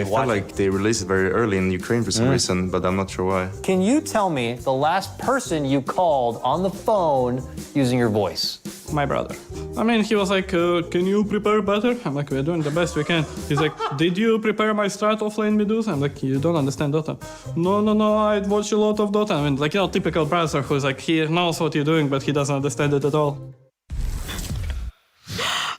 I felt like they released it very early in Ukraine for some reason, but I'm not sure why. Can you tell me the last person you called on the phone using your voice? My brother. I mean, he was like, can you prepare better? I'm like, we're doing the best we can. He's like, did you prepare my strat offlane Medusa? I'm like, you don't understand Dota. No, I watch a lot of Dota. I mean, like, you know, typical browser who's like, he knows what you're doing, but he doesn't understand it at all.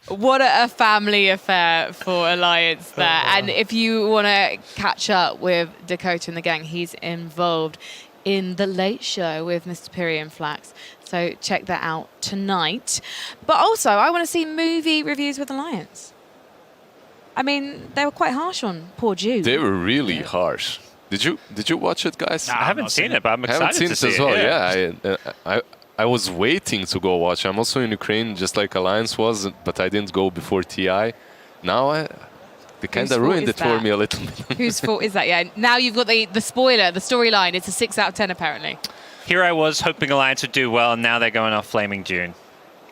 What a family affair for Alliance there. And if you want to catch up with Dakota and the gang, he's involved in The Late Show with Mr. Piri and Flax. So check that out tonight. But also, I want to see movie reviews with Alliance. I mean, they were quite harsh on poor Jude. They were really harsh. Did you watch it, guys? Nah, I haven't seen it, but I'm excited to see it. I haven't seen it as well, yeah. I was waiting to go watch. I'm also in Ukraine, just like Alliance was, but I didn't go before TI. Now they kind of ruined it for me a little bit. Whose fault is that? Yeah. Now you've got the spoiler, the storyline. It's a 6 out of 10 apparently. Here I was hoping Alliance would do well, and now they're going off flaming June.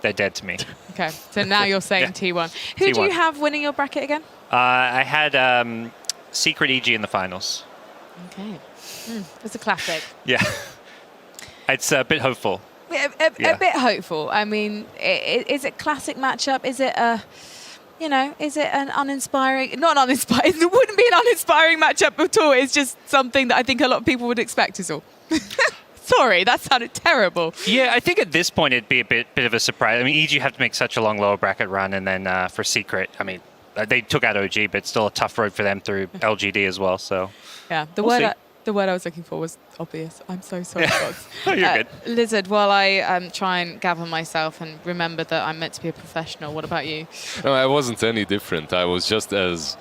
They're dead to me. Okay, so now you're saying T1. Who T1. do you have winning your bracket again? I had Secret EG in the finals. Okay. It's a classic. Yeah. It's a bit hopeful. A bit hopeful. I mean, is it classic matchup? Is it a, you know, is it an uninspiring? Not uninspiring. It wouldn't be an uninspiring matchup at all. It's just something that I think a lot of people would expect is all. Sorry, that sounded terrible. Yeah, I think at this point it'd be a bit of a surprise. I mean, EG have to make such a long lower bracket run, and then for Secret, I mean, they took out OG, but it's still a tough road for them through LGD as well. So yeah, the word I was looking for was obvious. I'm so sorry, Gods. Oh, you're good. Lizard, while I try and gather myself and remember that I'm meant to be a professional, what about you? No, I wasn't any different. I was just as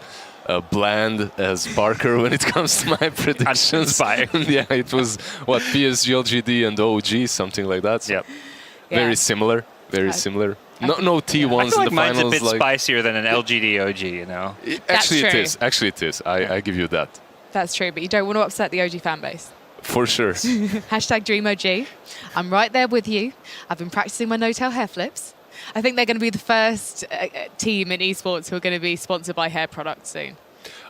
bland as Parker when it comes to my predictions. Yeah, it was, what, PSG, LGD, and OG, something like that. So yep. Very similar. Very similar. No T1s I feel in like the mine's finals. a bit spicier than an LGD OG, you know? Actually, it is. Actually, it is. I give you that. That's true, but you don't want to upset the OG fan base. For sure. Hashtag DreamOG. I'm right there with you. I've been practicing my no-tail hair flips. I think they're going to be the first team in esports who are going to be sponsored by hair products soon.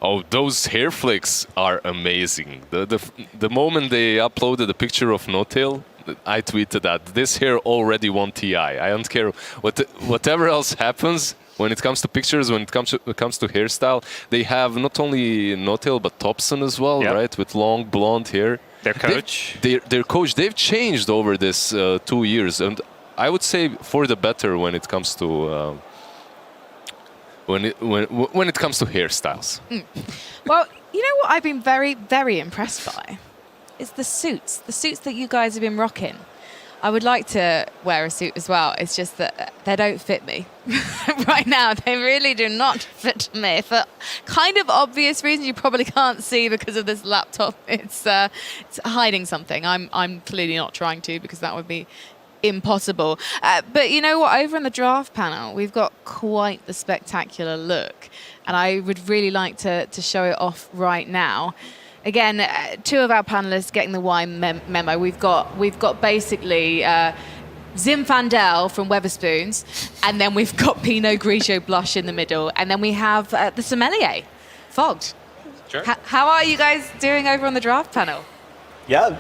Oh, those hair flicks are amazing. The moment they uploaded a picture of No-Tail, I tweeted that this hair already won TI. I don't care whatever else happens when it comes to pictures, when it comes to hairstyle. They have not only No-Tail but Thompson as well, right? With long blonde hair. Their coach? Their coach. They've changed over this 2 years, and I would say for the better when it comes to when it comes to hairstyles. Well, you know what I've been very, very impressed by is the suits that you guys have been rocking. I would like to wear a suit as well. It's just that they don't fit me right now. They really do not fit me for kind of obvious reasons you probably can't see because of this laptop. It's hiding something. I'm clearly not trying to because that would be impossible. But you know what? Over in the draft panel, we've got quite the spectacular look, and I would really like to show it off right now. Again, two of our panelists getting the wine memo. We've got basically Zim Fandel from Weatherspoons, and then we've got Pinot Grigio Blush in the middle, and then we have the sommelier, Fogged. Sure. How are you guys doing over on the draft panel? Yeah,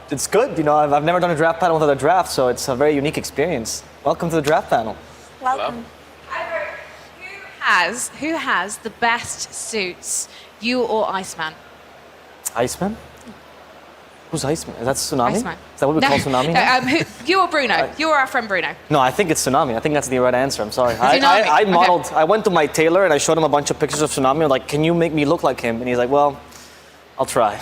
it's good. You know, I've never done a draft panel without a draft, so it's a very unique experience. Welcome to the draft panel. Welcome. Who has the best suits, you or Iceman? Iceman? Who's Iceman? Is that Tsunami? Iceman. Is that what we call Tsunami now? You or Bruno? You or our friend Bruno? No, I think it's Tsunami. I think that's the right answer. I'm sorry. I modeled. Okay. I went to my tailor and I showed him a bunch of pictures of Tsunami. I'm like, can you make me look like him? And he's like, well, I'll try.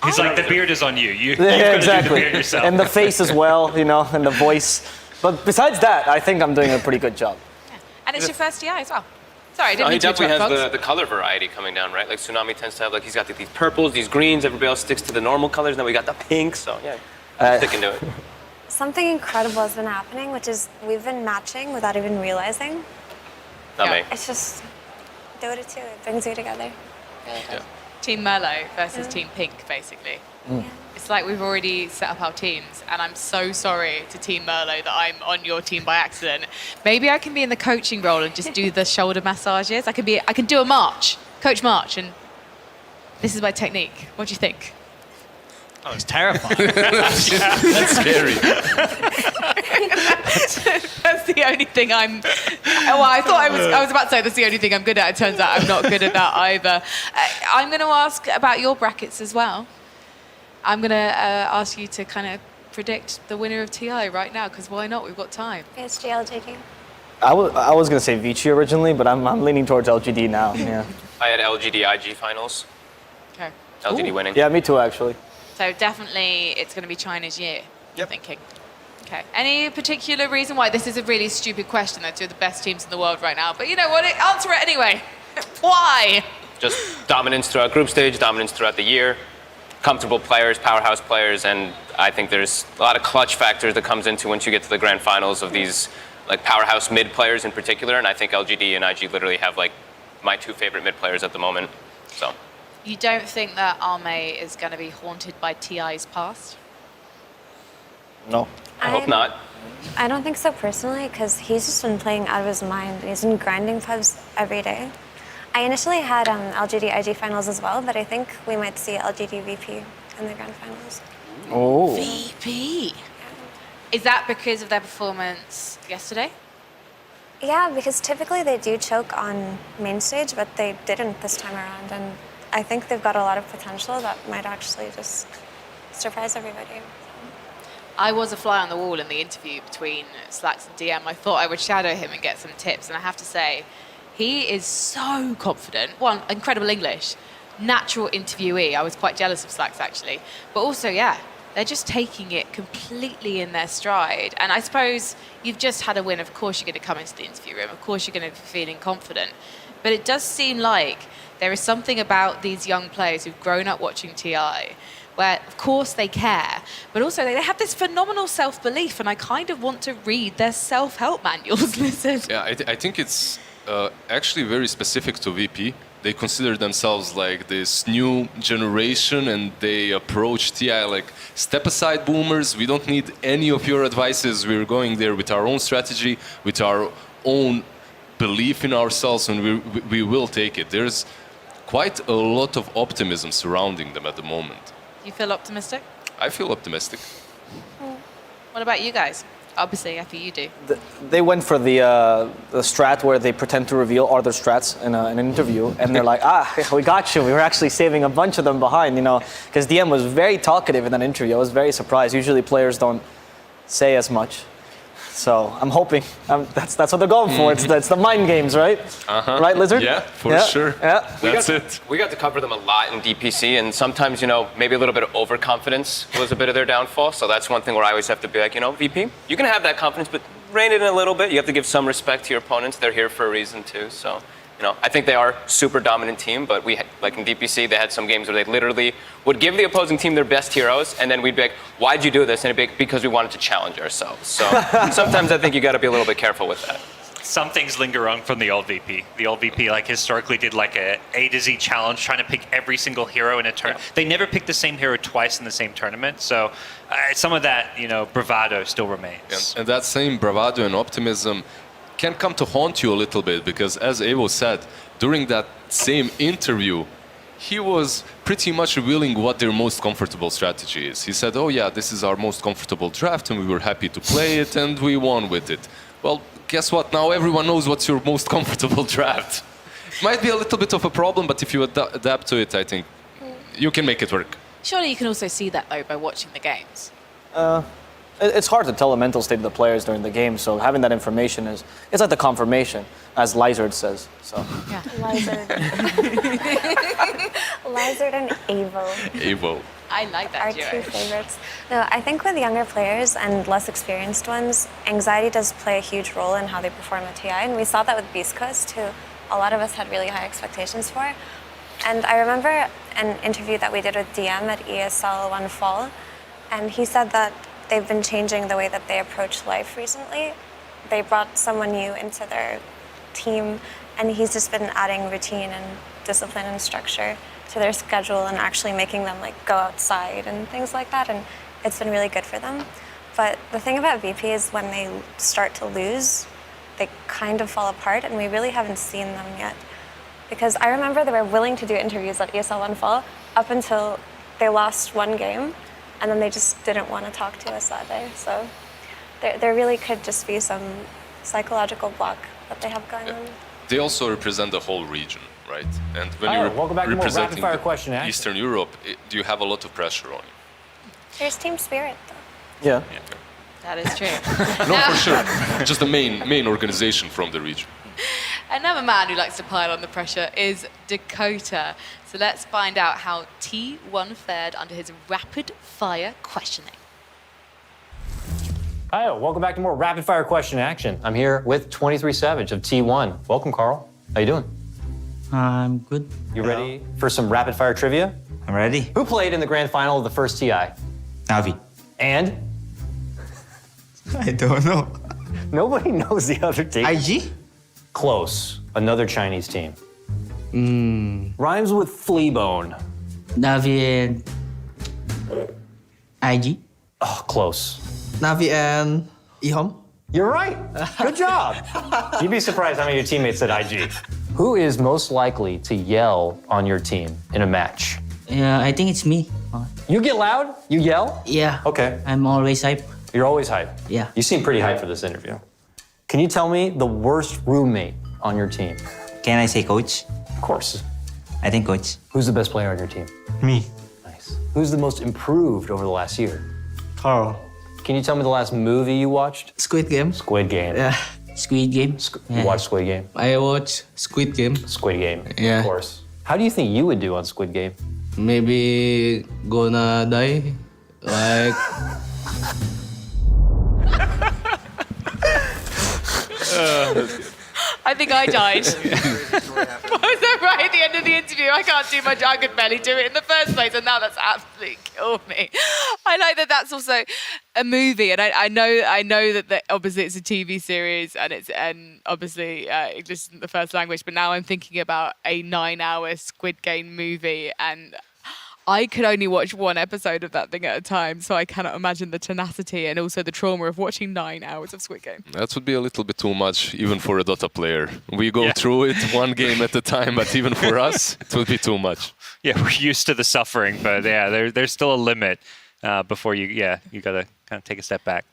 He's like, the beard is on you. You've yeah, got exactly. to do the beard yourself. And the face as well, you know, and the voice. But besides that, I think I'm doing a pretty good job. Yeah. And it's your first TI as well. Sorry, I didn't mean he to definitely interrupt, has the color variety coming down, right? Like Tsunami tends to have, like, he's got these purples, these greens, everybody else sticks to the normal colors, now we got the pink, so yeah, sticking to it. Something incredible has been happening, which is we've been matching without even realizing. Not me. It's just Dota 2, it brings you together. Yeah. Team Merlot versus Team Pink, basically. Yeah. It's like we've already set up our teams, and I'm so sorry to Team Merlot that I'm on your team by accident. Maybe I can be in the coaching role and just do the shoulder massages. I can do a march. Coach March, and this is my technique. What do you think? Oh, it's terrifying. That's scary. That's the only thing I'm. Well, I thought I was about to say that's the only thing I'm good at. It turns out I'm not good at that either. I'm going to ask about your brackets as well. I'm going to ask you to kind of predict the winner of TI right now, because why not? We've got time. PSG, LGD. I was going to say Vici originally, but I'm leaning towards LGD now. Yeah. I had LGD IG finals. Okay. LGD winning. Yeah, me too, actually. So definitely it's going to be China's year, you're thinking. Okay. Any particular reason why? This is a really stupid question. They're two of the best teams in the world right now. But you know what? Answer it anyway. Why? Just dominance throughout group stage, dominance throughout the year, comfortable players, powerhouse players, and I think there's a lot of clutch factors that comes into once you get to the grand finals of these like powerhouse mid players in particular, and I think LGD and IG literally have like my two favorite mid players at the moment. So. You don't think that Arme is going to be haunted by TI's past? No. I hope not. I don't think so personally, because he's just been playing out of his mind. He's been grinding pubs every day. I initially had LGD IG finals as well, but I think we might see LGD VP in the grand finals. Oh. VP? Is that because of their performance yesterday? Yeah, because typically they do choke on main stage, but they didn't this time around. And I think they've got a lot of potential that might actually just surprise everybody. I was a fly on the wall in the interview between Slacks and DM. I thought I would shadow him and get some tips, and I have to say, he is so confident. One, incredible English, natural interviewee. I was quite jealous of Slacks, actually. But also, yeah, they're just taking it completely in their stride. And I suppose you've just had a win. Of course you're going to come into the interview room. Of course you're going to be feeling confident. But it does seem like there is something about these young players who've grown up watching TI where, of course, they care, but also they have this phenomenal self-belief, and I kind of want to read their self-help manuals. Listen. Yeah, I think it's actually very specific to VP. They consider themselves like this new generation, and they approach TI like, step aside, boomers. We don't need any of your advices. We're going there with our own strategy, with our own belief in ourselves, and we will take it. There's quite a lot of optimism surrounding them at the moment. You feel optimistic? I feel optimistic. What about you guys? Obviously, I think you do. They went for the strat where they pretend to reveal other strats in an interview, and they're like, we got you. We were actually saving a bunch of them behind, because DM was very talkative in that interview. I was very surprised. Usually players don't say as much. So I'm hoping that's what they're going for. It's the mind games, right? Right, Lizard? Yeah, for sure. Yeah. That's it. We got to cover them a lot in DPC, and sometimes, maybe a little bit of overconfidence was a bit of their downfall. So that's one thing where I always have to be like, VP, you can have that confidence, but rein it in a little bit. You have to give some respect to your opponents. They're here for a reason too. So, I think they are super dominant team, but like in DPC, they had some games where they literally would give the opposing team their best heroes, and then we'd be like, why'd you do this? And it'd be because we wanted to challenge ourselves. So sometimes I think you got to be a little bit careful with that. Some things linger on from the old VP. The old VP, historically did A to Z challenge, trying to pick every single hero in a turn. Yeah. They never picked the same hero twice in the same tournament. So some of that, bravado still remains. And that same bravado and optimism can come to haunt you a little bit, because as Evo said, during that same interview, he was pretty much revealing what their most comfortable strategy is. He said, oh yeah, this is our most comfortable draft, and we were happy to play it, and we won with it. Well, guess what? Now everyone knows what's your most comfortable draft. It might be a little bit of a problem, but if you adapt to it, I think you can make it work. Surely you can also see that, though, by watching the games. It's hard to tell the mental state of the players during the game, so having that information it's like the confirmation, as Lizard says. So. Yeah. Lizard. Lizard and Evo. Evo. I like that Our duo. two favorites. No, I think with younger players and less experienced ones, anxiety does play a huge role in how they perform at TI, and we saw that with Beast Coast, who a lot of us had really high expectations for. And I remember an interview that we did with DM at ESL One Fall, and he said that they've been changing the way that they approach life recently. They brought someone new into their team, and he's just been adding routine and discipline and structure to their schedule and actually making them go outside and things like that, and it's been really good for them. But the thing about VP is when they start to lose, they kind of fall apart, and we really haven't seen them yet because I remember they were willing to do interviews at ESL One Fall up until they lost one game, and then they just didn't want to talk to us that day. So there really could just be some psychological block that they have going on. They also represent the whole region, right? And when Oh, you're welcome back to more representing rapid-fire question action. Eastern Europe, do you have a lot of pressure on you? There's team spirit, though. Yeah. That is true. No, for sure. Just the main organization from the region. Another man who likes to pile on the pressure is Dakota. So let's find out how T1 fared under his rapid-fire questioning. Hi, welcome back to more rapid fire question action. I'm here with 23 Savage of T1. Welcome, Carl. How you doing? I'm good. You ready for some rapid fire trivia? I'm ready. Who played in the grand final of the first TI? Navi. And I don't know. nobody knows the other team. IG? Close. Another Chinese team. Rhymes with Fleabone. Navi and IG? Oh, close. Navi and Ihom? You're right. Good job. You'd be surprised how many of your teammates said IG. Who is most likely to yell on your team in a match? Yeah, I think it's me. You get loud? You yell? Yeah. Okay. I'm always hype. You're always hype. Yeah. You seem pretty hyped for this interview. Can you tell me the worst roommate on your team? Can I say coach? Of course. I think coach. Who's the best player on your team? Me. Nice. Who's the most improved over the last year? Carl. Can you tell me the last movie you watched? Squid Game? Squid Game. Yeah. Squid Game? You watched Squid Game? I watch Squid Game. Squid Game. Yeah. Of course. How do you think you would do on Squid Game? Maybe gonna die. Like... I think I died. I was right at the end of the interview. I can't do my job. I could barely do it in the first place, and now that's absolutely killed me. I like that that's also a movie, and I know that obviously it's a TV series, and obviously English isn't the first language. But now I'm thinking about a 9-hour Squid Game movie, and I could only watch one episode of that thing at a time, so I cannot imagine the tenacity and also the trauma of watching 9 hours of Squid Game. That would be a little bit too much, even for a Dota player. We go through it one game at a time, but even for us, it would be too much. Yeah, we're used to the suffering, but yeah, there's still a limit before you gotta kind of take a step back.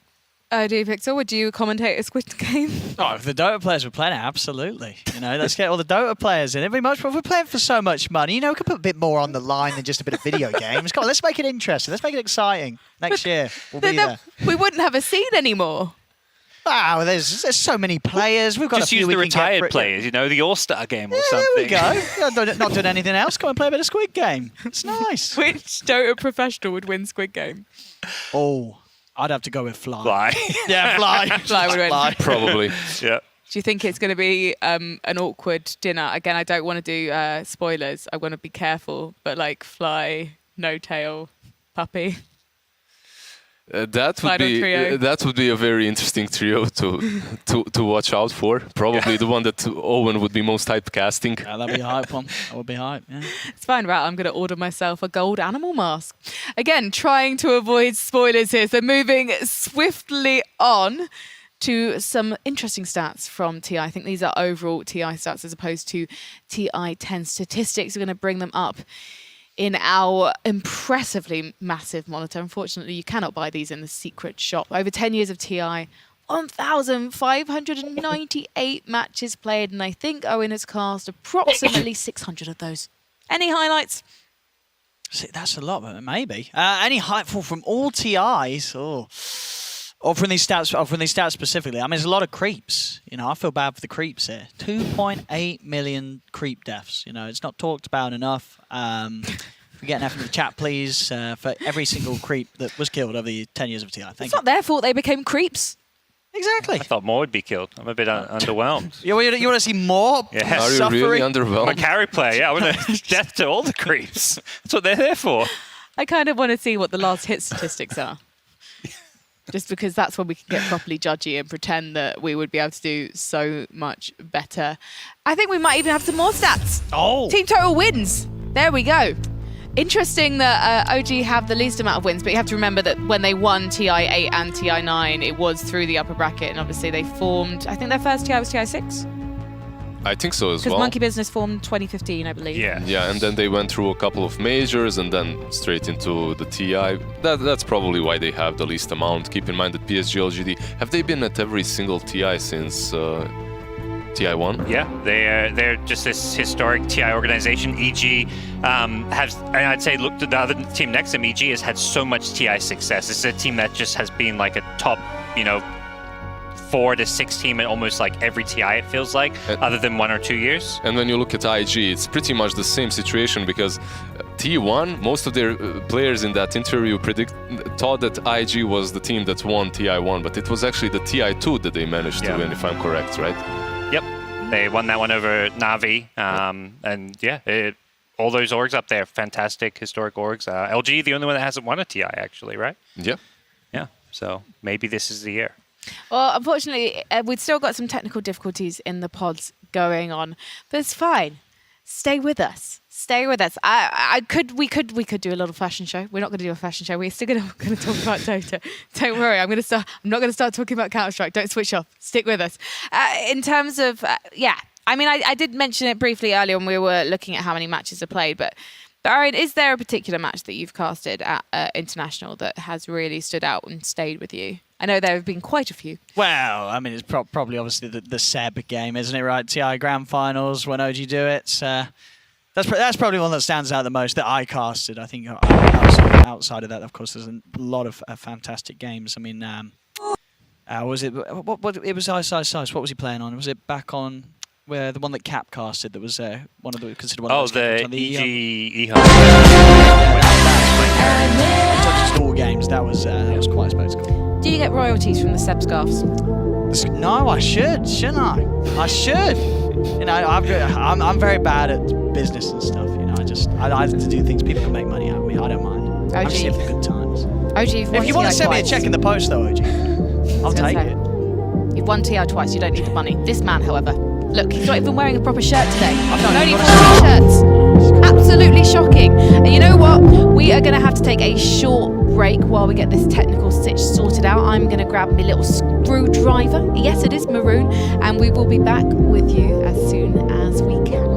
Do you, Victor, would you commentate a Squid Game? Oh, if the Dota players were playing it, absolutely. You know, let's get all the Dota players in. It'd be much. But we're playing for so much money. You know, we could put a bit more on the line than just a bit of video games. Come on, let's make it interesting. Let's make it exciting. Next year, we'll be there. We wouldn't have a scene anymore. Wow, there's so many players. We've got Just a few use the we can get retired for- players, you know, the All-Star game or Yeah, something. there we go. Not doing anything else. Come and play a bit of Squid Game. It's nice. Which Dota professional would win Squid Game? Oh, I'd have to go with Fly. Fly. Yeah, Fly. Fly would win. Probably. Yeah. Do you think it's going to be an awkward dinner? Again, I don't want to do spoilers. I want to be careful, but like Fly, No Tail, Puppy. That would be a very interesting trio to watch out for. Probably the one that Owen would be most typecasting. Yeah, that'd be a hype one. That would be hype, yeah. It's fine, right? I'm going to order myself a gold animal mask. Again, trying to avoid spoilers here. So moving swiftly on to some interesting stats from TI. I think these are overall TI stats as opposed to TI 10 statistics. We're going to bring them up in our impressively massive monitor. Unfortunately, you cannot buy these in the secret shop. Over 10 years of TI, 1,598 matches played, and I think Owen has cast approximately 600 of those. Any highlights? See, that's a lot, but maybe. Any hype from all TIs? Or from these stats specifically. I mean, there's a lot of creeps. You know, I feel bad for the creeps here. 2.8 million creep deaths. You know, it's not talked about enough. If we get enough in the chat, please, for every single creep that was killed over the 10 years of TI. Thank It's you. not their fault they became creeps. Exactly. I thought more would be killed. I'm a bit underwhelmed. You want to see more Yeah. Are you suffering? really I'm a underwhelmed? carry player. Yeah, I want to death to all the creeps. That's what they're there for. I kind of want to see what the last hit statistics are. Just because that's when we can get properly judgy and pretend that we would be able to do so much better. I think we might even have some more stats. Oh. Team total wins. There we go. Interesting that OG have the least amount of wins, but you have to remember that when they won TI 8 and TI 9, it was through the upper bracket, and obviously they formed, I think their first TI was TI 6. I think so as Because well. Monkey Business formed 2015, I believe. Yeah. Yeah, and then they went through a couple of majors and then straight into the TI. That's probably why they have the least amount. Keep in mind that PSG LGD, have they been at every single TI since TI1? Yeah, they're just this historic TI organization. EG has, and I'd say, look, the other team next to them, EG, has had so much TI success. It's a team that just has been like a top, 4 to 6 team in almost like every TI, it feels like, other than 1 or 2 years. And when you look at IG, it's pretty much the same situation because T1, most of their players in that interview thought that IG was the team that won TI1, but it was actually the TI2 that they managed to win, if I'm correct, right? Yep, they won that one over Navi, and yeah, all those orgs up there, fantastic historic orgs. LG, the only one that hasn't won a TI, actually, right? Yeah. Yeah, so maybe this is the year. Well, unfortunately, we've still got some technical difficulties in the pods going on, but it's fine. Stay with us. Stay with us. We could do a little fashion show. We're not going to do a fashion show. We're still going to talk about Dota. Don't worry. I'm not going to start talking about Counter-Strike. Don't switch off. Stick with us. In terms of I mean, I did mention it briefly earlier when we were looking at how many matches are played, but Aaron, is there a particular match that you've casted at International that has really stood out and stayed with you? I know there have been quite a few. Well, I mean, it's probably obviously the Seb game, isn't it, right? TI Grand Finals, when OG do it. That's probably one that stands out the most that I casted. I think outside of that, of course, there's a lot of fantastic games. I mean, was it? What it was Ice. What was he playing on? Was it back on where the one that Cap casted? That was one of the considered one. Of the on EG EHUB. All games. That was quite a spectacle. Do you get royalties from the Seb scarves? No, I should, shouldn't I? I should. I'm very bad at business and stuff. I like to do things. People can make money out of me. I don't mind. I'm just here for good times. OG, if you want to send me a check in the post, though, OG, I'll take it. You've won TI twice. You don't need the money. This man, however, look, he's not even wearing a proper shirt today. Only 4 t-shirts. Absolutely shocking. And you know what? We are going to have to take a short break while we get this technical stitch sorted out. I'm going to grab my little screwdriver. Yes, it is maroon. And we will be back with you as soon as we can.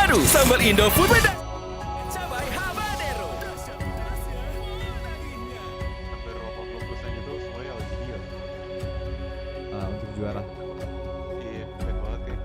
baru sambal Indo Food Medan. Cabai habanero. Untuk juara. Iya, keren banget ya.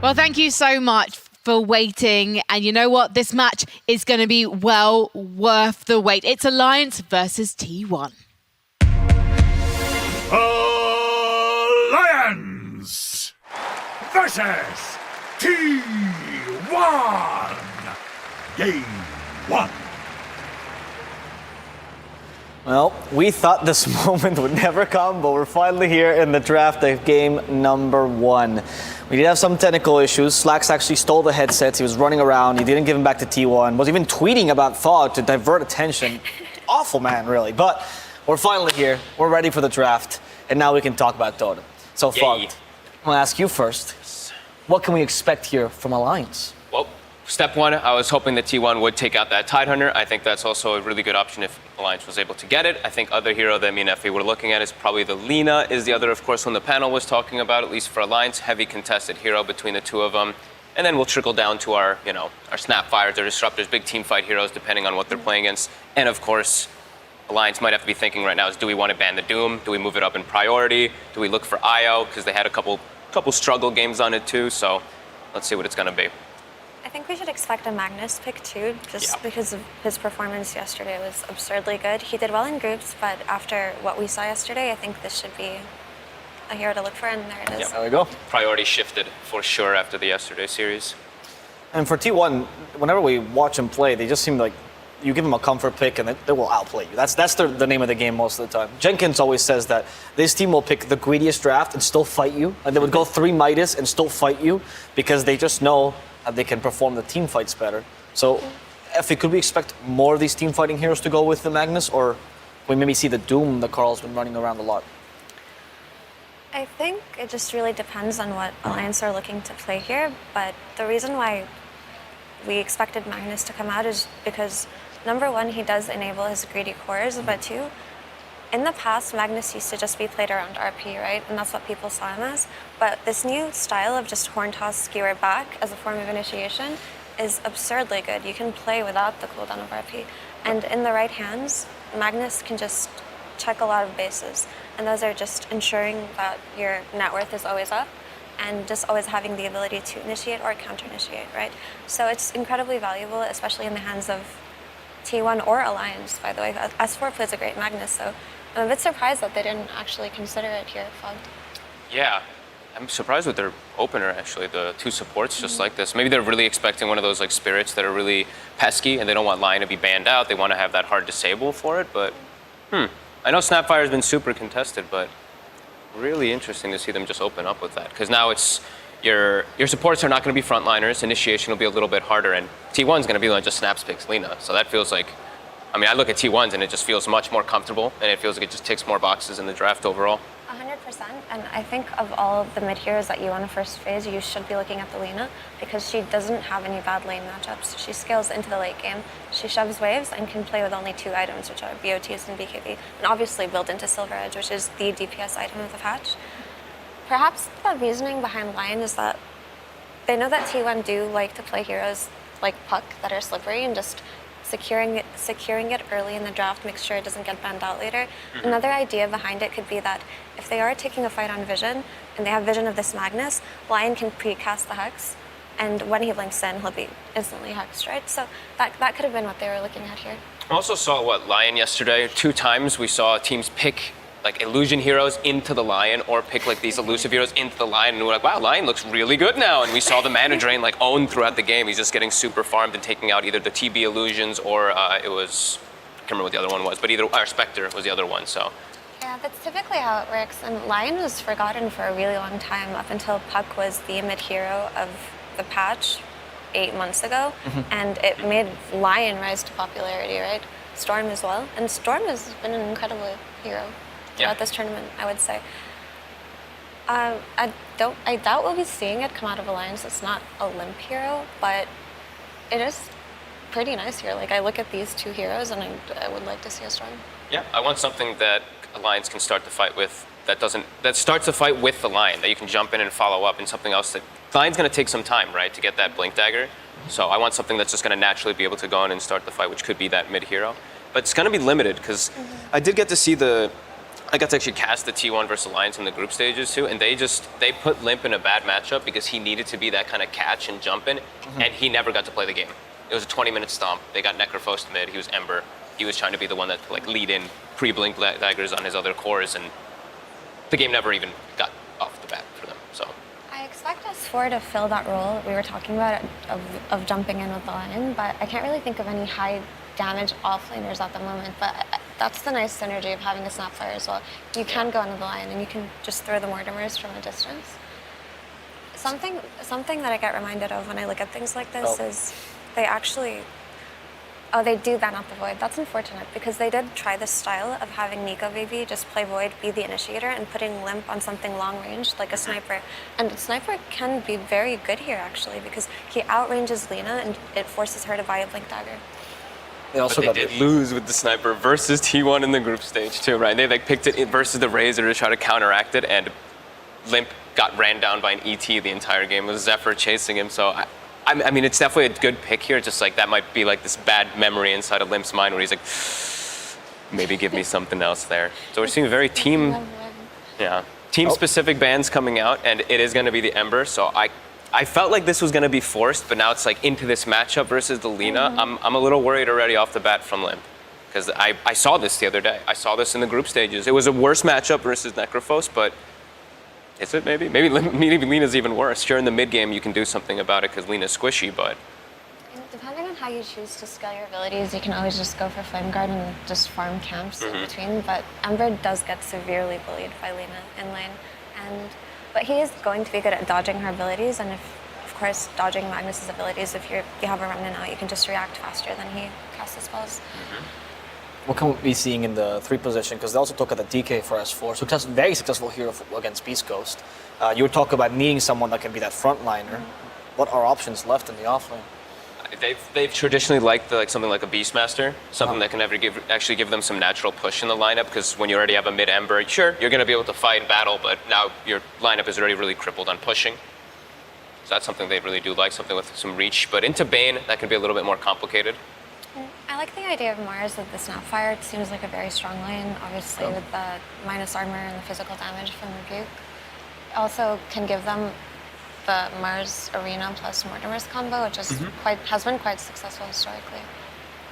Well, thank you so much for waiting. And you know what? This match is going to be well worth the wait. It's Alliance versus T1. Alliance versus T1. Game 1. Well, we thought this moment would never come, but we're finally here in the draft of game number 1. We did have some technical issues. Slacks actually stole the headsets. He was running around. He didn't give them back to T1. Was even tweeting about Fog to divert attention. Awful man, really. But we're finally here. We're ready for the draft. And now we can talk about Dota. So, Fog, I'm going to ask you first. What can we expect here from Alliance? Well, step one, I was hoping that T1 would take out that Tidehunter. I think that's also a really good option if Alliance was able to get it. I think other hero that me and Effie were looking at is probably the Lina is the other, of course, one the panel was talking about, at least for Alliance, heavy contested hero between the two of them. And then we'll trickle down to our, our Snapfires, our Disruptors, big team fight heroes, depending on what they're playing against. And of course, Alliance might have to be thinking right now is, do we want to ban the Doom? Do we move it up in priority? Do we look for IO? Because they had a couple struggle games on it too, so let's see what it's going to be. I think we should expect a Magnus pick too, just because of his performance yesterday was absurdly good. He did well in groups, but after what we saw yesterday, I think this should be a hero to look for, and there it is. Yep. There we go. Priority shifted for sure after the yesterday series. And for T1, whenever we watch them play, they just seem like you give them a comfort pick and they will outplay you. That's the name of the game most of the time. Jenkins always says that this team will pick the greediest draft and still fight you. And they would go 3 Midas and still fight you because they just know that they can perform the team fights better. So, Effie, could we expect more of these team fighting heroes to go with the Magnus, or we maybe see the Doom that Carl's been running around a lot? I think it just really depends on what Alliance are looking to play here, but the reason why we expected Magnus to come out is because number one, he does enable his greedy cores, but two, in the past, Magnus used to just be played around RP, right? And that's what people saw him as. But this new style of just horn toss skewer back as a form of initiation is absurdly good. You can play without the cooldown of RP. And in the right hands, Magnus can just check a lot of bases. And those are just ensuring that your net worth is always up and just always having the ability to initiate or counter-initiate, right? So it's incredibly valuable, especially in the hands of T1 or Alliance, by the way. S4 plays a great Magnus, so I'm a bit surprised that they didn't actually consider it here, Fog. Yeah, I'm surprised with their opener, actually, the 2 supports just like this. Maybe they're really expecting one of those like spirits that are really pesky and they don't want Lion to be banned out. They want to have that hard disable for it, but I know Snapfire's been super contested, but really interesting to see them just open up with that. Because now it's your supports are not going to be frontliners. Initiation will be a little bit harder, and T1's going to be like just snaps picks Lina. So that feels like, I mean, I look at T1s and it just feels much more comfortable, and it feels like it just ticks more boxes in the draft overall. 100%, and I think of all of the mid heroes that you want to first phase, you should be looking at the Lina because she doesn't have any bad lane matchups. She scales into the late game, she shoves waves and can play with only 2 items, which are BOTs and BKB, and obviously built into Silver Edge, which is the DPS item of the patch. Perhaps the reasoning behind Lion is that they know that T1 do like to play heroes like Puck that are slippery and just securing it early in the draft makes sure it doesn't get banned out later. Another idea behind it could be that if they are taking a fight on Vision and they have Vision of this Magnus, Lion can pre-cast the Hex, and when he blinks in, he'll be instantly hexed, right? So that could have been what they were looking at here. I also saw Lion yesterday. 2 times we saw teams pick like illusion heroes into the Lion or pick like these elusive heroes into the Lion, and we're like, wow, Lion looks really good now. And we saw the mana drain like own throughout the game. He's just getting super farmed and taking out either the TB illusions or it was, I can't remember what the other one was, but either our Spectre was the other one. So yeah, that's typically how it works. And Lion was forgotten for a really long time up until Puck was the mid hero of the patch 8 months ago, and it made Lion rise to popularity, right? Storm as well, and Storm has been an incredible hero throughout this tournament, I would say. I doubt we'll be seeing it come out of Alliance. It's not a limp hero, but it is pretty nice here. Like, I look at these 2 heroes and I would like to see a Storm. yeah, I want something that Alliance can start the fight with that starts the fight with the Lion, that you can jump in and follow up, and something else that Lion's going to take some time, right, to get that Blink Dagger. So I want something that's just going to naturally be able to go in and start the fight, which could be that mid hero. But it's going to be limited because I did get to see I got to actually cast the T1 versus Alliance in the group stages too, and they put Limp in a bad matchup because he needed to be that kind of catch and jump in, and he never got to play the game. It was a 20-minute stomp. They got Necrophos mid. He was Ember. He was trying to be the one that like lead in pre-blink daggers on his other cores, and the game never even got off the bat for them. So I expect S4 to fill that role we were talking about of jumping in with the Lion, but I can't really think of any high damage offlaners at the moment. But that's the nice synergy of having a Snapfire as well. You can go into the Lion and you can just throw the Mortimers from a distance. Something that I get reminded of when I look at things like this is they actually, they do ban out the Void. That's unfortunate because they did try this style of having Nico VV just play Void, be the initiator, and putting Limp on something long range like a Sniper. And Sniper can be very good here actually because he outranges Lina and it forces her to buy a Blink Dagger. But they did lose with the Sniper versus T1 in the group stage too, right? They like picked it versus the Razor to try to counteract it, and Limp got ran down by an ET the entire game with Zephyr chasing him. So I mean, it's definitely a good pick here. Just like that might be like this bad memory inside of Limp's mind where he's like, maybe give me something else there. So we're seeing very team-specific bans coming out, and it is going to be the Ember. So I felt like this was going to be forced, but now it's like into this matchup versus the Lina. I'm a little worried already off the bat from Limp because I saw this the other day. I saw this in the group stages. It was a worse matchup versus Necrophos, but is it maybe? Maybe Lina's even worse. Sure, in the mid game you can do something about it because Lina's squishy, but Depending on how you choose to scale your abilities, you can always just go for Flame Guard and just farm camps in between, but Ember does get severely bullied by Lina in lane. But he is going to be good at dodging her abilities, and of course, dodging Magnus's abilities. If you have a remnant out, you can just react faster than he casts his spells. What can we be seeing in the 3 position? Because they also took at the DK for S4, so very successful hero against Beast Ghost. You were talking about needing someone that can be that frontliner. What are options left in the offlane? they've traditionally liked something like a Beastmaster, something that can actually give them some natural push in the lineup, because when you already have a mid Ember, sure, you're going to be able to fight in battle, but now your lineup is already really crippled on pushing. So that's something they really do like, something with some reach. But into Bane, that can be a little bit more complicated. I like the idea of Mars with the Snapfire. It seems like a very strong lane, obviously with the minus armor and the physical damage from Rebuke. Also can give them the Mars Arena plus Mortimer's combo, which is has been quite successful historically.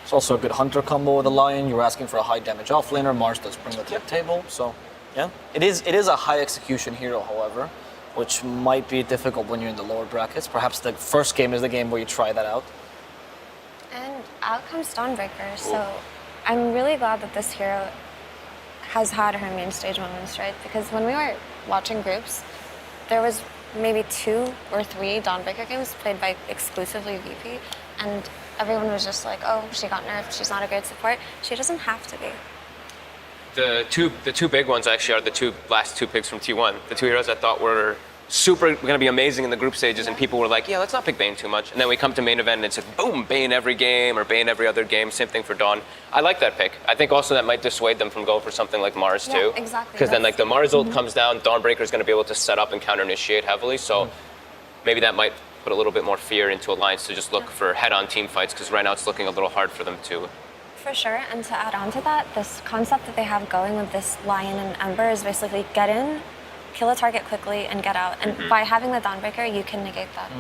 It's also a good Hunter combo with the Lion. You were asking for a high damage offlaner. Mars does bring it to the table, so yeah. It is a high execution hero, however, which might be difficult when you're in the lower brackets. Perhaps the first game is the game where you try that out. And out comes Dawnbreaker, so I'm really glad that this hero has had her main stage moments, right? Because when we were watching groups, there was maybe 2 or 3 Dawnbreaker games played by exclusively VP, and everyone was just like, oh, she got nerfed, she's not a great support. She doesn't have to be. The two big ones actually are the last two picks from T1. The 2 heroes I thought were going to be amazing in the group stages, and people were like, yeah, let's not pick Bane too much. And then we come to main event and it's like, boom, Bane every game or Bane every other game. Same thing for Dawn. I like that pick. I think also that might dissuade them from going for something like Mars too. Exactly. Because then the Mars ult comes down, Dawnbreaker is going to be able to set up and counter initiate heavily. So maybe that might put a little bit more fear into Alliance to just look for head-on team fights, because right now it's looking a little hard for them too. For sure, and to add on to that, this concept that they have going with this Lion and Ember is basically get in, kill a target quickly, and get out. And by having the Dawnbreaker, you can negate that.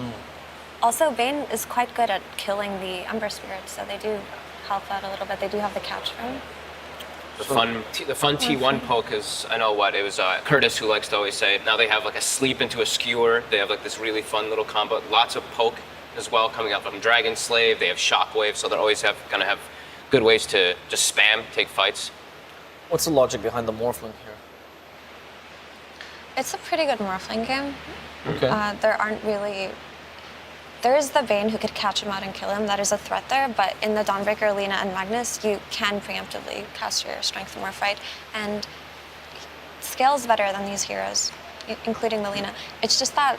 Also, Bane is quite good at killing the Ember Spirits, so they do help that a little bit. They do have the catch for him. The fun T1 poke is, I know what, it was Curtis who likes to always say it. Now they have like a sleep into a skewer. They have like this really fun little combo. Lots of poke as well coming out from Dragon Slave. They have Shockwave, so they're always gonna have good ways to just spam, take fights. What's the logic behind the Morphling here? It's a pretty good Morphling game. Okay. There is the Bane who could catch him out and kill him. That is a threat there, but in the Dawnbreaker, Lina, and Magnus, you can preemptively cast your Strength More fight, and scales better than these heroes, including the Lina. It's just that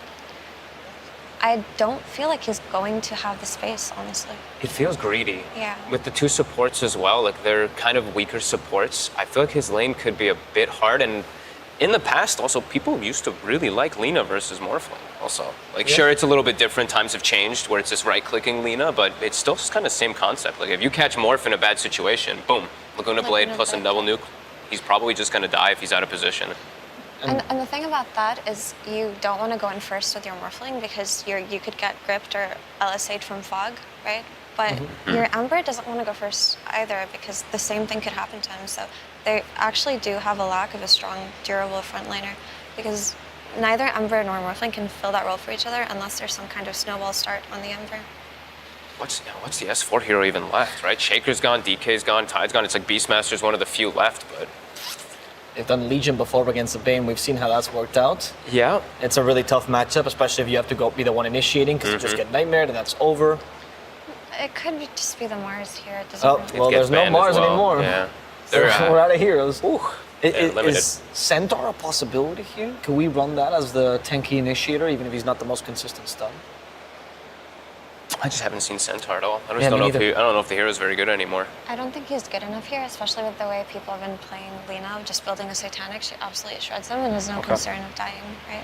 I don't feel like he's going to have the space, honestly. It feels greedy. Yeah. With the 2 supports as well, like they're kind of weaker supports. I feel like his lane could be a bit hard, and in the past also people used to really like Lina versus Morphling also. Like sure, it's a little bit different, times have changed where it's just right-clicking Lina, but it's still kind of same concept. Like if you catch Morph in a bad situation, boom, Laguna Blade plus a double nuke, he's probably just going to die if he's out of position. And the thing about that is you don't want to go in first with your Morphling because you could get gripped or LSA'd from Fog, right? But your Ember doesn't want to go first either because the same thing could happen to him. So they actually do have a lack of a strong, durable frontlaner because neither Ember nor Morphling can fill that role for each other unless there's some kind of snowball start on the Ember. What's the S4 hero even left, right? Shaker's gone, DK's gone, Tide's gone. It's like Beastmaster's one of the few left, but... They've done Legion before against the Bane. We've seen how that's worked out. Yeah. It's a really tough matchup, especially if you have to go be the one initiating, because you just get Nightmared and that's over. It could just be the Mars here. It doesn't Oh, really well, there's no Mars anymore. Yeah. So we're out of heroes. Ooh, Is Centaur a possibility here? Can we run that as the tanky initiator, even if he's not the most consistent stun? I just haven't seen Centaur at all. I just Yeah, don't me know if neither. I don't know if the hero's very good anymore. I don't think he's good enough here, especially with the way people have been playing Lena, just building a Satanic. She absolutely shreds him and has no concern of dying, right?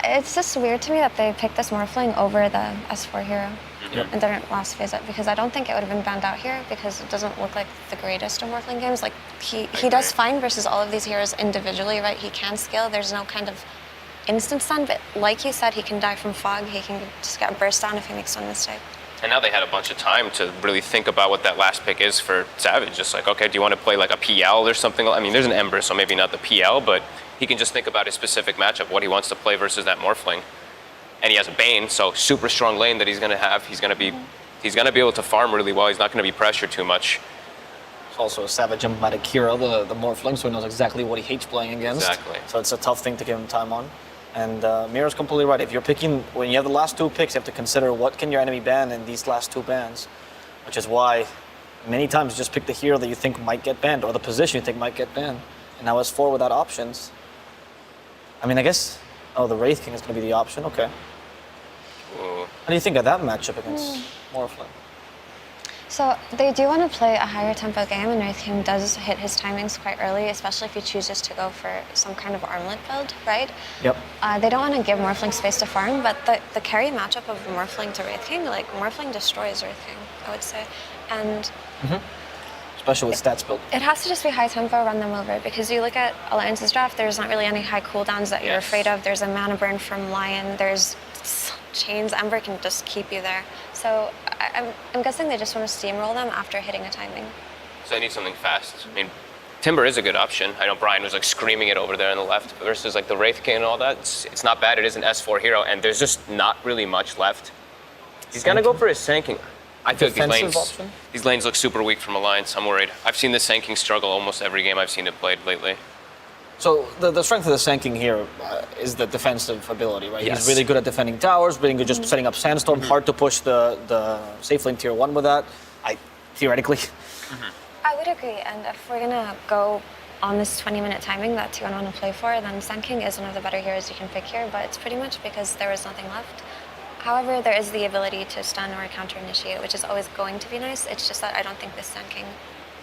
It's just weird to me that they picked this Morphling over the S4 hero and didn't last phase it because I don't think it would have been banned out here because it doesn't look like the greatest of Morphling games. Like, he does fine versus all of these heroes individually, right? He can scale. There's no kind of instant stun, but like you said, he can die from Fog. He can just get burst down if he makes one mistake. And now they had a bunch of time to really think about what that last pick is for Savage. Just like, okay, do you want to play like a PL or something? I mean, there's an Ember, so maybe not the PL, but he can just think about his specific matchup, what he wants to play versus that Morphling. And he has a Bane, so super strong lane that he's going to have. He's going to be able to farm really well. He's not going to be pressured too much. It's also a Savage emblematic hero, the Morphling, so he knows exactly what he hates playing against. Exactly. So it's a tough thing to give him time on. And Mira's completely right. If you're picking, when you have the last two picks, you have to consider what can your enemy ban in these last two bans, which is why many times you just pick the hero that you think might get banned or the position you think might get banned. And now S4 without options. I mean, I guess, the Wraith King is going to be the option. Okay. Ooh. How do you think of that matchup against Morphling? So they do want to play a higher tempo game, and Wraith King does hit his timings quite early, especially if he chooses to go for some kind of armlet build, right? Yep. They don't want to give Morphling space to farm, but the carry matchup of Morphling to Wraith King, like, Morphling destroys Wraith King, I would say. And Especially with stats built. it has to just be high tempo, run them over, because you look at Alliance's draft, there's not really any high cooldowns that you're afraid of. There's a mana burn from Lion, there's Chains, Ember can just keep you there. So I'm guessing they just want to steamroll them after hitting a timing. So they need something fast. I mean, Timber is a good option. I know Brian was like screaming it over there on the left versus like the Wraith King and all that. It's not bad. It is an S4 hero, and there's just not really much left. He's gonna go for his Sanking. I feel like these lanes look super weak from Alliance. I'm worried. I've seen the Sanking struggle almost every game I've seen it played lately. So the strength of the Sanking here is the defensive ability, right? Yes. He's really good at defending towers, really good just setting up Sandstorm. Hard to push the safe lane tier 1 with that, theoretically. I would agree, and if we're gonna go on this 20-minute timing that T1 want to play for, then Sun King is one of the better heroes you can pick here, but it's pretty much because there is nothing left. However, there is the ability to stun or counter initiate, which is always going to be nice. It's just that I don't think this Sun King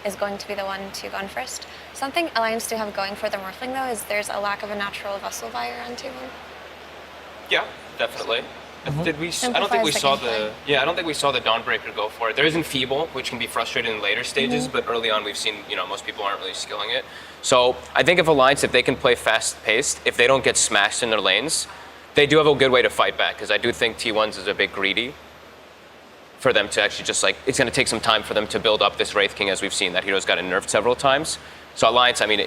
is going to be the one to go in first. Something Alliance do have going for their Morphling, though, is there's a lack of a natural Vessel buyer on T1. Yeah, definitely. Did we? I don't Simplifies think we the saw gameplay. I don't think we saw the Dawnbreaker go for it. There is Enfeeble, which can be frustrating in later stages, but early on we've seen, most people aren't really skilling it. So I think if Alliance, if they can play fast-paced, if they don't get smashed in their lanes, they do have a good way to fight back, because I do think T1's is a bit greedy for them to actually just it's going to take some time for them to build up this Wraith King, as we've seen. That hero's gotten nerfed several times. So Alliance, I mean,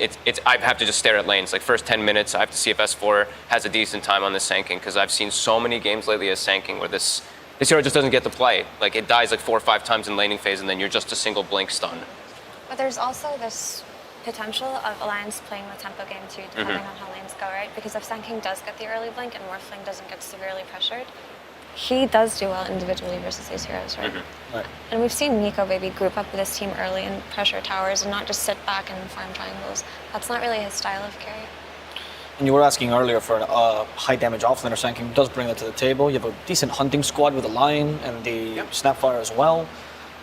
I have to just stare at lanes. Like, first 10 minutes, I have to see if S4 has a decent time on this Sanking, because I've seen so many games lately as Sanking where this hero just doesn't get to play. Like, it dies like 4 or 5 times in laning phase, and then you're just a single blink stun. But there's also this potential of Alliance playing the tempo game too, depending on how lanes go, right? Because if Sun King does get the early blink and Morphling doesn't get severely pressured, he does do well individually versus these heroes, right? Right. And we've seen Nico maybe group up with his team early and pressure towers and not just sit back and farm triangles. That's not really his style of carry. And you were asking earlier for a high damage offlaner. Sanking does bring that to the table. You have a decent hunting squad with the Lion and the Snapfire as well.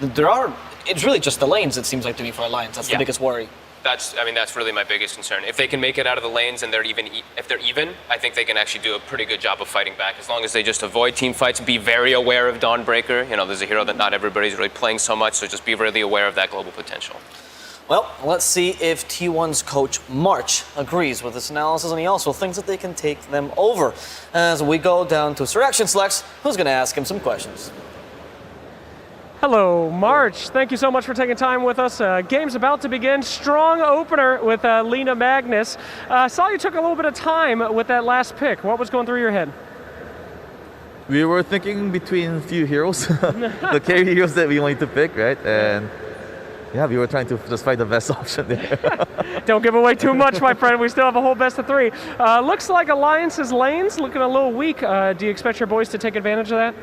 It's really just the lanes, it seems like to me, for Alliance. That's the biggest worry. That's really my biggest concern. If they can make it out of the lanes and if they're even, I think they can actually do a pretty good job of fighting back. As long as they just avoid team fights, be very aware of Dawnbreaker. There's a hero that not everybody's really playing so much, so just be really aware of that global potential. Well, let's see if T1's coach March agrees with this analysis, and he also thinks that they can take them over. As we go down to Sir Action Selects, who's going to ask him some questions. Hello, March. Thank you so much for taking time with us. Game's about to begin. Strong opener with Lena Magnus. Saw you took a little bit of time with that last pick. What was going through your head? We were thinking between a few heroes, the carry heroes that we wanted to pick, right? And yeah, we were trying to just find the best option there. Don't give away too much, my friend. We still have a whole best of 3. Looks like Alliance's lanes looking a little weak. Do you expect your boys to take advantage of that?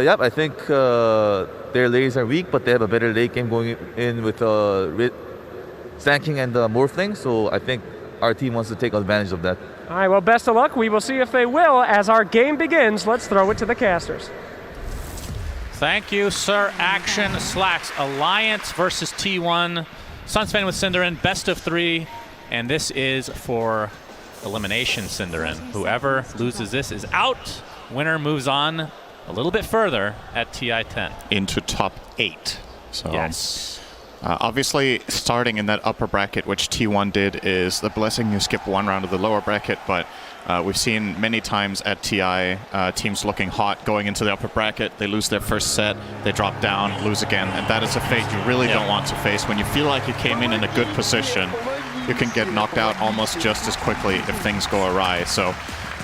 Yep, I think their lanes are weak, but they have a better late game going in with Sand and Morphling, so I think our team wants to take advantage of that. All right, well, best of luck. We will see if they will as our game begins. Let's throw it to the casters. Thank you, Sir Action Slacks. Alliance versus T1. Sunspan with Cinderin, best of 3. And this is for elimination, Cinderin. Whoever loses this is out. Winner moves on a little bit further at TI-10. Into top 8. So yes. Obviously, starting in that upper bracket, which T1 did, is the blessing you skip 1 round of the lower bracket, but we've seen many times at TI teams looking hot going into the upper bracket. They lose their first set, they drop down, lose again, and that is a fate you really don't want to face. When you feel like you came in a good position, you can get knocked out almost just as quickly if things go awry. So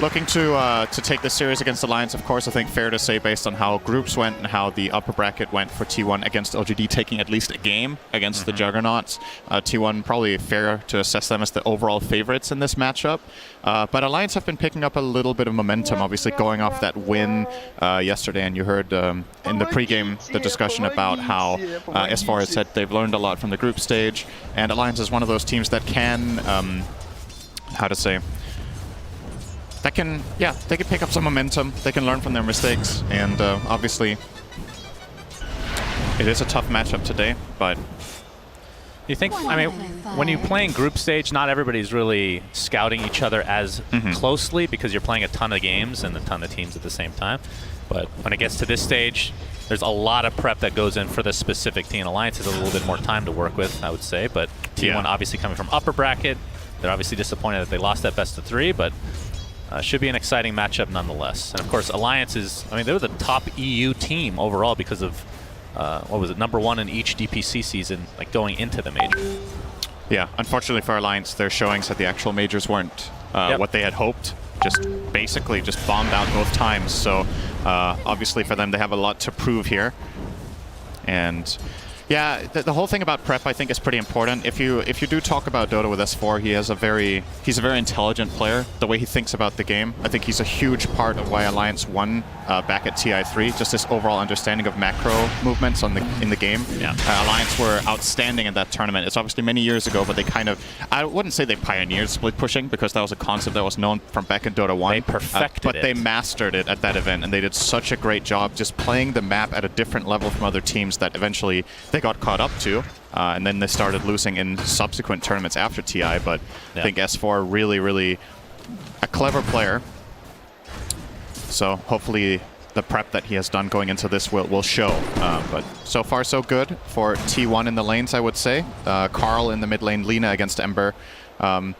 looking to take this series against Alliance, of course. I think fair to say, based on how groups went and how the upper bracket went for T1 against LGD, taking at least a game against the Juggernauts. T1 probably fair to assess them as the overall favorites in this matchup. But Alliance have been picking up a little bit of momentum, obviously going off that win yesterday. And you heard in the pregame the discussion about how, as far as said, they've learned a lot from the group stage. And Alliance is one of those teams that can, they can pick up some momentum. They can learn from their mistakes, and obviously, it is a tough matchup today. But you think? I mean, when you're playing group stage, not everybody's really scouting each other as closely because you're playing a ton of games and a ton of teams at the same time. But when it gets to this stage, there's a lot of prep that goes in for this specific team. Alliance has a little bit more time to work with, I would say. But T1 obviously coming from upper bracket, they're obviously disappointed that they lost that best of 3, but. Should be an exciting matchup nonetheless. And of course, Alliance is, I mean, they were the top EU team overall because of, what was it, #1 in each DPC season, like going into the major. Yeah, unfortunately for Alliance, their showings at the actual majors weren't what they had hoped. Basically just bombed out both times. So obviously for them, they have a lot to prove here. And yeah, the whole thing about prep I think is pretty important. If you do talk about Dota with S4, he's a very intelligent player. The way he thinks about the game, I think he's a huge part of why Alliance won back at TI3. Just this overall understanding of macro movements in the game. Yeah. Alliance were outstanding in that tournament. It's obviously many years ago, but they kind of, I wouldn't say they pioneered split pushing because that was a concept that was known from back in Dota 1. They perfected but they mastered it at that event, and they did such a great job just playing the map at a different level from other teams that eventually they got caught up to, and then they started losing in subsequent tournaments after TI, but I think S4 really a clever player. So hopefully the prep that he has done going into this will show. But so far so good for T1 in the lanes, I would say. Carl in the mid lane, Lena against Ember. You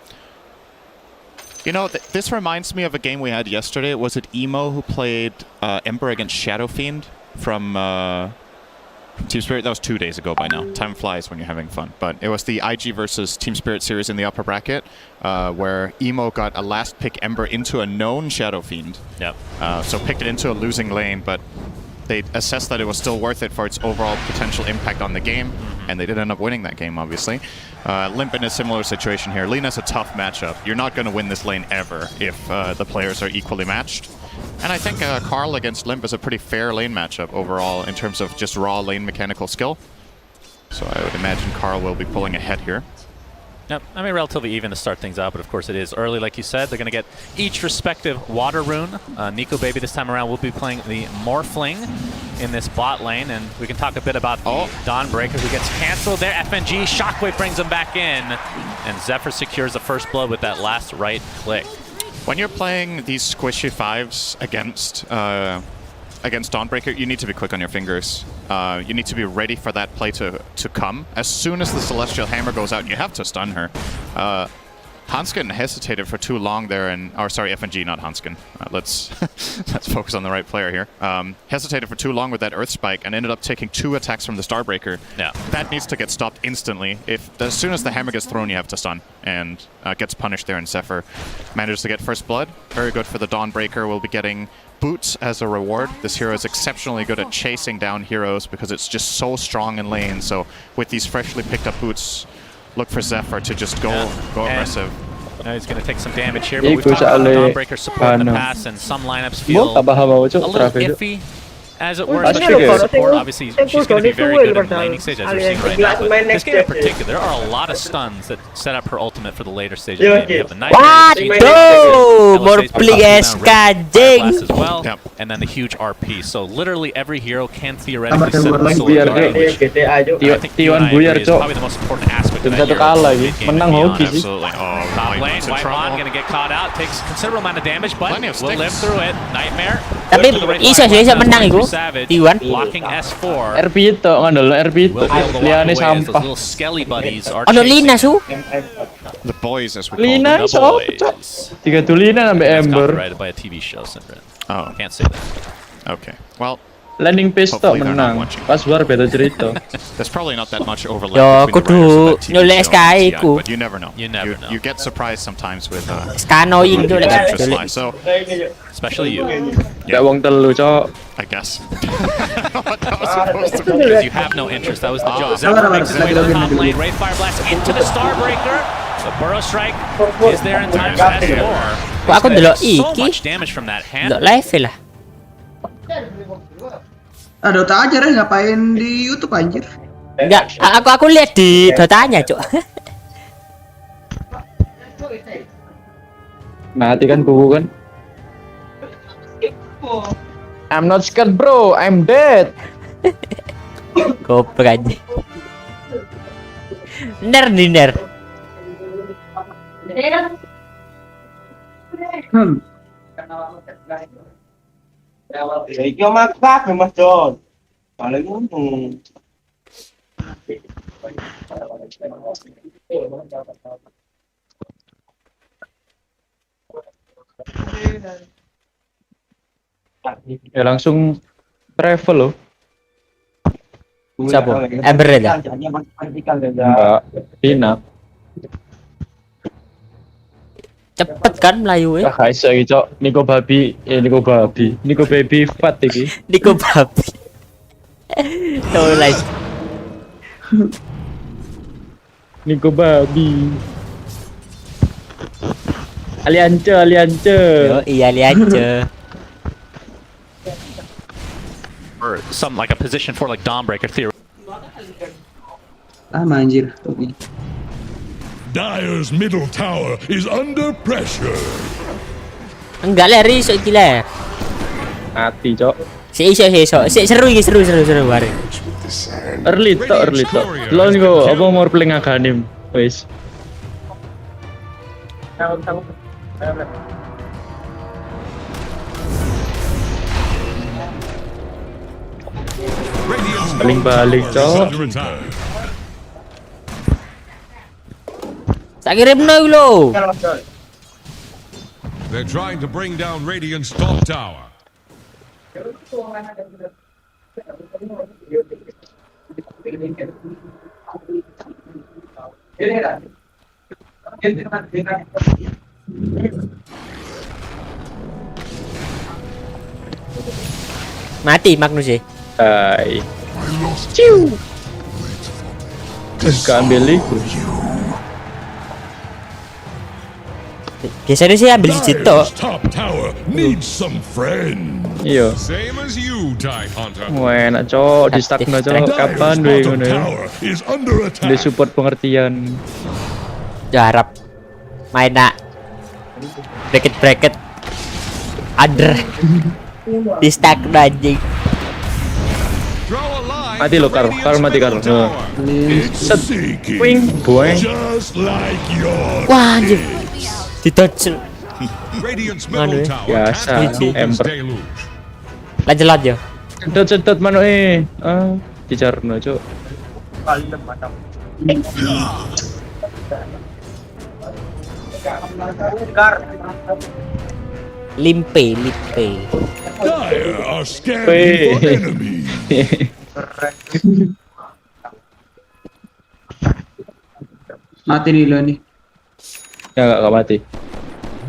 know, this reminds me of a game we had yesterday. Was it Emo who played Ember against Shadow Fiend from Team Spirit? That was 2 days ago by now. Time flies when you're having fun. But it was the IG versus Team Spirit series in the upper bracket, where Emo got a last pick Ember into a known Shadow Fiend. Yep. So picked it into a losing lane, but they assessed that it was still worth it for its overall potential impact on the game, and they did end up winning that game, obviously. Limp in a similar situation here. Lena's a tough matchup. You're not going to win this lane ever if the players are equally matched. And I think Carl against Limp is a pretty fair lane matchup overall in terms of just raw lane mechanical skill. So I would imagine Carl will be pulling ahead here. Yep, I mean, relatively even to start things out, but of course it is early, like you said. They're going to get each respective water rune. Nico Baby this time around will be playing the Morphling in this bot lane, and we can talk a bit about the Dawnbreaker, who gets canceled there. FNG, Shockwave brings him back in, and Zephyr secures the first blow with that last right click. When you're playing these squishy 5s against against Dawnbreaker, you need to be quick on your fingers. You need to be ready for that play to come. As soon as the Celestial Hammer goes out, you have to stun her. Hanskin hesitated for too long there, FNG, not Hanskin. Let's focus on the right player here. Hesitated for too long with that Earth Spike and ended up taking 2 attacks from the Starbreaker. Yeah. That needs to get stopped instantly. As soon as the hammer gets thrown, you have to stun, and gets punished there. And Zephyr manages to get first blood. Very good for the Dawnbreaker. We'll be getting boots as a reward. This hero is exceptionally good at chasing down heroes because it's just so strong in lane. So with these freshly picked up boots, look for Zephyr to just go aggressive. Now he's going to take some damage here, but we've talked about Dawnbreaker support in the past, and some lineups feel a little iffy, as it were, especially for support. Obviously, she's going to be very good in the laning stage, as we're seeing right now. But this game in particular, there are a lot of stuns that set up her ultimate for the later stage of the game. You have the Nightmare, as well, and then the huge RP. So literally every hero can theoretically set up a solo guard, which I think is probably the most important aspect of that hero. Absolutely. Top lane, Whitemon going to get caught out, takes a considerable amount of damage, but will live through it. Nightmare. Tapi iso menang iku. Tiwan. Blocking S4. RP itu ngandel RP itu. Liane sampah. Ono Lina su. The boys as we Lina call iso. Tiga tuh Lina sampai Ember. Copyrighted by a TV show, Sindren. Oh. Can't say that. Okay. Well, landing page to menang. Pas war beda cerita. There's probably not that much overlap Yo, between the nulis SKI ku. but you never know. You never know. You get surprised sometimes with Skanoing nulis line. So, especially you. Ya wong telu, Cok. I guess. Because you have no interest. That was the joke. Zephyr makes his way to the top lane. Wraith Fire Blast into the Starbreaker. The Burrow Strike is there in time for S4. Kok aku delok So iki. much damage from that hand. Delok level lah. Dota aja deh, ngapain di YouTube anjir? Enggak, aku lihat di Dotanya, Cuk. Mati kan kuku kan. I'm not scared, bro. I'm dead. Goblok aja. Ner. Iki omah kabeh Mas Don. Paling ngono. Ya langsung travel loh. Siapa? Ember ya? Enggak, Pina. Cepet kan Melayu ya? Ah, iso iki, Cok. Niko babi. Niko baby fat iki. Niko babi. Tuh like. Niko babi. Aliance. Yo, iya Aliance. Or some like a position for like Dawnbreaker theory. Anjir. Dire's middle tower is under pressure. Enggak lah, iso iki lah. Mati, Cok. Iso. Seru bare. Early tok. Lo niku apa mau playing Aganim, wis. Balik, Cok. Tak kirim no lo. They're trying to bring down Radiant's top tower. Mati Magnus ya. Hai. Ciu. Ambil itu. Biasanya sih ambil situ. Top tower needs some friend. Iya. Same as you, Tidehunter. Wah, enak, Cok. Di stuck nggak, Cok. Kapan deh ngono ya? Di support pengertian. Jarap. Main nak. Bracket. Under. Di stuck anjing. Mati lo, Kar mati, Kar. Set. Wing, boy. Wah, anjing. Ditouch. Radiant's middle tower biasa, Ember. Lanjut yo. Sedot manuk dicarno cuk. Limpe. Dire are scanning for enemies. Mati nih lo nih. Ya enggak mati.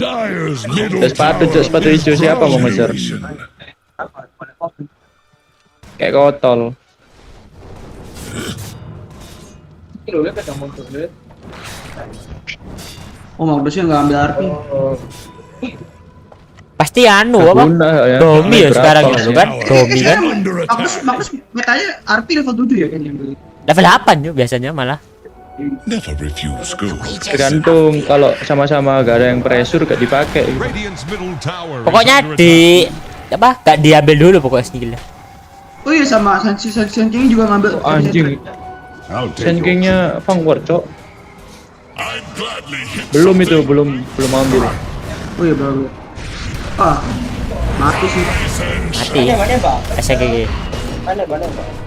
Dire's middle Sepatu hijau siapa mau ngejar? Kayak kotol. Oh Magdusnya nggak ambil RP. Pasti anu apa? Domi ya sekarang itu kan? Domi kan? Magnus metanya RP level 7 ya kayaknya. Level 8 yuk biasanya malah. Never refuse gold. Tergantung kalau sama-sama gak ada yang pressure gak dipakai. Pokoknya gak diambil dulu pokoknya skillnya. Oh iya sama Sankingnya juga ngambil. Anjing. Sankingnya Vanguard cok. Belum ambil. Oh iya belum. Mati sih. Mati. SKG. Mana?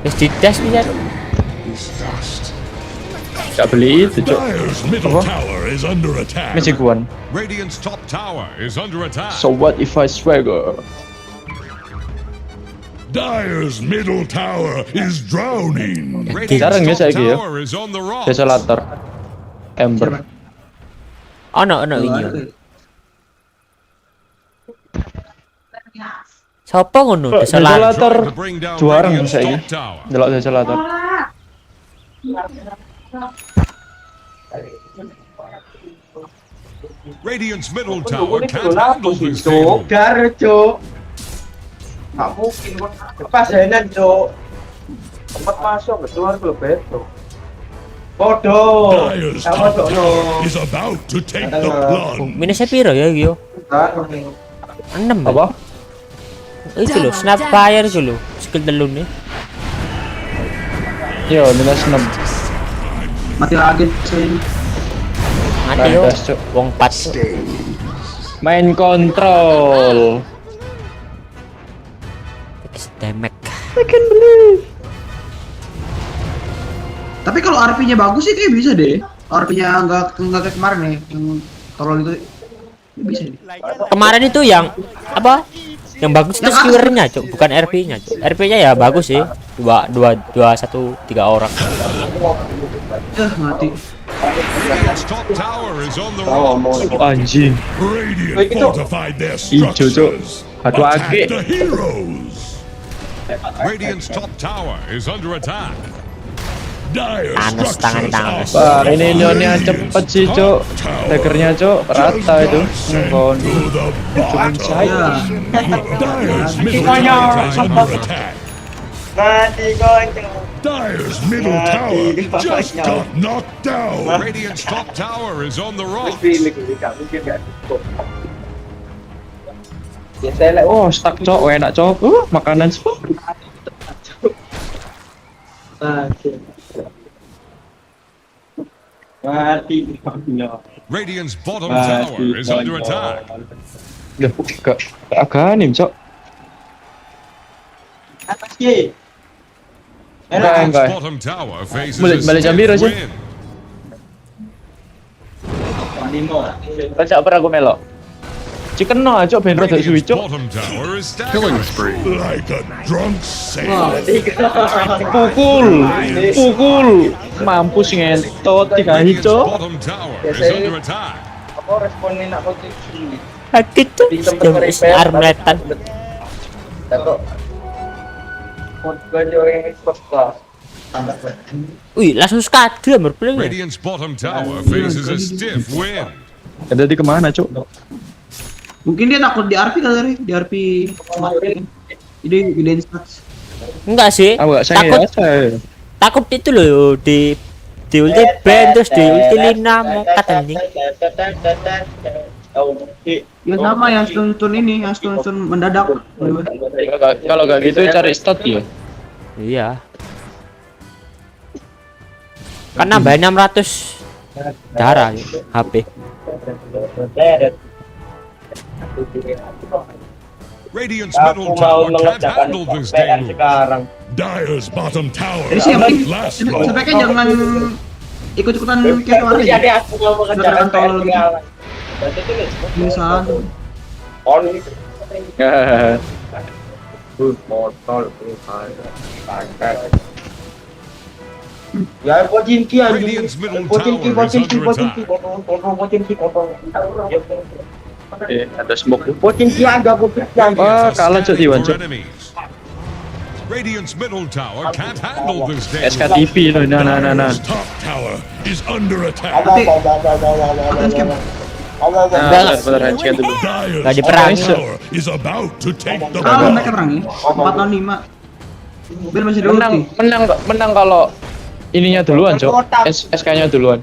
Terus di dash bisa. Gak beli itu cok. Magic One. So what if I swagger? Dire's middle tower is drowning. Jarang ya saya ya. Desolator. Ember. Oh no ini. Siapa ngono? Desolator juara saya. Delok Desolator. Radiant's middle tower can't handle this thing. Cok. Nggak mungkin pas henan cok. Tempat masuk keluar ke beto. Bodoh. Dire's top tower is about to take the plunge. Minusnya piro ya Gio? 6 apa? Itu loh, snapfire itu loh, skill telun nih. Yo, minus 6. Mati lagi sih. Mati yo, wong 4. Main kontrol. Damage. I can believe. Tapi kalau RP-nya bagus sih kayak bisa deh. RP-nya nggak kayak kemarin nih yang tolol itu bisa deh. Kemarin itu yang apa? Yang bagus itu skewernya, Cuk, bukan RP-nya, Cuk. RP-nya ya bagus sih. 2 1 3 orang. Mati. Anjing. Ijo, Cuk. Aduh ake. Radiant's top tower is under attack. Panas tangan. Wah, ini nyonya cepet sih, Cuk. Daggernya, Cuk, rata itu. Cuma saya. Mati konyol. Dire's middle tower just got knocked down. Radiant's top tower is on the rocks. Oh, stuck cok, enak cok. Makanan semua. Mati. Radiant's bottom tower is under attack. Loh, agak anim cok. Atas Ki. Enggak. Bottom tower faces Balik Jambiro sih. Baca apa aku melok? Chicken no aja ben rada suwi cok. Killing spree. Like a drunk sailor. Pukul. Mampus ngentot 3 hijau. Bottom tower is under attack. Apa responin aku sini? Sakit tuh. Armletan. Wih, langsung skade berpilih. Radiant's bottom tower faces a stiff wind. Ada di kemana cok? Mungkin dia takut di RP kali, di RP. Ide stats. Enggak sih. Takut itu loh di ulti band terus di ulti Lina mau kata anjing. Ya sama yang stun ini, yang stun mendadak. Kalau gak gitu cari stat ya. Iya. Kan nambah 600 darah HP. Radiant's Aku middle mau tower can't mengerjakan handle this PN deluge. sekarang. Dire's bottom tower Jadi sih yang penting last long. sebaiknya jangan ikut-ikutan kayak kemarin Jadi aja. aku mau mengerjakan Sudah tol PN gitu. sekarang. Berarti itu nih. Misal On. Motor. Ya, pocinki anjing. Pocinki. Ada smoke. Pocinki ada pocinki. Wah, kalah cok T1 cok. Radiant's middle tower can't handle this deluge. SKTP loh, nah. Dire's top tower is under attack. Bener HK dulu. Dire's diperangi. top tower is about to take the kalah mereka ball. perang ya. 4 lawan 5. Biar masih ada ulti. Menang kalau ininya duluan cok. SK-nya duluan.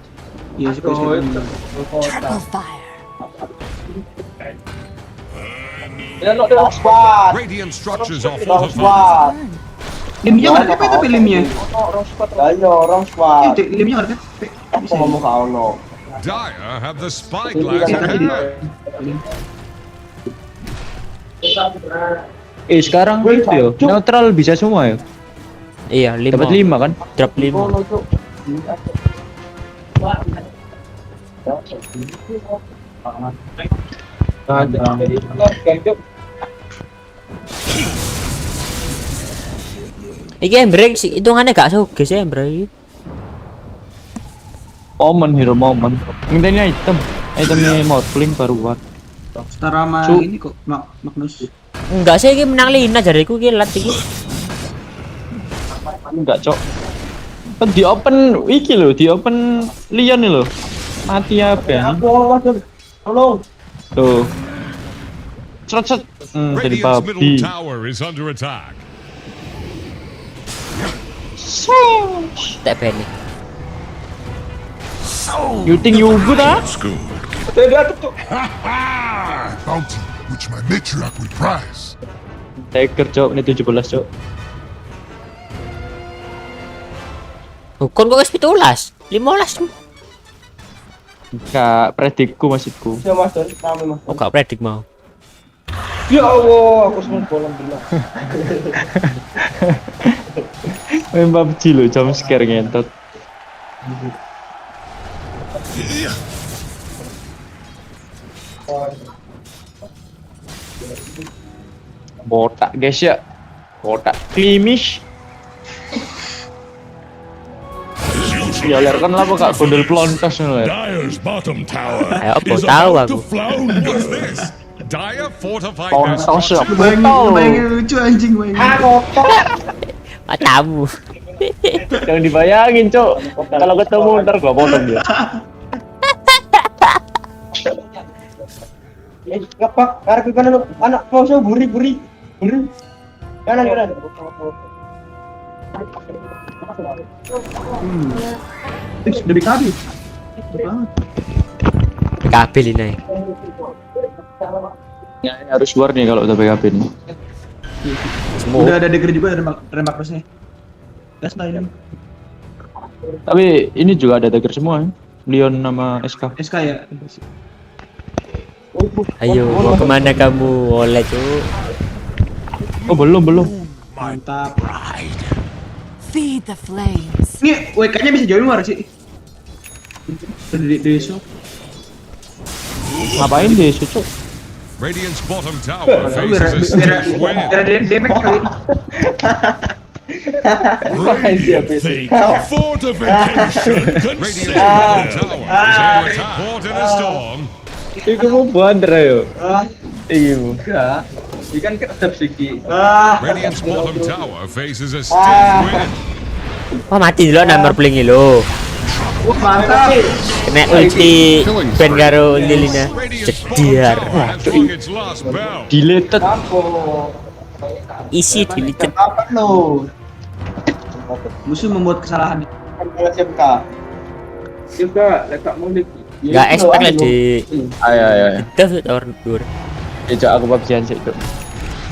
Iya sih kalau Radiant structures are fortified. limnya nggak ada TP tapi limnya. Orang squad. Limnya nggak ada TP. Aku ngomong ke Allah. Dire have the spyglass at hand. Sekarang itu ya, neutral bisa semua ya. Iya, 5. Dapat 5 kan? Drop 5. Iki Embre hitungannya gak sugih sih Embre iki. Hero moment. Intinya itemnya morphling baru buat. Setara sama ini kok Magnus. Enggak sih, iki menang Lina jariku iki lat iki. Enggak cok. Kan di open iki loh, di open Leon nih loh. Mati apa ya? Tolong. Tuh. Set. Jadi Radiant's middle babi. tower is under attack. Tak beni. You think you good ah? Bounty, which my matriarch will prize. Taker cok, ini 17 cok. Kon kok wis 17, 15. Enggak predikku maksudku. Ya mas, kami mas. Oh, gak predik mau. Ya Allah, aku semua bolang bilang. Main PUBG lo, jump scare ngentot. Botak guys ya. Botak klimish. Ya lihat kan lah kak gondol pelontos nih. Dire's bottom tower Apa is tahu about aku. to flounder. What's this? Dire fortified their Pelontos ya. Bayangin lucu anjing bayangin. Matamu. Jangan dibayangin cok. Kalau ketemu ntar gua potong dia. Ngapak, karena kan anak poso buri. Kanan. Udah BKB. Kabel ini. Ya, ini harus war nih kalau udah PKP nih. Udah ada deger juga dari Magnusnya. Gas lah ini. Tapi ini juga ada dagger semua ya. Leon nama SK. SK ya. Ayo, mau kemana kamu? Oleh cuy. Oh belum. Mantap. Feed the flames. Ini WK-nya bisa join luar sih. Dari shop. Ngapain dia cok? Radiant's bottom tower faces a stiff wind. Damage kali. Radiant think fortification consider the tower is under attack. Caught in a storm. Iku mau bandar ayo. Iya. Enggak. Ikan kedap siki. Radiant's bottom tower faces a stiff wind. Wah mati dulu nomor pelingi lo. Mantap. Kena ulti ben karo Lilina. Jediar. Its last bell. Deleted. Isi deleted. Apa lo? Musuh membuat kesalahan. SMK. Juga letak mulik. Gak expect lah di. Ayo. Itu tower dur. Cok aku PUBG-an sih cok.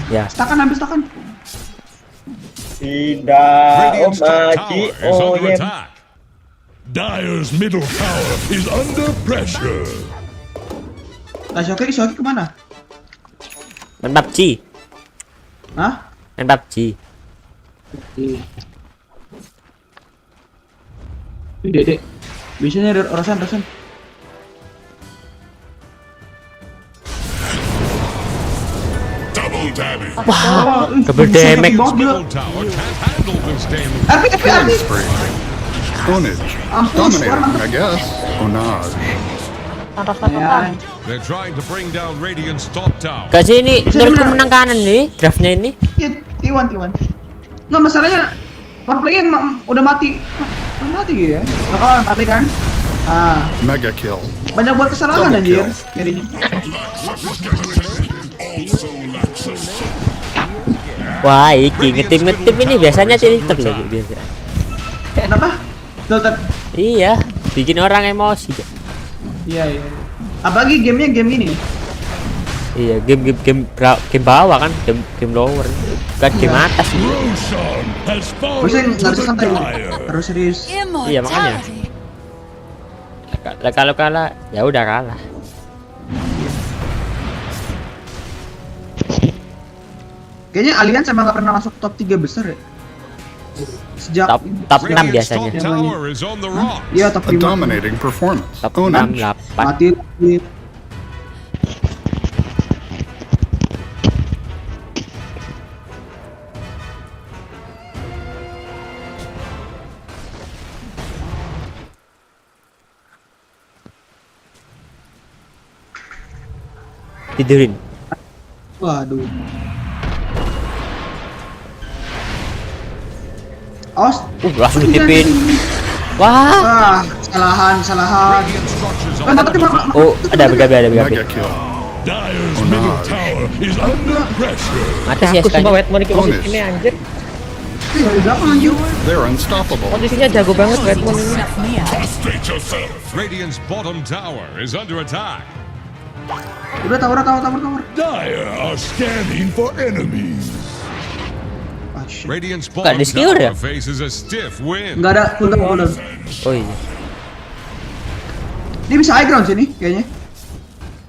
Ya. Stakan. Tidak. Radiant's top Maji. tower is under attack. Dire's middle tower is under pressure. Nah, Shoki kemana? Main PUBG. Hah? Main PUBG. Dek. Biasanya Rosan. Double damage. Wah, double damage. Middle tower can't handle this damage. Arpi. Ownage. Dominating, I guess. Onage. They're trying to bring down Radiant's top tower. Gak sih ini menurutku menang kanan nih draftnya ini. Iya, T1. Nggak masalahnya power play udah mati. Udah mati gitu ya. Nah, kalau mati kan. Mega kill. Banyak buat kesalahan anjir. Jadinya. Wah, iki ngetim ini biasanya tilted loh biasa. Kenapa? Tilted. Iya, bikin orang emosi. Iya. Apalagi game ini. Iya, game bawah kan, game lower. Bukan game atas. Maksudnya nggak bisa santai, harus serius. Iya makanya. Kalau kalah, ya udah kalah. Kayaknya Alliance emang nggak pernah masuk top 3 besar ya. Sejak top 6 biasanya. Iya top 5. Dominating performance. Top 6, 8. Mati. Tidurin. Waduh. Awas. Langsung ditipin. Wah. Kesalahan. Oh, ada BKB. Mati sih SK. Wet mau di posisi ini anjir. They're unstoppable. Posisinya jago banget Wetmon ini. Radiant's bottom tower is under attack. Udah tower. Dire are scanning for enemies. Radiant's Nggak bottom di skill ya? tower faces a stiff wind. Nggak ada cooldown. Oh iya. Ini bisa high ground sini kayaknya.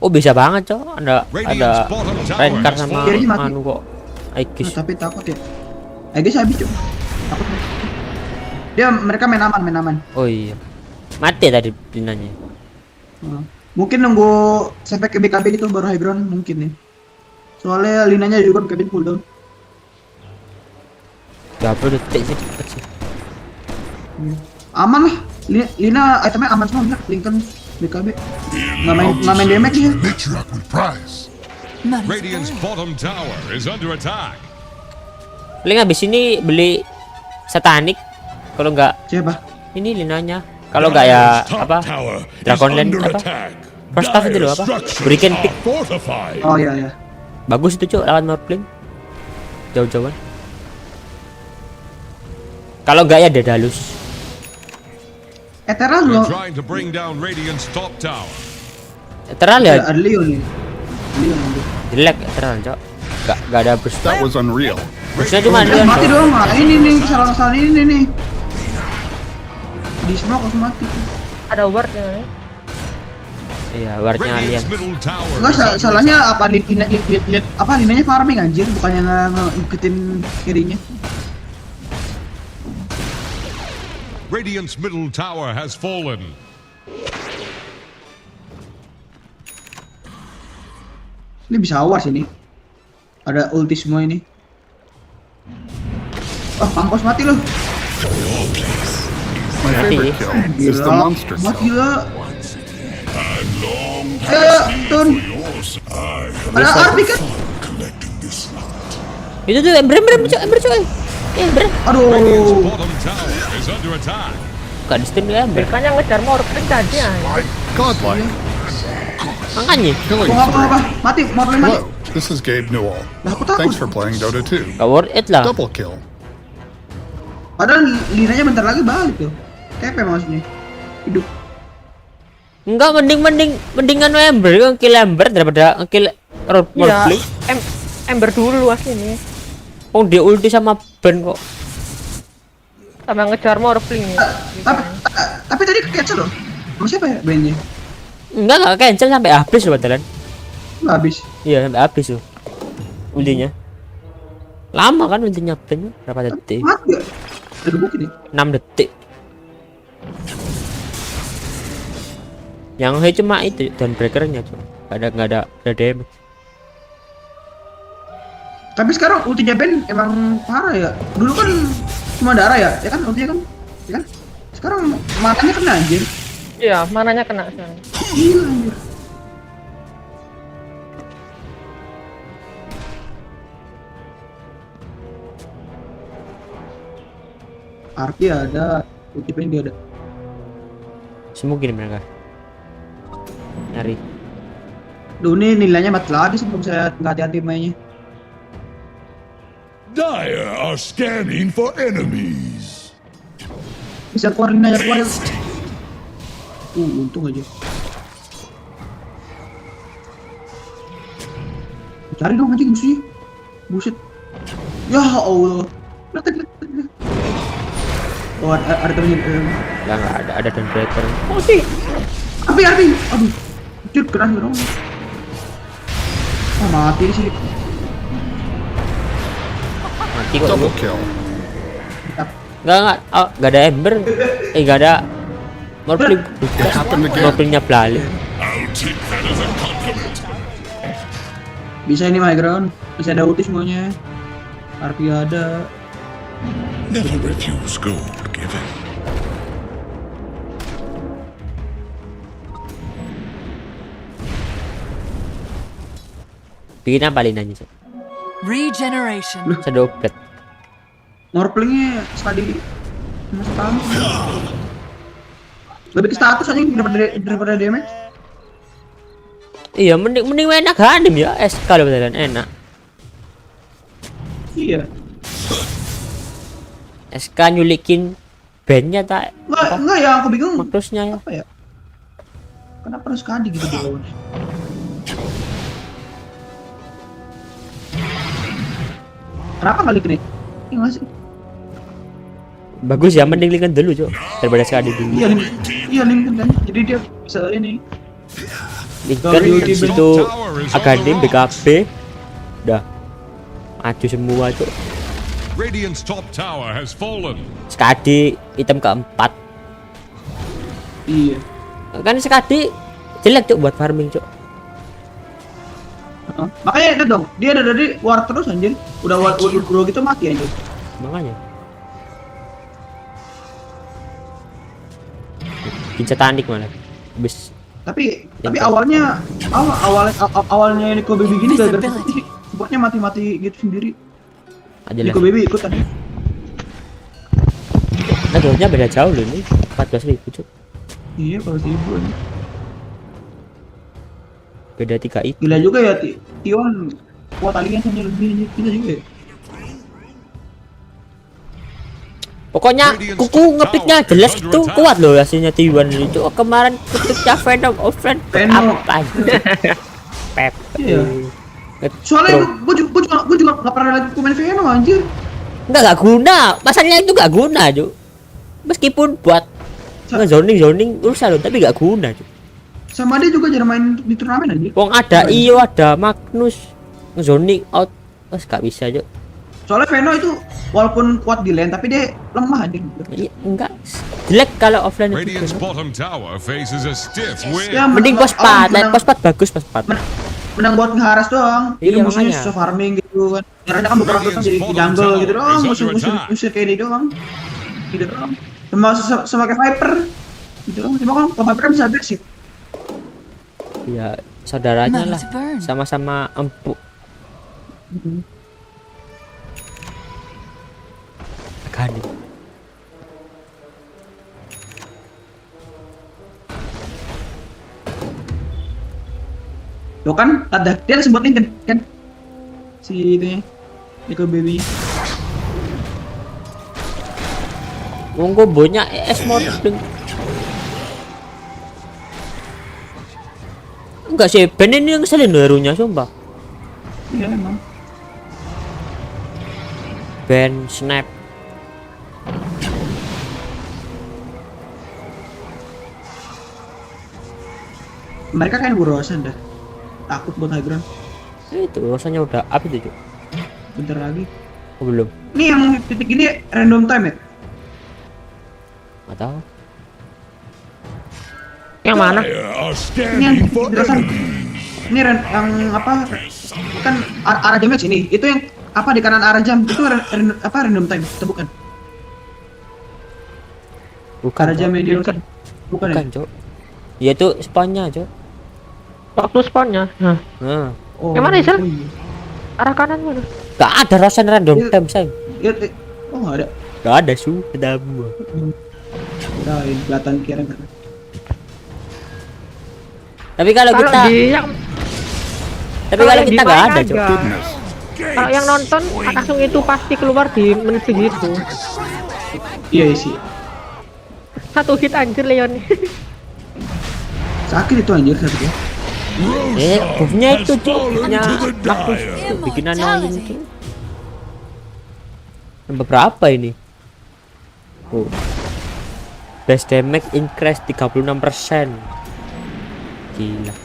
Oh bisa banget cok. Ada Rankar sama Kirinya mati. anu kok. Aegis. Tapi takut ya. Aegis habis cok. Takut. Mereka main aman. Oh iya. Mati tadi dinanya. Mungkin nunggu sampai ke BKB gitu baru high ground mungkin nih. Soalnya linanya juga BKB cooldown. 30 detik sih cepet sih. Aman lah. Lina itemnya aman semua bener. Lincoln BKB. Nggak main damage ya. Radiant's bottom tower is under attack. Paling habis ini beli Satanic. Kalau nggak siapa? Ini linanya. Kalau nggak ya apa? Dragonland apa? First staff itu loh apa? Berikan pick. Oh iya. Bagus itu cok lawan Morpling. Jauh-jauhan. Kalau nggak ya Daedalus. Eteral loh. Eteral ya? Ada Leon nih. Jelek Eteral cok. Nggak ada burst. That was unreal. Burstnya cuma Leon. Mati doang lah. Ini nih kesalahan ini nih. Di semua langsung mati. Ada wardnya nih. Iya, wardnya Alien. Enggak salahnya apa linanya farming anjir, bukannya ngikutin kirinya. Radiant's middle tower has fallen. Ini bisa awas ini. Ada ulti semua ini. Oh, mampus mati loh. My favorite kill is the monster Mati cell. lah. Tun. Ada Arbi kan? Itu tuh Ember coy. Ember. Aduh. Gak di steam ya Ember. Makanya ngejar Morpling tadi Godlike. Makanya. Apa? Mati, Morpling mati. Hello, this is Gabe Newell. Thanks for playing Dota 2. Gak worth it lah. Double kill. Padahal linanya bentar lagi balik tuh. Kepe maksudnya. Hidup. Enggak, mendingan Ember nge-kill Ember daripada nge-kill Morpling. Ember dulu aslinya. Oh dia ulti sama Ben kok. Sama ngejar Morpling nih. Tapi tadi cancel loh. Sama siapa ya bandnya? Enggak cancel sampai habis loh padahal. Nggak habis. Iya sampai habis tuh ultinya. Lama kan untuk nyapin berapa detik? Mati ya? Ada bukit nih. 6 detik. Yang cuma itu dan breakernya cuma. Nggak ada damage. Tapi sekarang ultinya Ben emang parah ya. Dulu kan cuma darah ya kan ultinya kan, ya kan? Sekarang matanya kena anjir. Iya, mananya kena sekarang. Gila anjir. Arki ada, ulti Ben dia ada. Semungkin mereka nyari. Duh ini nilainya mati lagi sebelum saya nggak hati-hati mainnya. Dire are scanning for enemies. Bisa keluarin aja keluarin. Untung aja. Cari dong anjing musuhnya. Buset. Ya Allah. Letak. Oh ada temennya. Nggak ada dan breaker. Oh sih. Api. Aduh. Anjir keras dong. Oh mati sih. Mati kok. Enggak ada ember. Enggak ada morphling. Morphlingnya pelali. Bisa ini high ground. Bisa ada ulti semuanya. RP ada. Never refuse gold given. Bikin apa linanya sih? Regeneration. Sedopet. Morplingnya sekali masuk tahun. Lebih ke status aja daripada damage. Iya mending enak hanim ya SK loh beneran enak. Iya. SK nyulikin bandnya tak? Enggak ya aku bingung. Maklusnya ya. Apa ya? Kenapa harus kadi gitu di lawan? Kenapa nggak link nih? Iya nggak sih? Bagus ya mending linkan dulu cok daripada sekali dulu. Iya link kan. Jadi dia bisa ini. Linkan di situ Akadim BKB udah maju semua cok. Radiant's top tower has fallen. Sekadi item keempat. Iya. Kan sekadi jelek cok buat farming cok. Makanya itu dong, dia dari war terus anjir. Udah war gitu mati anjir. Makanya. Pinca tanik malah. Habis. Tapi awalnya Nico Baby gini gara-gara supportnya mati-mati gitu sendiri. Nico Baby ikut tadi. Nah, dosnya beda jauh loh ini. 14.000 cok. Iya, 14.000 ini. Beda 3 itu. Gila juga ya Tion kuat alien hanya lebih kita juga ya. Pokoknya kuku ngepiknya jelas itu kuat loh hasilnya Tion itu. Kemarin ketiknya Venom offline apa Pep. Iya. Soalnya gua juga nggak pernah lagi komen Venom anjir. Nggak guna. Masalahnya itu nggak guna Cuk. Meskipun buat zoning urusan loh tapi nggak guna Cuk. Sama dia juga jarang main di turnamen aja. Wong ada Iyo, ada Magnus, zoning out, gak bisa aja. Soalnya Veno itu walaupun kuat di lane tapi dia lemah aja gitu. Iya, enggak. Jelek kalau offline itu. Radiant's bottom tower faces a stiff wind. Ya, mending pos 4, pos 4 bagus pos 4. Menang buat ngeharas doang. Iya, Jadi musuhnya makanya. susah farming gitu kan. Karena kan beberapa kan jadi jungle gitu doang, musuh kayak ini doang. Gitu doang. Sama kayak Viper. Gitu doang. Cuma kan kalau Viper kan bisa agresif. Ya saudaranya lah, sama-sama empuk. Gani. Lo kan ada dia sebutin kan si itu ya Nico Baby. Monggo banyak es model. Enggak sih, Ben ini yang ngeselin hero-nya sumpah. Iya emang. Ben snap. Mereka kan burosan dah. Takut buat high ground. Itu rasanya udah up itu, Cuk. Bentar lagi. Oh, belum. Ini yang titik ini random time ya? Nggak tahu. Yang mana? Ini yang jelasan. Ini yang apa? Kan arah jamnya sini. Itu yang apa di kanan arah jam itu random time atau bukan? Bukan. Arah jamnya dia bukan. Bukan ya? Cok. Ya itu spawnnya, Cok. Waktu spawnnya. Nah. Oh, yang mana Isel? Arah kanan mana? Gak ada rasan random time, sayang. Oh, nggak ada. Gak ada su, ada gua. Udah, kelihatan kira kan. Tapi kalau kita nggak ada, Cok. Kalau yang nonton langsung itu pasti keluar di menit segitu. Iya sih. Satu hit anjir Leon. Sakit itu anjir satu ya. Buffnya itu buffnya lapus itu bikin annoying tuh. Beberapa ini. Oh. Best damage increase 36%. Gila.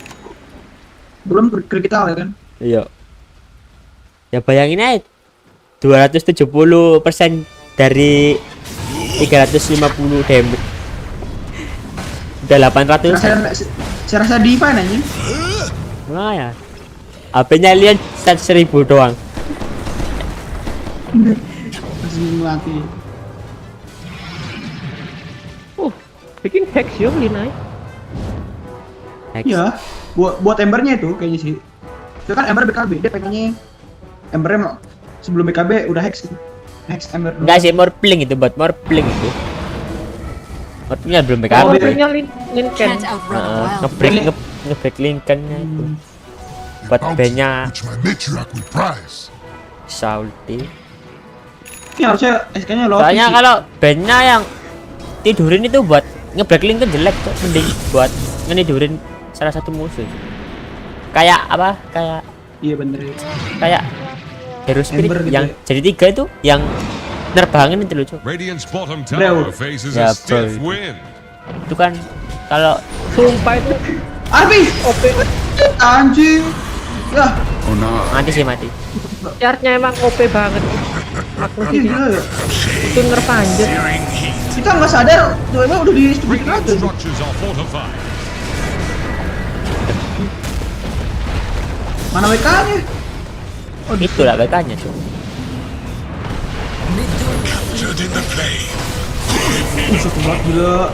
Belum critical ya kan? Iya. Ya bayangin aja 270% dari 350 damage. Udah 800. Saya rasa divine aja. Nah ya. HP-nya lihat 100.000 doang. Masih mati. Bikin hex yo Linai. Iya, buat embernya itu kayaknya sih. Itu kan ember BKB, dia pengennya embernya sebelum BKB udah hex gitu. Hex ember. Enggak sih, morphling itu buat morphling itu. Morphling belum BKB. Morphlingnya Lincoln. Ngebreak Lincoln-nya itu. Buat B-nya Salty. Ini harusnya SK-nya low. Soalnya kalau B-nya yang tidurin itu buat ngebreak Lincoln jelek tuh, mending buat ngetidurin salah satu musuh. Kayak apa? Kayak iya bener. Kayak Hero Spirit gitu yang ya. jadi 3 itu yang nerbangin itu lucu. Radiant's bottom tower faces Ya, a stiff wind. Itu kan kalau sumpah itu Arfi OP anjing. Ya. Oh no. Mati sih mati. Charge-nya emang OP banget. Magnus Iya gila ya. itu ngerpanjat. Kita nggak sadar tuh emang udah di stupid aja. Mana WK-nya? Oh itu lah WK-nya tuh. Gila.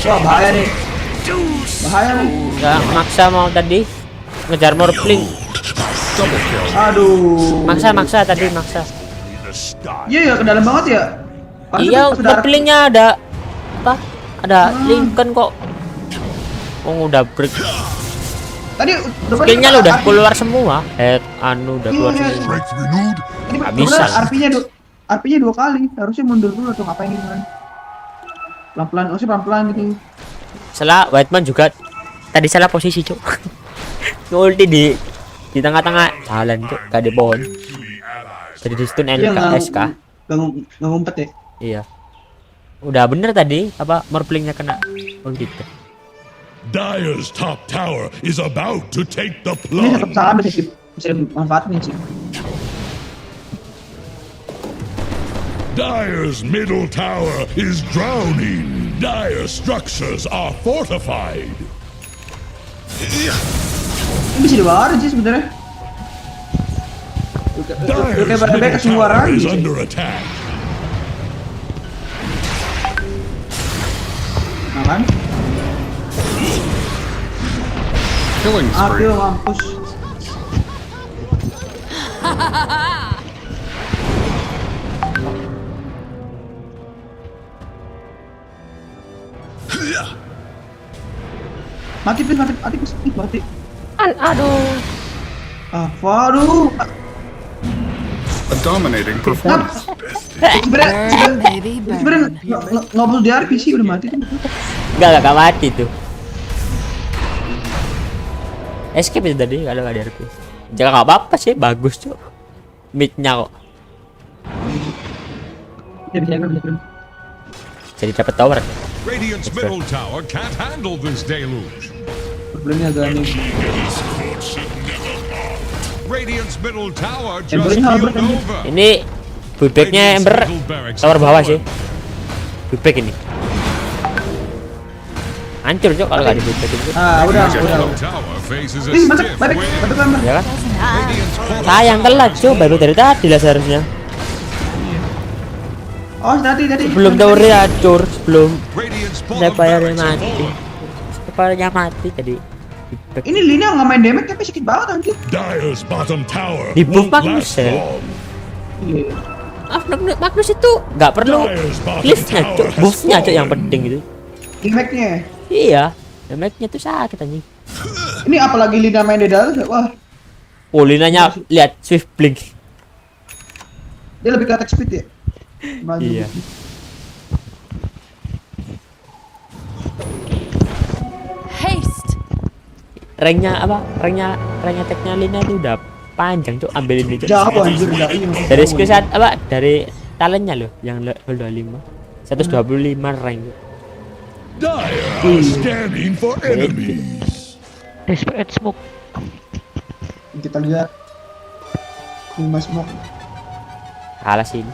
Wah bahaya nih. Bahaya nih. Nggak maksa mau tadi ngejar morphling. Aduh. Maksa tadi maksa. Iya ya ke dalam banget ya. Iya morphlingnya ada apa? Ada Lincoln kok. Oh udah break. Tadi skillnya lu udah keluar semua. Udah keluar semua. Nggak bisa. RP-nya 2 kali. Harusnya mundur dulu atau ngapain gitu kan. Pelan-pelan, pelan-pelan gitu. Salah Whiteman juga tadi salah posisi, Cuk. Ulti di tengah-tengah jalan, Cuk, gak di pohon. Jadi di stun SK. Nggak ngumpet ya? Iya. Udah bener tadi apa morphlingnya kena. Oh gitu. Dire's top tower is about to take the Ini tetap plunge. salah bisa dimanfaatin sih. Dire's middle tower is drowning. Dire structures are fortified. Ini bisa dibawarin sih sebenarnya. Dire's middle tower is under attack. Makan. Killing spree. Mampus. Mati. Aduh. Waduh. A dominating performance. Sebenernya ngobrol di RP sih udah mati. Enggak mati tuh. Escape itu tadi kalau nggak di RP. Jangan nggak apa-apa sih, bagus tuh. Mid-nya kok. Jadi dapat tower. Radiant's middle tower can't handle this deluge. Problemnya agak aneh. Radiant's middle tower just Embernya healed Albert anjir. over. Ini buybacknya Ember tower bawah sih. Buyback ini. Hancur Cok kalau nggak di buyback itu. Udah. Tower faces a Ih, mantap, stiff balik. wind. Mantap, Ember. Ya kan? Sayang telat Cok, baru dari tadi lah seharusnya. Oh, tadi. Sebelum towernya hancur, sebelum Sapphire mati. Sapphire mati tadi. Ini Lina nggak main damage tapi sakit banget anjir. Dire's bottom tower Di buff won't Magnus last ya. long. Magnus itu nggak perlu liftnya Cok, buffnya Cok yang penting gitu. Damage-nya. Iya, damage-nya tuh sakit anjing. Ini apalagi Lina main di dalam, wah. Oh, Linanya lihat swift blink. Dia lebih ke attack speed ya. Iya. Haste. Ranknya apa? Ranknya attack-nya Lina itu udah panjang Cok, ambilin itu. Jauh anjir dari ini. Dari skill saat apa? Dari talentnya loh, yang level 25. 125 rank. Dire are scanning for enemies. Desperate smoke. Kita lihat 5 smoke. Kalah sini.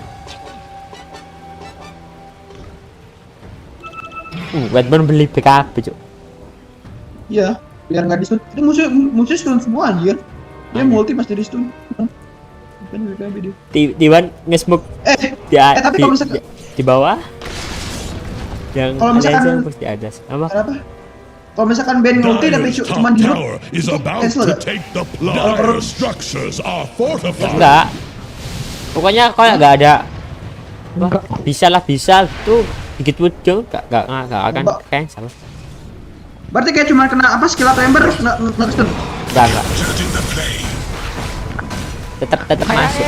Batman beli BKB Cok. Iya, biar nggak di-stun. Itu musuh stun semua anjir. Dia multi pasti di-stun. Kan BKB dia. Tiwan nge-smoke tapi kalau misalkan di bawah. Yang kalau misalkan pasti ada. Apa? Kalau misalkan band multi tapi cuma di Tower is about to take the Dire structures are fortified. Enggak. Pokoknya kalau nggak ada bisa tuh dikit wujud nggak akan cancel. Berarti kayak cuma kena apa skill atau ember nggak stun. Enggak. Tetap masuk.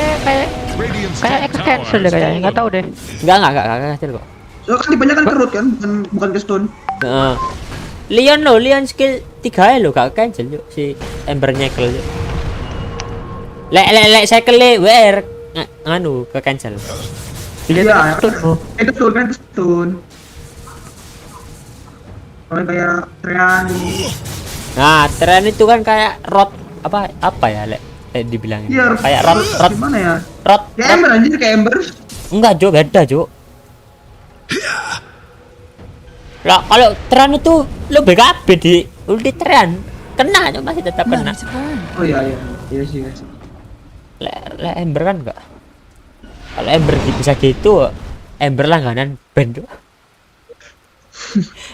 Kayak cancel deh kayaknya, nggak tahu deh. Enggak cancel kok. So kan di banyak kan kerut kan, bukan ke stun. Leon skill 3 lo gak cancel yuk si ember nyekel yuk. Lek cycle WR nganu ke cancel. Iya, itu stun. Kalau kayak Trean. Nah, Trean itu kan kayak rot apa ya lek dibilangin. Iya, kayak rot gimana ya? Rot. Kayak ember anjir, kayak ember. Enggak, Jo, beda, Jo. Lah, kalau Trean itu lo BKB di ulti Trean, kena Jo, masih tetap kena. Oh iya sih. Lek ember kan enggak. Kalau ember bisa gitu, ember langganan band.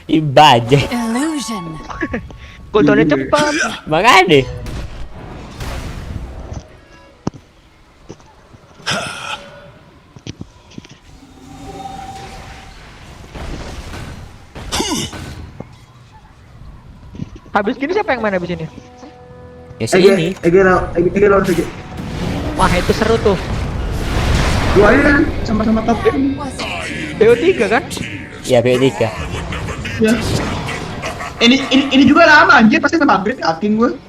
Ibaje. Illusion. Cooldownnya cepat. Makanya deh. Habis gini siapa yang main habis ini? Ya si ini. Ege lawan Ege. Wah, itu seru tuh. Dua ini kan sama-sama top. BO3 kan? Iya, BO3. Ya. Ini juga lama anjir, pasti sama upgrade yakin gue.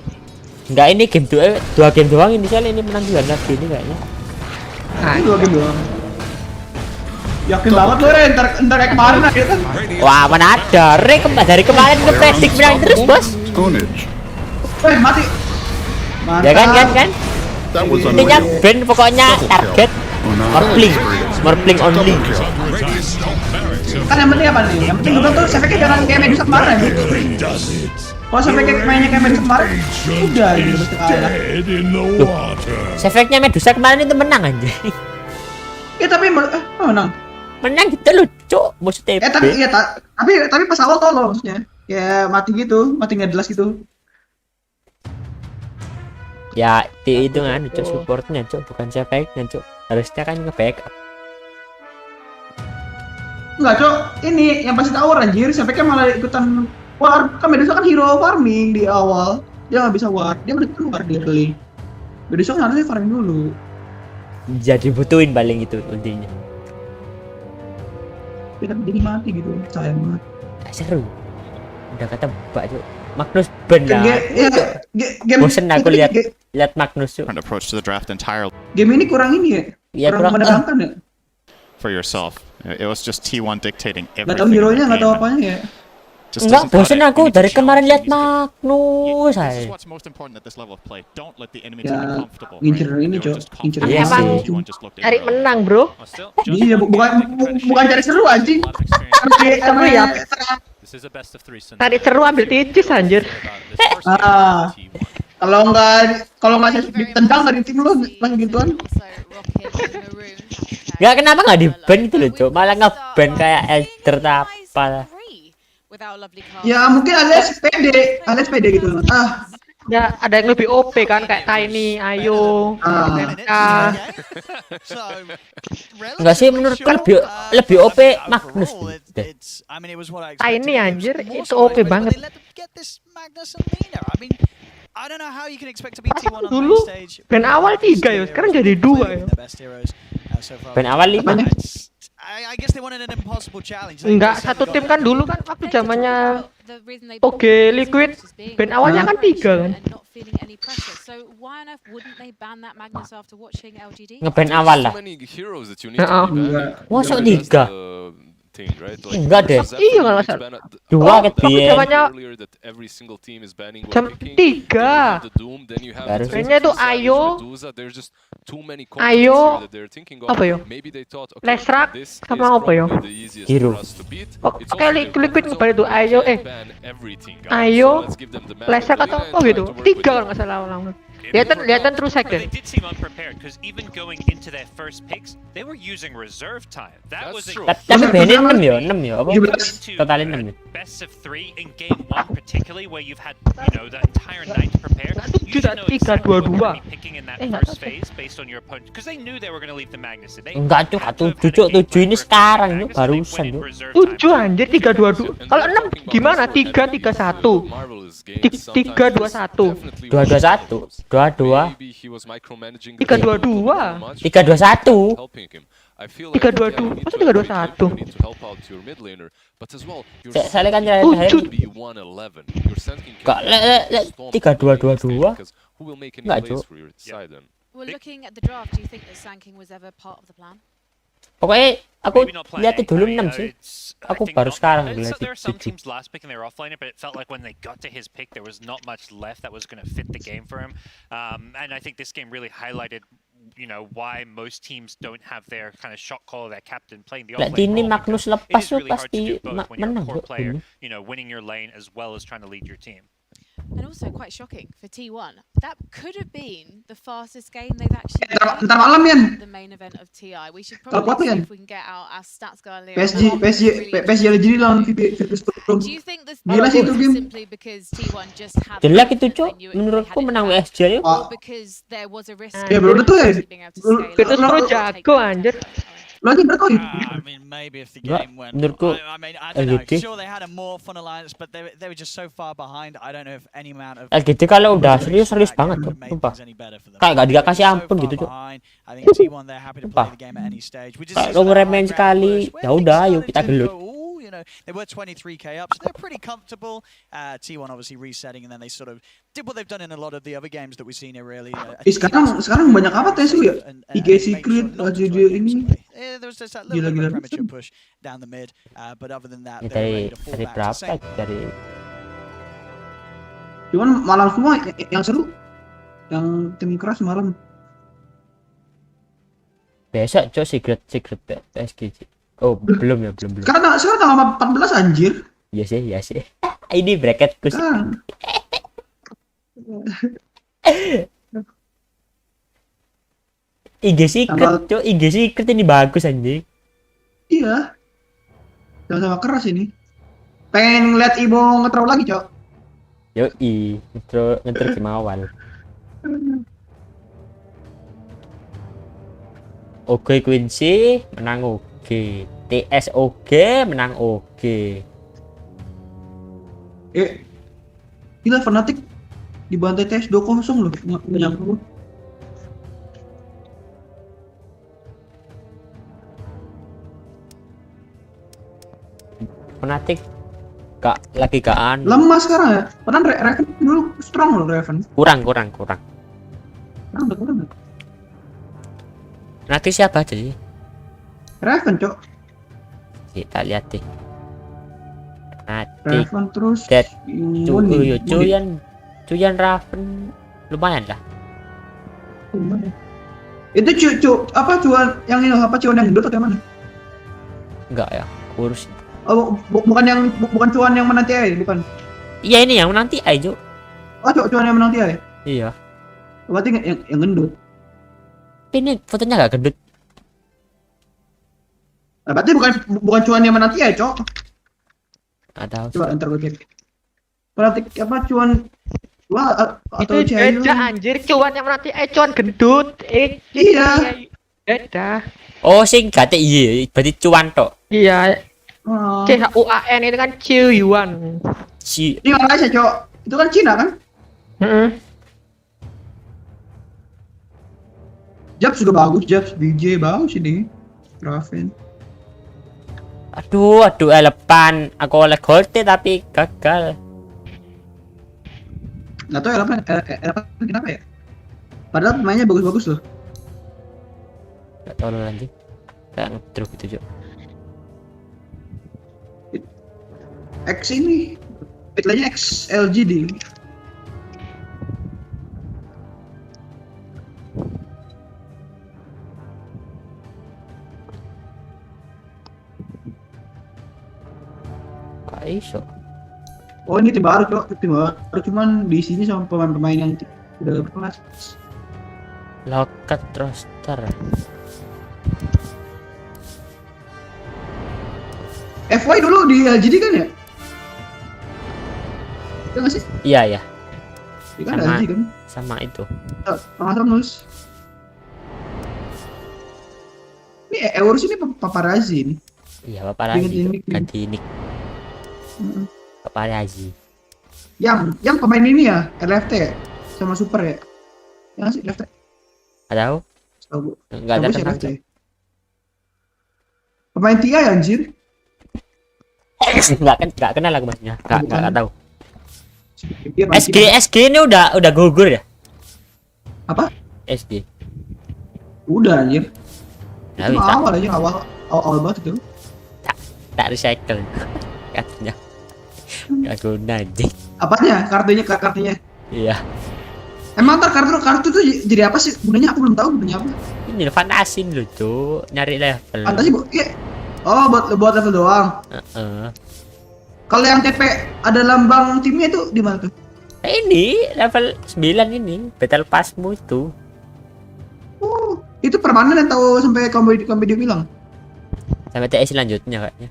Enggak, ini game 2 game doang ini soalnya ini menang juga lagi ini kayaknya. Ini 2 game doang. Yakin banget lo Ren, ntar kayak kemarin aja kan. Wah, mana ada dari kemarin ngepredik menang terus bos. Mati. Ya kan. Intinya band pokoknya target Morpling only. Kan yang penting apa nih? Yang penting udah tuh efeknya jangan kayak Medusa kemarin. Kalau sampai kayak mainnya kayak Medusa kemarin, udah gitu pasti kalah. Efeknya Medusa kemarin itu menang aja. Ya tapi menang. Menang gitu loh, Cuk. Musuh TP. Tapi pas awal tolol maksudnya. Ya mati gitu, mati nggak jelas gitu. Ya, itu kan Cuk, supportnya Cuk, bukan efeknya Cuk. Harusnya kan nge-backup. Enggak, Cok. Ini yang pasti tower anjir, efeknya malah ikutan war. Kan Medusa kan hero farming di awal. Dia nggak bisa war, dia udah keluar di early. Medusa kan harusnya farming dulu. Jadi butuhin paling itu ultinya. Tapi jadi mati gitu, sayang banget. Seru. Udah kata Mbak Cuk. Magnus benar. Bosen aku lihat Magnus Cuk. Different approach to the draft entirely. Game ini kurang ini ya? Iya, kurang menegangkan ya? For yourself. It was just T1 dictating everything. Gak tau hero-nya, gak tau apanya ya. Just Enggak, doesn't cut bosen it. aku You need to dari kemarin challenge lihat Magnus. This is Ay. what's most important at this level of play. Don't let the enemy Ya, team be comfortable. ngincer right? ini, They were Cok. just Ngincer confident. Iya Emang sih. T1 just looked cari irrelevant. menang, bro. Iya, bukan cari seru anjing. Seru ya. This is a best of 3 scenario. Cari seru ambil titis anjir. Kalau nggak ditendang dari tim lu lagi gituan. Enggak, kenapa enggak di-ban gitu loh, Cok? Malah nge-ban kayak Elder apa. Ya mungkin alias PD gitu. Ya, ada yang lebih OP kan kayak Tiny, Ayo, Enggak sih, menurutku lebih OP Magnus. Tiny anjir, itu OP banget. I don't know how you can expect to beat T1 on the Dulu main stage. band awal 3 ya, sekarang jadi 2 ya. Band awal 5. I guess they wanted an impossible challenge. Enggak, satu tim kan dulu kan waktu zamannya Oke, Liquid, band awalnya kan 3 kan. Nge-ban awal lah. Masuk 3. Enggak deh. Iya nggak masalah. 2 ke dia. Jam 3. Kayaknya itu Ayo, apa yo? Lesrak sama apa yo? Hero. Oke, Liquid ngebalik itu Ayo, Lesrak atau apa gitu? 3 kalau nggak salah ulang. Lihatan terus But aja. they did seem unprepared because even going into their first picks, they were using reserve time. That was Tapi bandnya 6 ya, 6 ya. Apa? Totalin 6 ya. best of 3 in game 1 particularly where you've had, the entire night to prepare. You should know exactly what you're going to be picking in that first phase based on your opponent because they knew they were going to leave the Magnus. Enggak, Cok. 7 ini sekarang, Cok. Barusan, Cok. 7 anjir, 3-2-2. Kalau 6 gimana? 3-3-1. 3-2-1. 2-2-1. 2-2. 3-2-2. 3-2-1. 3-2-2. Masa 3-2-1? Saya kan terakhir. Kok 3-2-2-2? Enggak, Cok. Well, looking at the draft, do you think that Sanking was ever part of the plan? Pokoknya aku lihat dulu 6 sih. Aku baru sekarang lihat There are some 7. teams last pick and they were offlining, but it felt like when they got to his pick, there was not much left that was going to fit the game for him. And I think this game really highlighted, why most teams don't have their kind of shot caller, their captain playing the offlane Ini role. Magnus It lepas is tuh really hard to pasti do both when you're a menang, core Cok. player, winning your lane as well as trying to lead your team. And also quite shocking for T1. That could have been the fastest game they've actually Ntar malam, Yan. the main event of TI. We should Kalau probably kuat, see Yan. if we can get our stats guy Leo. PSG jadi lawan Virtus Pro. Do you think this Gila sih itu game. simply because T1 just had Jelek itu, Cok. Menurutku menang WSJ yuk. or because there was a risk Ya belum tentu ya. Virtus Pro jago anjir. Lo aja berkau itu. I mean, maybe if the game went. Menurutku I mean, I don't know. LGD. Sure, they had a more fun alliance, but they were just so far behind. I don't know if any amount of. LGD kalau udah serius banget, Cok. Sumpah. Kayak gak dikasih ampun gitu, Cok. I think T1 they're happy to play the game at any stage. We just Kalau ngeremehin sekali, ya udah, ayo kita gelut. They were 23k up, so they're pretty comfortable. T1 obviously resetting, and then they sort of did what they've done in a lot of the other games that we've seen here. Really. Sekarang banyak apa TSU ya? IG Secret, Ajudio ini. There was just that little bit of a premature push down the mid, but other than that, they were ready to fall Dari back. berapa? Dari Cuman malam semua yang seru. Yang tim keras malam. besok, Cok, secret PSG. Oh, belum ya, belum. Sekarang tanggal 14 anjir. Iya sih. Ini bracketku sih. IG Secret, Cok. IG Secret ini bagus anjing. Iya. Sama-sama keras ini. Pengen ngeliat Ibo ngetrol lagi, Cok. Yoi, ngetro game awal. Oke, Quincy menang oke. TS oke, menang oke. Gila Fnatic dibantai TS 2-0 loh. Nggak nyangka. Fnatic lagi gak Lemah sekarang ya. Padahal Raven dulu strong loh Raven. kurang. Kurang. Nanti siapa aja sih? Raven, Cok. Kita lihat deh. Nah, Raven terus Dead Yun. Cuyan Raven lumayan lah. Itu apa cuan yang ini apa cuan yang gendut atau yang mana? Enggak ya, kurus. Oh, bukan cuan yang menanti aja, bukan. Iya ini yang menanti aja. Oh, cuan yang menanti aja. Iya. Berarti yang gendut. Tapi ini fotonya nggak gendut. Nah, berarti bukan cuan yang menanti aja, Cok. Ada. Coba ntar gue cek. Berarti apa cuan atau Itu beda anjir, cuan yang menanti cuan gendut. Iya. Beda. Oh, sing kate iya, berarti cuan tok. Iya. CHUAN itu kan Ciuan. Ini Malaysia, Cok. Itu kan Cina kan? Jab sudah bagus, Jab DJ bagus ini. Raven. Aduh, elepan. Aku oleh gold tapi gagal. Nggak tahu elepan kenapa ya? Padahal pemainnya bagus-bagus loh. Nggak tahu lagi. Nggak ngedrop itu juga. X ini, pitlaynya X LGD. Iso. Oh ini tim baru, Cok. Tim baru cuman diisinya sama pemain-pemain yang udah berkelas. Lokat roster. FY dulu di LGD kan ya? Iya nggak sih? Iya ya. Iya kan LG kan? Sama itu. Sama terus. Ini Eurus ini paparazzi ini. Iya paparazzi. Ganti nick. Paparazzi. Yang pemain ini ya, LFT sama Super ya? Yang sih LFT? Tahu? Enggak ada LFT. Pemain TI anjir. Enggak kenal aku maksudnya. Enggak tahu. SG ini udah gugur ya? Apa? SG. Udah anjir. Nah, itu awal banget itu. Tak recycle katanya. Gak guna anjing. Apanya? Kartunya? Iya. Emang ntar kartu tuh jadi apa sih? Gunanya aku belum tahu gunanya apa. Ini fantasi dulu tuh, nyari level. Fantasi iya. Oh, buat level doang. Kalau yang TP ada lambang timnya itu di mana tuh? Nah, ini level 9 ini, battle passmu itu. Oh, itu permanen atau sampai combo dia bilang? Sampai TS selanjutnya kayaknya.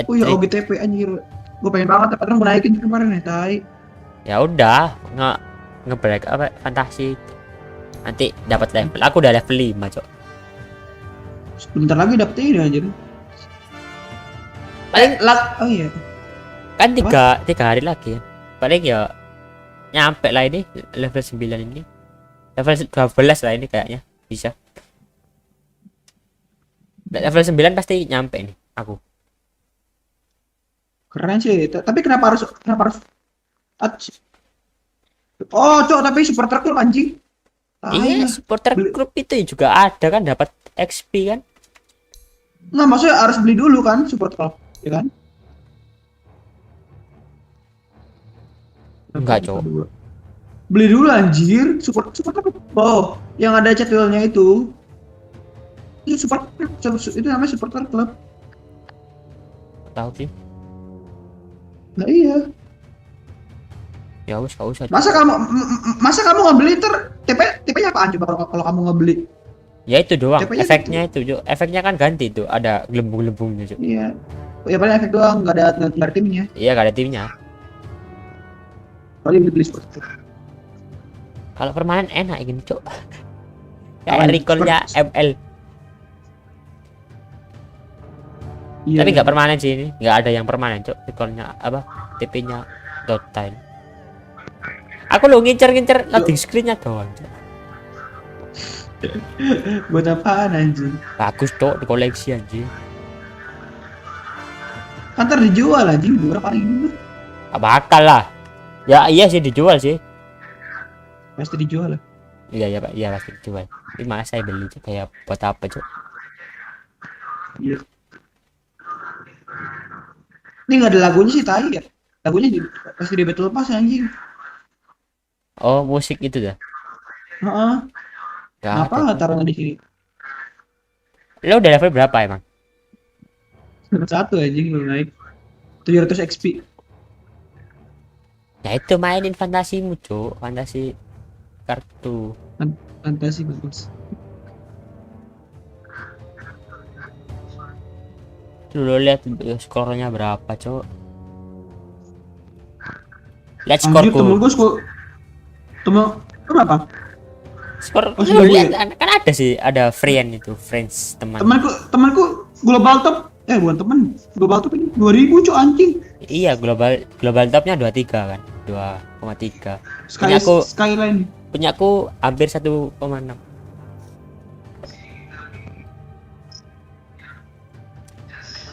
Oh ya OGTP anjir. Gue pengen banget tapi gue naikin kemarin ya, tai. Ya udah, nge-break apa fantasi. Nanti dapat level. Aku udah level 5, Cok. Sebentar lagi dapet ini anjir. Oh iya. Kan 3 hari lagi ya. Paling ya nyampe lah ini level 9 ini. Level 12 lah ini kayaknya bisa. Level 9 pasti nyampe nih aku. Keren sih, tapi kenapa harus Oh, Cok, tapi supporter klub anjing. Iya, supporter klub itu juga ada kan dapat XP kan? Nggak, maksudnya harus beli dulu kan supporter klub, ya kan? Enggak, Cok. Beli dulu anjir, supporter klub. Oh, yang ada chatwellnya itu. Itu itu namanya supporter klub. Tahu sih. Nah iya. Ya wis gak usah. Masa kamu nggak beli TP-nya apaan coba kalau kamu nggak beli? Ya itu doang. Efeknya itu, Jo. Efeknya kan ganti tuh, ada gelembung-gelembungnya, Jo. Iya. Ya paling efek doang, nggak ada timnya. Iya, nggak ada timnya. Paling beli sport. Kalau permanen enak gini, Cok. Kayak recall-nya ML. Iya, tapi nggak permanen sih ini, nggak ada yang permanen, Cok. Recall-nya apa? TP-nya Dota. Aku lo ngincer loading screen-nya doang, Cok. Buat apaan anjing? Bagus, Cok, di koleksi anjing. Kan ntar dijual anjing, berapa ini? Bakal lah. Ya iya sih dijual sih. Pasti dijual lah. Iya Pak, iya pasti dijual. Tapi malah saya beli, Cok. Kayak buat apa, Cok? Iya. Ini nggak ada lagunya sih tadi ya. Lagunya pasti di Battle Pass anjing. Oh, musik itu dah. Heeh. Gak Kenapa ada. nggak taruh di sini? Lo udah level berapa emang? Satu anjing belum naik. 700 XP. Ya itu mainin fantasimu, Cuk. Fantasi kartu. Fantasi bagus. Lo lihat skornya berapa, Cuk. Lihat skorku. Temen gue berapa? Skor Oh, lu lihat kan ada sih, ada friend itu, friends teman. Temanku global top bukan teman. Global top ini 2000 Cuk anjing. Iya, global topnya 23 kan. 2,3. Skyline. Punya aku hampir 1,6.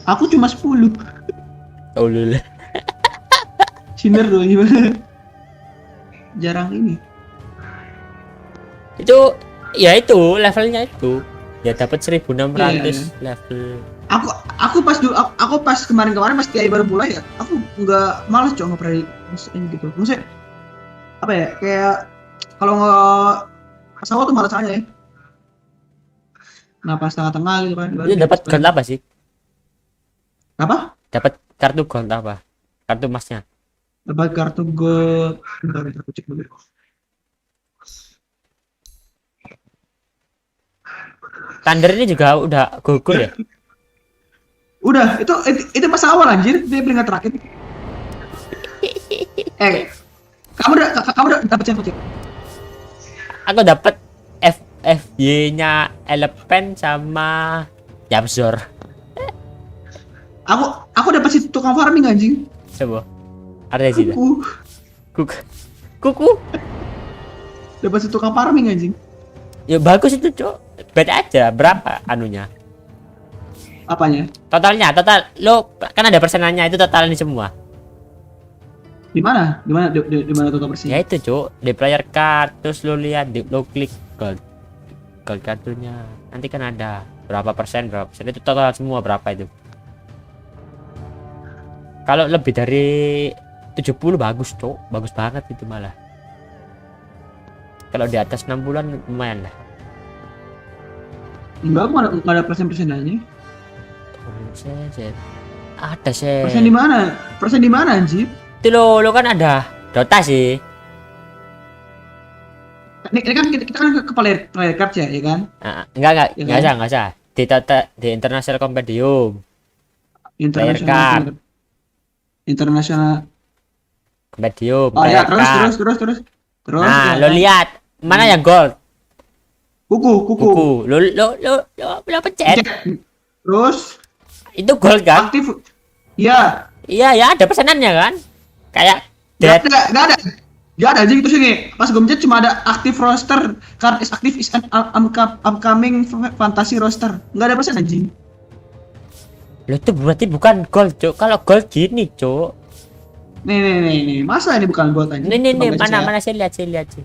Aku cuma 10. Oh lul. Sinner doang gimana? Jarang ini. Itu ya itu levelnya itu. Ya dapat 1600 level. Aku pas kemarin pas TI baru mulai ya, aku nggak malas Cok nge-play ini gitu. Maksudnya apa ya? Kayak kalau nggak pas awal tuh malas aja ya. Nah pas tengah-tengah gitu kan. Itu dapat gold apa sih? Apa? Dapat kartu gold apa? Kartu emasnya. Dapat kartu gold. Bentar, aku cek dulu. Thunder ini juga udah gugur ya? Udah, itu pas awal anjir, dia peringkat terakhir. Kamu udah dapet siapa cek? Aku dapat FFY-nya Elephant sama Yabzor. Aku dapat si tukang farming anjing. Coba. Ada sih. Kuku. Dapat si tukang farming anjing. Ya bagus itu, Cok. Beda aja berapa anunya? Apanya? Total lo kan ada persenannya itu totalnya semua. Di mana total persen? Ya itu, Cuk. Di player card terus lo lihat lo klik gold kartunya. Nanti kan ada berapa persen itu total semua berapa itu. Kalau lebih dari 70 bagus, Cuk. Bagus banget itu malah. Kalau di atas 6 bulan lumayan lah. Enggak, aku nggak ada persen-persenannya. Ada sih. Persen di mana? Persen di mana anjir? Itu lo kan ada Dota sih. Ini kan kita kan ke player card ya kan? Enggak usah. Di Dota di International Compendium. International Compendium. Oh ya, terus. Nah, lo lihat mana yang gold? Kuku. Lo pencet. Terus itu gold kan? Aktif. Iya. Iya ya, ada pesanannya kan? Kayak Gak ada anjing terus ini. Pas gue mencet cuma ada aktif roster. Card is active is an upcoming fantasy roster. Gak ada pesan anjing. Lo itu berarti bukan gold, Cok. Kalau gold gini, Cok. Nih. Masa ini bukan gold anjing? Nih, mana saya lihat sih.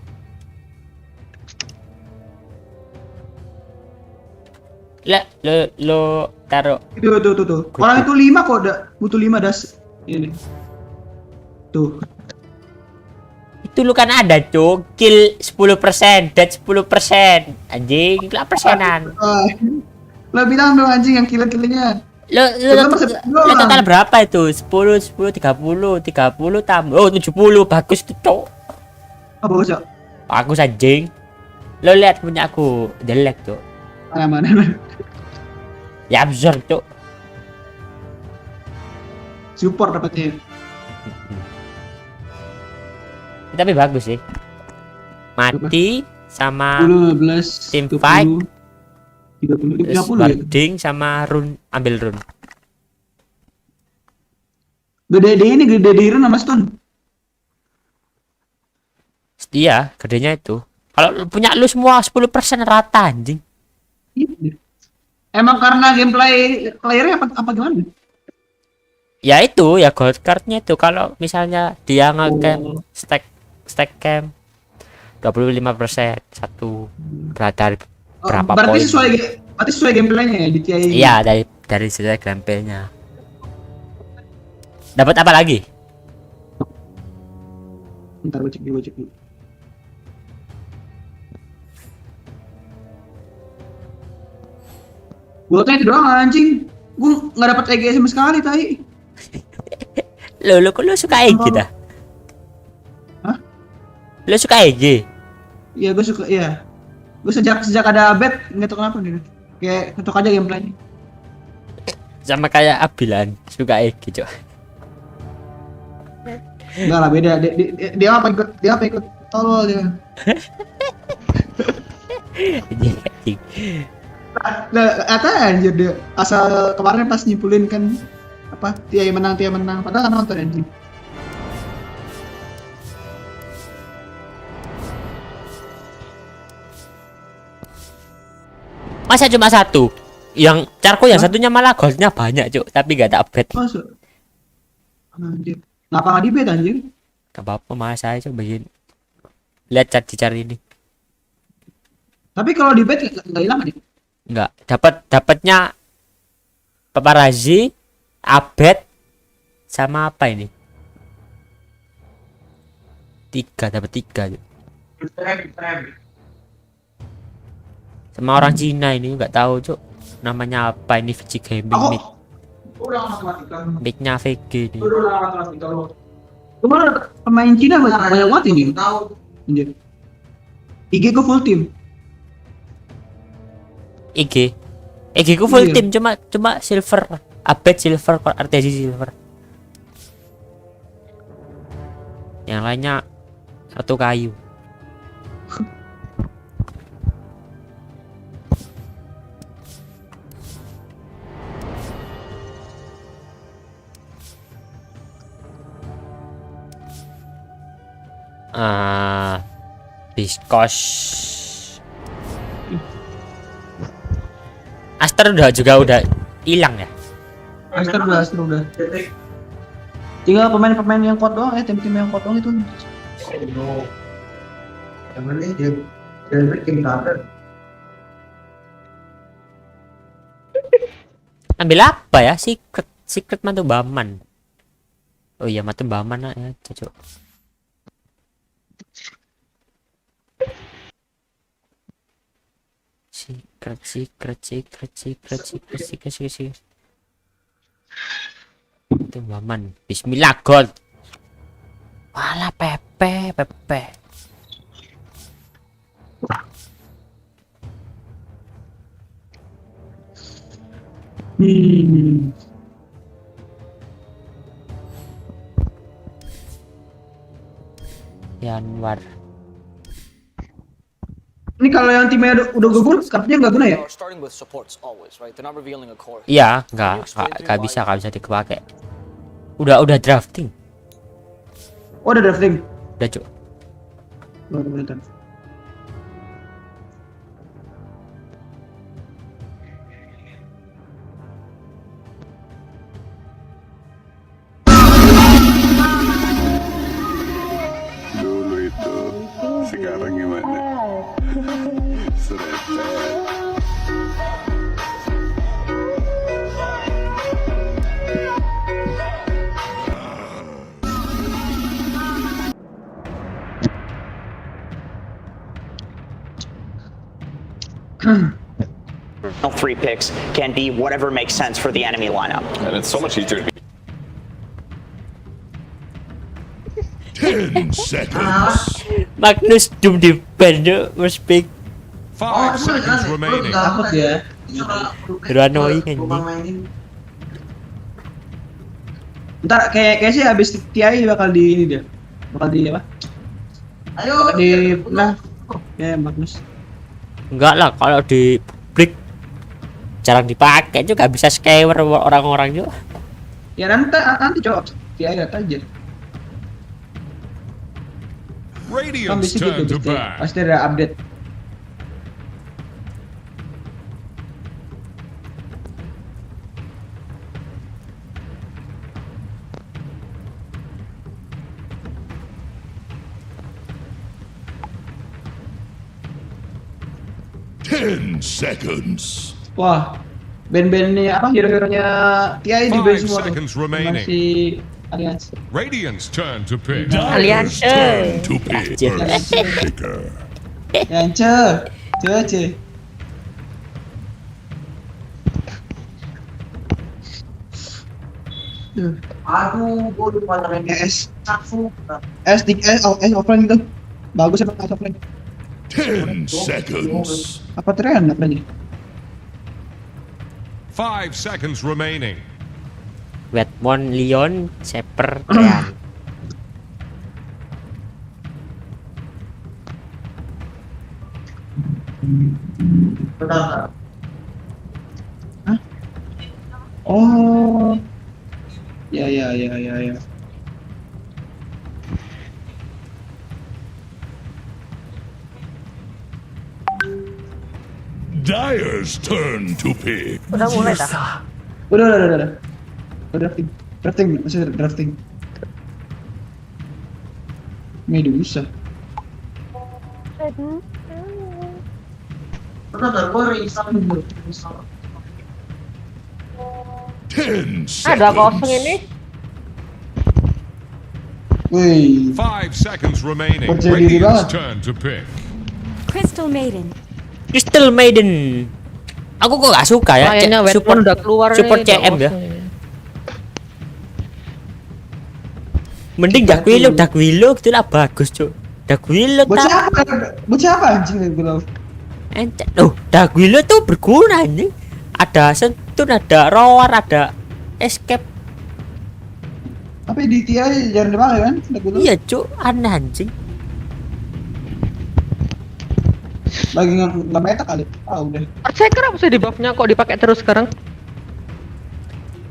Lo taruh. Tuh. Orang itu 5 kok, butuh 5 das. Ini. Tuh. Itu lu kan ada, Cuk. Kill 10%, dead 10%. Anjing, berapa persenan? Lo bilang dong anjing yang kill-killnya. Lo total berapa itu? 10, 30 tambah. Oh, 70. Bagus tuh, Cuk. Oh, bagus, Cuk. Bagus anjing. Lo lihat punya aku, jelek, Cuk. Mana? Ya absurd, Cuk. Support dapatnya. Tapi bagus sih. Mati sama 15 team 20, fight 30 terus 30 ya. warding sama rune, ambil rune. Gede di rune sama stone. Iya, gedenya itu. Kalau punya lu semua 10% rata anjing. Emang karena gameplay playernya apa gimana? Ya itu ya gold cardnya itu kalau misalnya dia nge-camp stack camp 25% satu berada berapa poin. Berarti sesuai gameplaynya ya di TI. Iya, dari sesuai gameplaynya. Dapat apa lagi? Bentar gue cek dulu. Gue tanya itu doang anjing. Gue nggak dapat EG sama sekali tadi. Lo kok lo suka EG dah? Hah? Lo suka EG? Iya gue suka, iya. Gue sejak ada bet nggak tahu kenapa nih. Kayak cocok aja gameplaynya. Sama kayak Abilan suka EG cok. Enggak lah, beda. Dia apa ikut tolol dia. Nah, anjir dia asal kemarin pas nyimpulin kan apa Tia menang padahal kan nonton anjing. Masa cuma satu? Yang Carko yang satunya malah goldnya banyak cuk, tapi gak tak bet. Masuk. Anjir. Ngapa nggak di bet anjir? Gak apa-apa, malah saya coba begini. Lihat cari ini. Tapi kalau di bet nggak hilang nih. Enggak, dapatnya paparazi, abet, sama apa ini? Dapat tiga. Sama orang Cina ini nggak tahu cuk, namanya apa ini VG Gaming mic-nya VG ini. Kemarin pemain Cina banyak banget ini. Anjir. IG ku full team. IG ku full team cuma silver, abet silver, artesi silver. Yang lainnya satu kayu. Biskos. Aster udah hilang ya? Aster udah. Tinggal pemain-pemain yang kuat doang ya, tim-tim yang kuat doang itu. Yang mana dia tim kader. Ambil apa ya? Secret Matu Baman. Oh iya, Matu Baman ya, cocok. Secret. Itu Baman. Bismillah gold. Walah Pepe. Yanwar. Ini kalau yang timnya udah gugur, scarfnya nggak guna ya? Iya, nggak bisa dipakai. Udah drafting. Oh, udah drafting. Udah cuk. Dulu itu, sekarang gimana? Free picks can be whatever makes sense for the enemy lineup. And it's so much easier to be 10 seconds. Magnus Doom Defender was big. 5 seconds remaining. Takut ya. Annoying anjing. Ntar kayak sih habis TI bakal di ini dia. Bakal di apa? Ya Magnus. Enggak lah, kalau di publik jarang dipakai juga, bisa skewer orang-orang juga. Ya nanti coba TI aja. Radiant's turn to bat. Pasti ada update. Seconds. Wah, band-bandnya apa hero-heronya TI di band semua tuh. Seconds remaining. Masih Alliance. Radiant's turn to pick. Alliance. Turn to pick. Alliance. Picker. Yance. Ce. Aduh, gue lupa namanya S. S offline gitu. Bagus ya pas offline. 10 seconds. Apa tren apa nih? 5 seconds remaining. Wetmon, Leon, Saper, Rean. Hah? Oh. Ya. Dyer's turn to pick. Udah mulai dah. Udah. Drafting, masih drafting. Medusa. Udah, gue reinstall dulu. 10 seconds. Ada kosong ini. Wih. 5 seconds remaining. Percaya diri Radiant's banget. turn to pick. Crystal Maiden. Crystal Maiden. Aku kok gak suka ya Kayaknya Wetmon support udah keluar support nih, udah CM ya. kosong ini. Mending Dark Willow gitu lah bagus, Cuk. Dark Willow Buat siapa anjing gue tahu. Encet. Dark Willow tuh berguna nih. Ada sentun, ada roar, ada escape. Tapi di TI jarang dipakai kan? Iya, Cuk. Aneh anjing. Lagi nggak meta kali. Udah. Berserker apa sih di buffnya kok dipakai terus sekarang?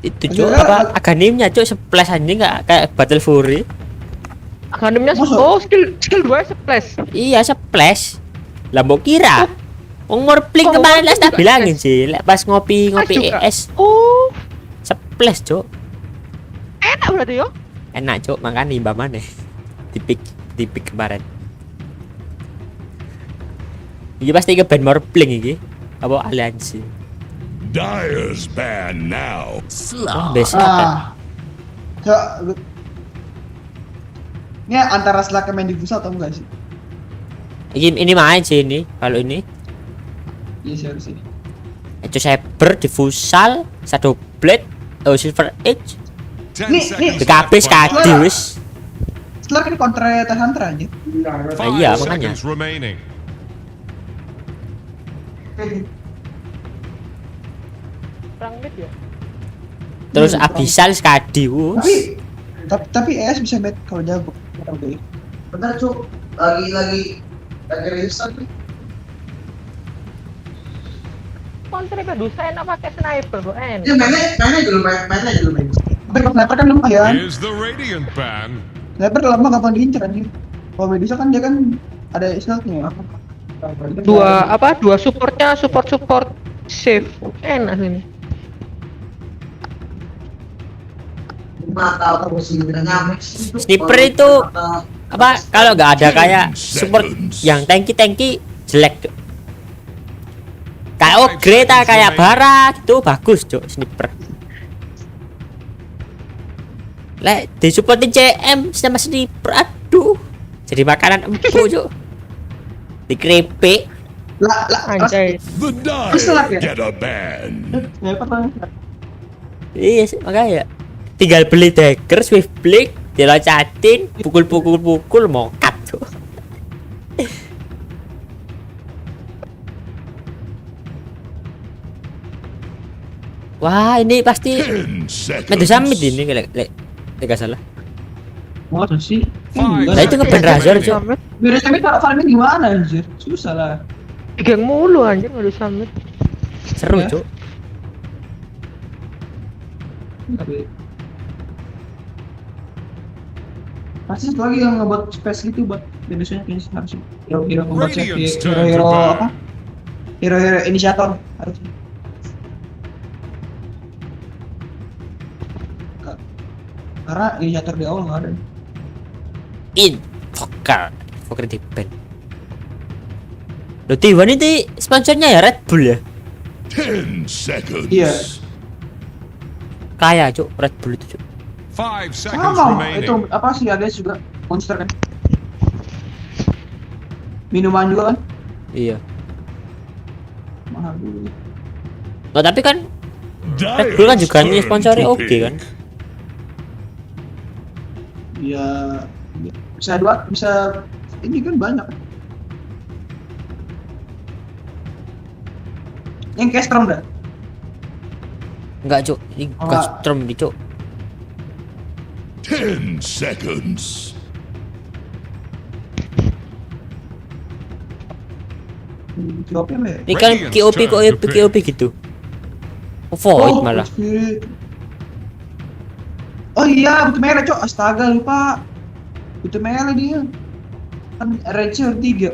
Itu Cuk, apa aganimnya Cuk, splash anjing nggak kayak Battle Fury. Aganimnya skill 2 splash. Iya, splash. Lah mbok kira. Wong Morpling kemarin lah tak bilangin sih, lek pas ngopi ES. Oh, splash, Cuk. Enak berarti yo. Enak, Cuk, makan imbah maneh. Tipik kemarin. Iki pasti ke band Morpling iki. Apa aliansi? Dyer's ban now. Oh, besar. Ini antara Slaka main di Busa atau enggak sih? Ini main sih ini. Kalau ini. Iya sih harusnya. Itu Saber, Diffusal, Shadow Blade, Silver Edge. Nih. BKB sekali wis. Slaka ini kontra Hunter aja. Iya, makanya. Terus Abyssal sekali Tapi ES bisa bet kalau jago. Oke. Bentar Cuk, lagi riset nih. Kontra Medusa enak pakai sniper bro, enak. Ya mainnya dulu main. Sniper kan lumayan. Is the Radiant ban. Sniper lama gampang diincar anjir. Kalau Medusa kan dia kan ada stealth-nya. Dua supportnya support save. Enak ini. Sniper itu apa kalau nggak ada kayak support yang tanky jelek tuh. Kayak Greta kayak Bara gitu bagus Cuk sniper. Lek di supportin CM sama sniper aduh jadi makanan empuk Cuk. Di keripik. Anjay. The Dire get a ban. Iya sih makanya tinggal beli dagger swift blade dilocatin pukul mokat tuh. Wah ini pasti Medusa mid ini gak salah. Masa sih? Nah itu ngeban Razor Cuk. Medusa mid kalau farming gimana anjir? Susah lah. Geng mulu anjir Medusa mid. Seru Cuk. Pasti satu lagi yang ngebuat space gitu buat Medusa kayaknya harusnya. Hero combat hero apa? Hero inisiator harusnya. Karena inisiator di awal nggak ada. Fokker di band. Loh T1 itu sponsornya ya Red Bull ya? 10 seconds. Iya. Kaya Cuk Red Bull itu Cuk. 5 seconds Sama, remaining. itu apa sih ya guys juga monster kan. Minuman juga kan. Iya. Mahal dulu. Oh, tapi kan Red Bull kan juga nih sponsori oke kan. Ya bisa ini kan banyak. Yang Castrum dah. Enggak, Cuk. Ini custom di, Cuk. 10 seconds. Ini kan KOP gitu. Void malah. Oh iya, butuh merah, Cok. Astaga, lupa. Butuh merah dia. Kan range 3.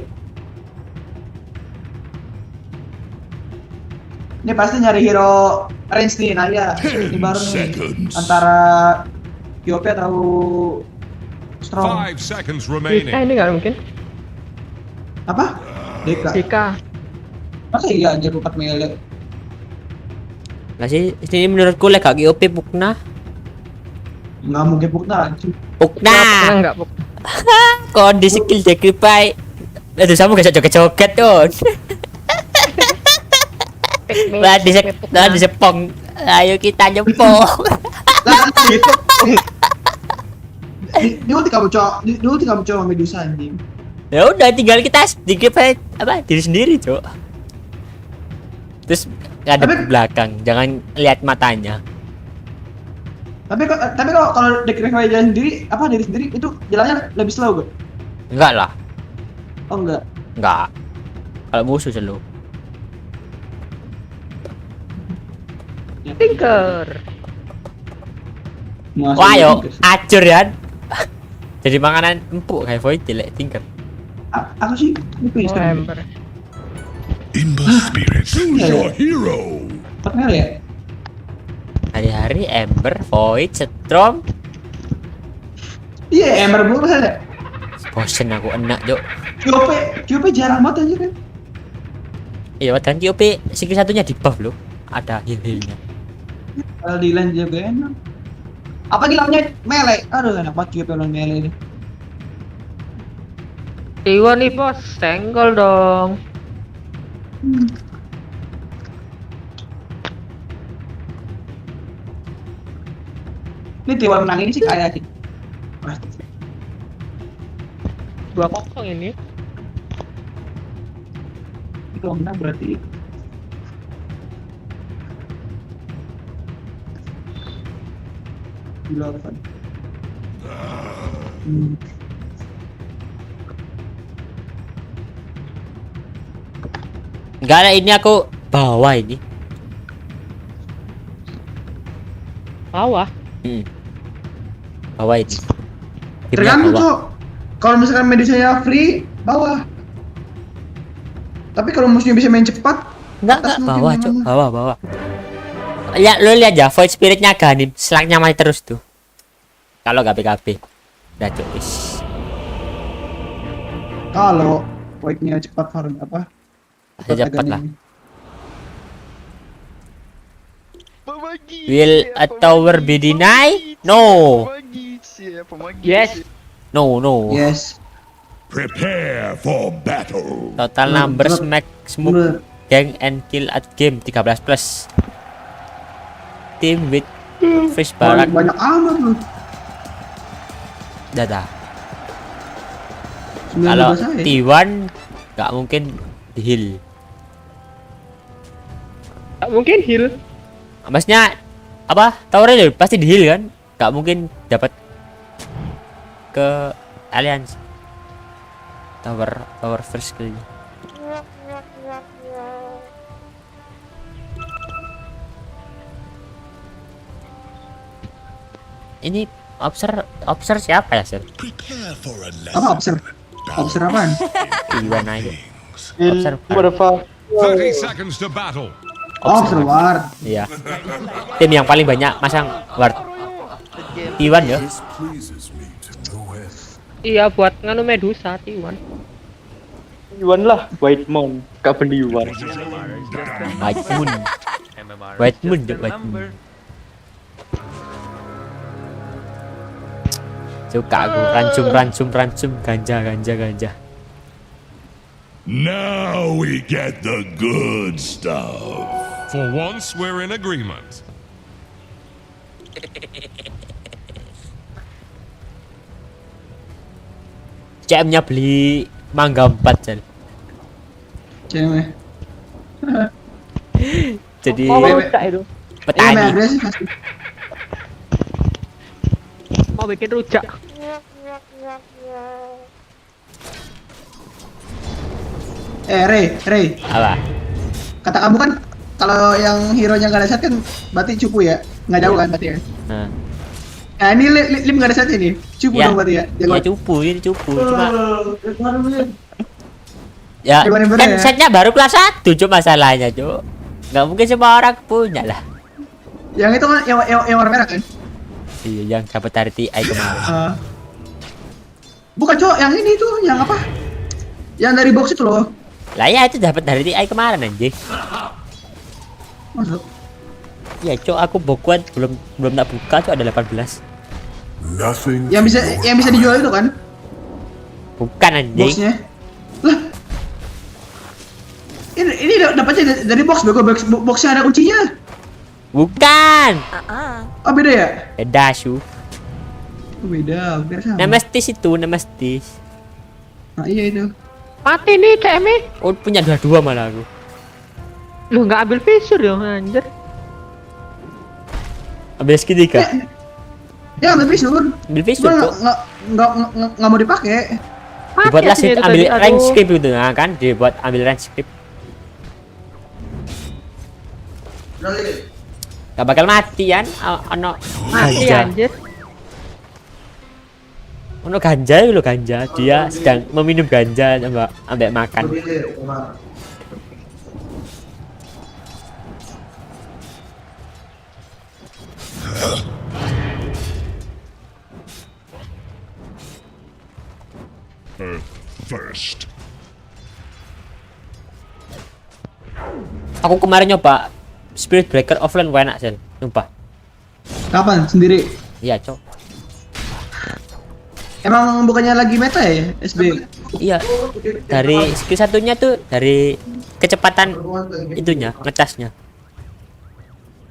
Ini pasti nyari hero range nih, nah ya. Ini baru nih. Antara KOP atau Strong. 5 seconds Dika remaining. ini nggak mungkin. Apa? Dika. Masa iya aja 4 melee? Lah sih, ini menurutku lek gak KOP Pukna. Nggak mungkin Pukna. Pukna. Enggak Pukna. Kok di skill Dekripay. Aduh, sama gak joget-joget tuh. Lah di sepong. Ayo kita nyepong. Dia ulti kamu coba Medusa anjing. Ya udah, tinggal kita Dekripay diri sendiri, Cok. Terus ngadep ke belakang, jangan lihat matanya. Tapi kalau Dekripay jalan sendiri, diri sendiri itu jalannya lebih slow gak? Enggak lah. Oh enggak. Enggak. Kalau musuh slow. Tinker. Wah, ayo, acur ya. Jadi makanan empuk kayak Void jelek Tinker. Aku sih Ember. In the spirit, choose your hero. Partner ya? Hari-hari Ember, Void, Strom. Iya, Ember belum ada. Bosen aku enak, Jok. QP jarang banget aja kan. Iya, dan QP skill satunya di buff loh. Ada heal-healnya. Kalau di lane juga enak. Apa gilanya melee? Aduh, enak banget QP lawan melee ini. Iwan nih bos, senggol dong. Ini Tiwan menang ini sih kayak sih. 2-0 ini. Kalau menang berarti gila kan. Enggak ada, ini aku bawa ini. Bawah. Bawa ini. Tergantung, Cok. Kalau misalkan medisanya free, bawah. Tapi kalau musuhnya bisa main cepat, enggak bawah, Cok. Bawa. Ya, lo lihat ya, Void Spirit-nya Ganim, selangnya mati terus tuh. Kalau gak PKB. Udah, Cok. kalau Void-nya cepat farm apa? Cepat lah. Will a tower be denied? No. Yes. No. Yes. Prepare for battle. Total numbers max smoke gang and kill at game 13 plus. Team with fish barak. Banyak amat lu. Dadah. Kalau T1 nggak mungkin di heal. Nggak mungkin heal. Maksudnya apa? Towernya pasti di heal kan? Nggak mungkin dapat ke alliance. Tower first kill. Ini obser siapa ya, Sir? Apa obser? Obser apaan? Iwan aja. Obser. 30 seconds to battle. Obser ward. Iya. Tim yang paling banyak masang ward. Iwan ya. Iya, buat nganu Medusa Iwan. Iwan lah, White Moon, gak beli Iwan. White Moon. White Moon. Suka aku ransum ganja. Now we get the good stuff. For once, we're in agreement. CM-nya beli mangga 4 Cel. Cewek. Jadi itu. petani. Mau bikin rujak. Ray. Apa? Kata kamu kan kalau yang hero-nya nggak ada set kan berarti cupu ya? Nggak jauh kan berarti ya? Nah ini Lim nggak ada set ini, cupu Ya, dong berarti ya? ya cupu. Cuma ya Gimana kan ya? setnya baru kelas 1 cuma masalahnya Cuk. Nggak mungkin semua orang punya lah. Yang itu kan yang warna merah kan? Iya yang dapat dari TI kemarin. Bukan cowok, yang ini tuh, yang apa? Yang dari box itu loh. Lah ya itu dapat dari TI kemarin anjing. Masuk. Ya Cuk, aku bukuan belum tak buka Cuk, ada 18. Nothing. Yang bisa dijual itu kan? Bukan anjing. Boxnya. Lah. Ini dapatnya dari box, boxnya ada kuncinya. Bukan. Oh beda ya? Beda Su. Oh, beda sama. Nama stis itu, nama stis. Nah iya itu. Mati nih CM. Oh punya dua malah aku. Lu nggak ambil visor dong anjir. Ambil skin 3. Ya ambil visor. Ambil visor kok. Nggak mau dipakai. Dibuatlah ambil range script gitu kan, dibuat ambil range script. Gak bakal mati kan? Ono mati anjir. Ono ganja itu loh, ganja. Dia sedang meminum ganja ambek makan. First. Aku kemarin nyoba Spirit Breaker offline enak Sel, sumpah. Kapan? Sendiri? Iya Cok. Emang bukannya lagi meta ya SB? Iya. Dari skill satunya tuh dari kecepatan itunya, ngecasnya.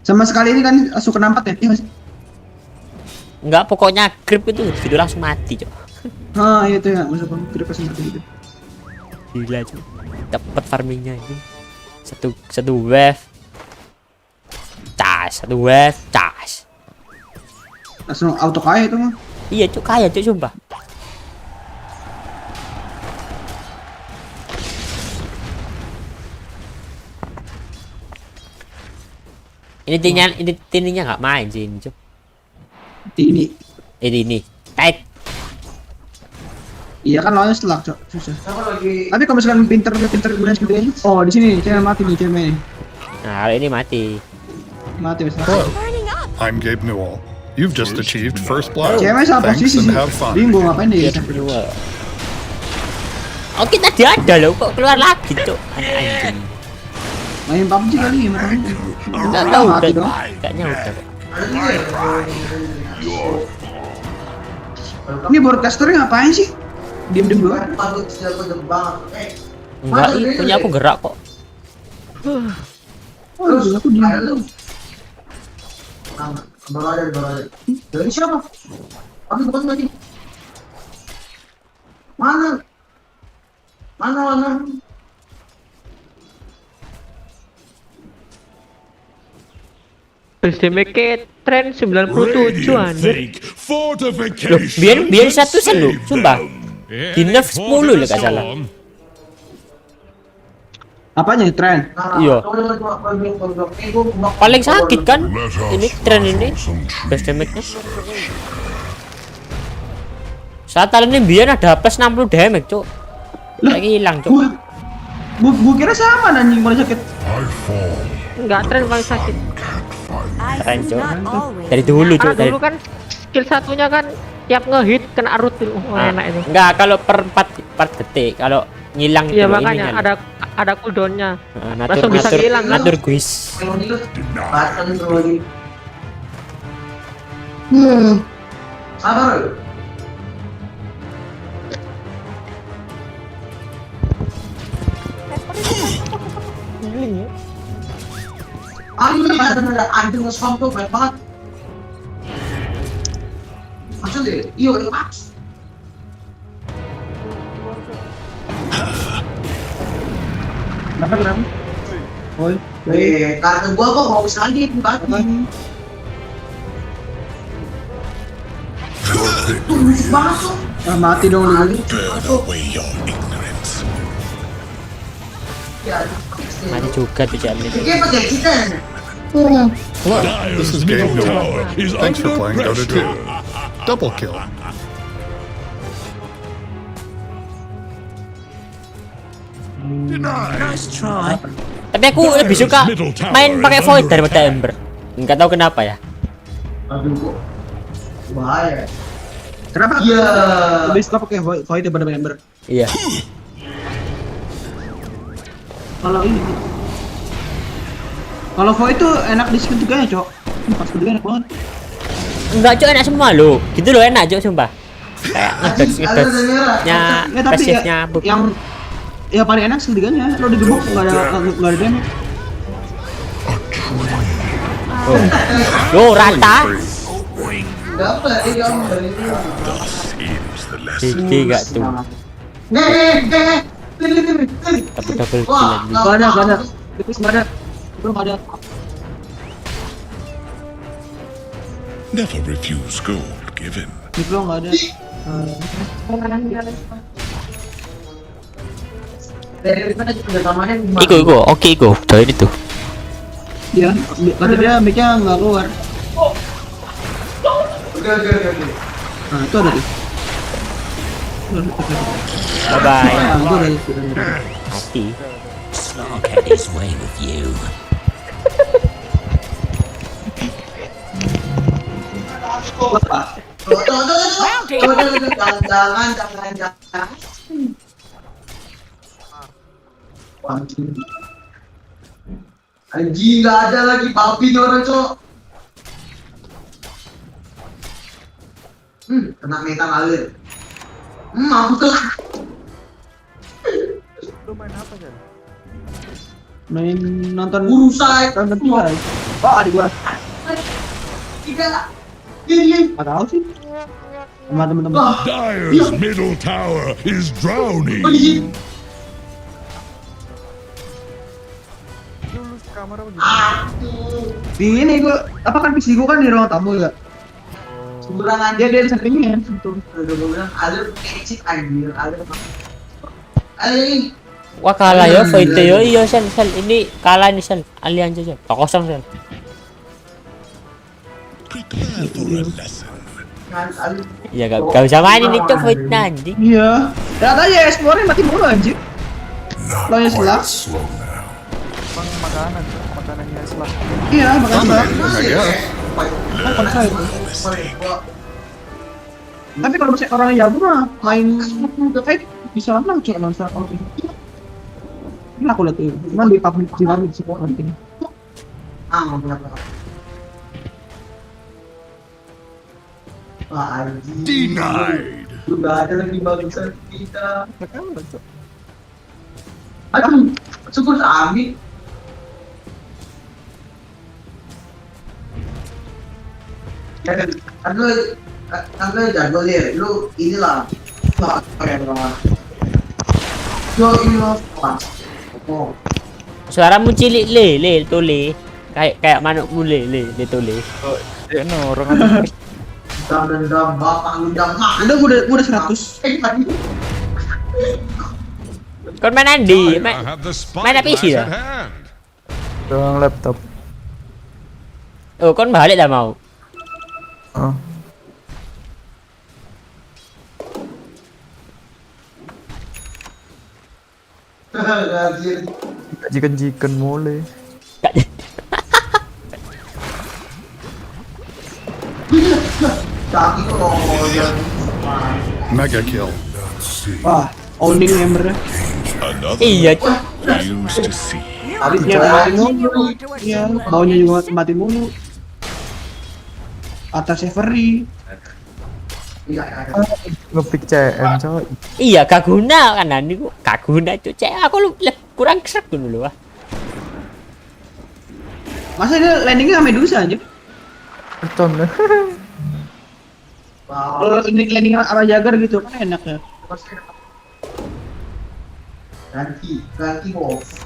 Sama sekali ini kan suka nampak ya? Iya masih. Enggak, pokoknya grip itu gitu langsung mati Cok. Ah iya tuh ya, masuk grip seperti itu. Gila Cok. Dapat farmingnya ini. Satu wave. Satu wave, cas. Langsung auto kaya itu mah. Iya Cok, kaya Cok sumpah. Ini tininya nggak main sih ini Cok. Ini tight. Iya kan lawannya selak Cok, susah. Tapi kalau misalkan pinter kemudian seperti ini, oh di sini cewek mati nih cewek. Nah kalau ini mati. Mati besar. I'm Gabe Newell. You've just achieved first blood. Cewek salah Thanks posisi and sih. have fun. Bingung ngapain dia. Oke tadi ada loh, kok keluar lagi Cok. Anjing. Main PUBG kali ya makanya. Enggak tahu kayaknya udah. Ini broadcasternya ngapain sih? Diem doang. Enggak, punya aku gerak kok. Oh, aku diem. Dari siapa? Aku bukan lagi. Mana? Damage tren 97 anjir. Loh, biar satu selu, sumpah. Di nerf 10 lah gak salah. Apanya tren? Iya. Paling sakit kan? Ini tren ini. Best damage-nya. Saat ini biar ada plus 60 damage, Cuk. Lagi hilang, Cuk. Gua kira sama anjing paling sakit. Enggak, tren paling sakit. Tren, Cuk. Dari dulu, Cuk. Dulu kan skill satunya kan tiap ngehit kena root itu. Enak itu. Enggak, kalau per 4 detik. Kalau ngilang iya itu makanya ininya, ada cooldownnya. Langsung bisa hilang kan? Natur guys. Sabar. Healing ya. Ini ada anjing nge-spam tuh banyak banget. Maksud deh, iya Max. Kenapa? Oi, kartu gua kok mau sekali dibagi. Masuk. Mati dong lu. Mati juga tuh Jamil. Dyer's middle tower is Thanks for under playing Dota 2. pressure. Double kill. Nice try. Tapi aku lebih suka main pakai Void daripada Ember. Enggak tahu kenapa ya. Aduh, bahaya. Kenapa? Iya. Lebih suka pakai Void daripada Ember. Iya. Kalau Void itu enak di skill juga ya, Cok. Pas kedua enak banget. Enggak, Cok, enak semua lo. Gitu lo enak, Cok, sumpah. Kayak ngedodge-nya, pasifnya yang paling enak skill 3-nya. Lo digebuk enggak ada damage. Lo rata. Gigi gak tuh. Tapi double kill lagi. Gak ada. Tipis gak ada. Belum ada. Never refuse gold given. Belum gak ada. Iko, oke Iko, join itu. Iya, kata dia mic-nya nggak keluar. Oke. Nah, itu ada nih. Bye bye. Nah, Hati. Snark had his way with you. Jangan. Anjing, nggak ada lagi babi nih orang, Cok. Kena meta ngalir. Mampus. Lu main apa Jan? Main nonton Urusai. Nonton Urusai. Oh, adik gua. Tiga. Ini. Nggak tahu sih. Sama temen-temen. Dyer's middle tower is drowning. Di ini gua, apa kan PC gua kan di ruang tamu ya. Sembarangan dia di sampingnya. Tuh, udah gua bilang ada kecil anjir, ada. Wah kalah ya Void yo, iya Sel, ini kalah nih Sel, alih aja Sel, 2-0 Sel. Iya gak bisa main ini tuh Void nanti. Iya, lihat aja Explore mati mulu anjir. Lo ya selak. Makanannya selak. Iya, makanan selak. Tapi kalau misalnya orang yang jago mah main kayak bisa menang cok non selak. Ini aku lihat tuh, cuman di public semua nanti. Denied. Udah ada lagi bagusan kita. Aduh, syukur ambil. Kan lu jago deh, lu inilah. Suaramu cilik le tole. Kayak manukmu le tole. Ya no, orang Dendam bapak undang mak. Udah 100. Kon main Andi, main apa isi ya? Doang laptop. Oh, kon balik dah mau. Oh. Jikan mulai. Mega kill. Wah, owning membernya. Iya. Abisnya mati mulu. Iya, baunya juga mati mulu. Atasnya free. Ngepick CM coy. Iya, gak guna kan Andi, gak guna itu. Aku kurang serak dulu wah. Masa dia landingnya Medusa aja? Beton. Kalau landing apa Jagger gitu kan enak ya. Ganti off.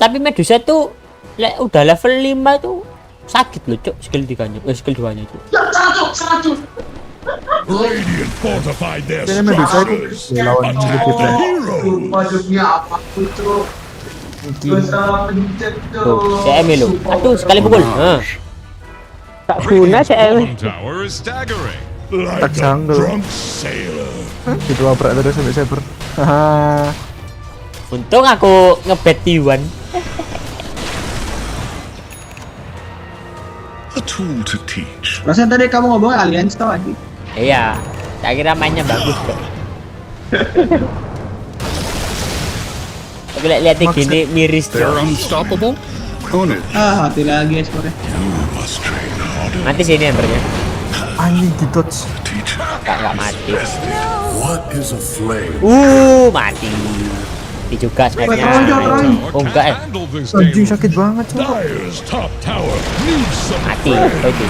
Tapi Medusa tuh udah level 5 tuh sakit loh cok skill 3-nya, skill 2-nya itu. Radiant fortified their Ini Medusa itu structures. lawan Attack kita. the hero. Tuh, CM lo. Aduh, sekali pukul. Tak guna CM. Bottom tower is staggering. Tak Like a jungle. drunk sailor. Gitu abrak terus sampai saber. Haha. Untung aku ngebet T1. A tool to teach. Rasanya tadi kamu ngomong Alliance tau lagi. Iya, saya kira mainnya bagus kok. Tapi lihat gini miris They're tuh. unstoppable. Own it. Mati lagi skornya. Mati sini embernya. Anjing di dodge. Enggak mati. What is a flame? Mati. Mati juga sebenarnya. Oh enggak Handle this Anjing deluge. sakit banget cok. Dire's top tower needs some Mati. friends. Oke.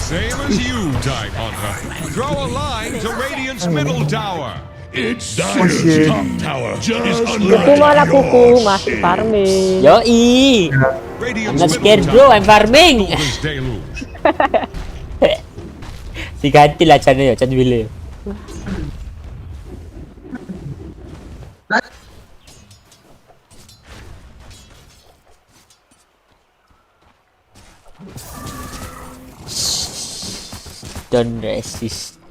Same as you, Tide Hunter. Throw a line to Radiant's middle tower. It's Dire's top tower is under Kuku malah attack. kuku masih farming. Yoi. I'm not scared bro, I'm farming. This deluge. Diganti lah channel ya, channel Willy. Don't resist.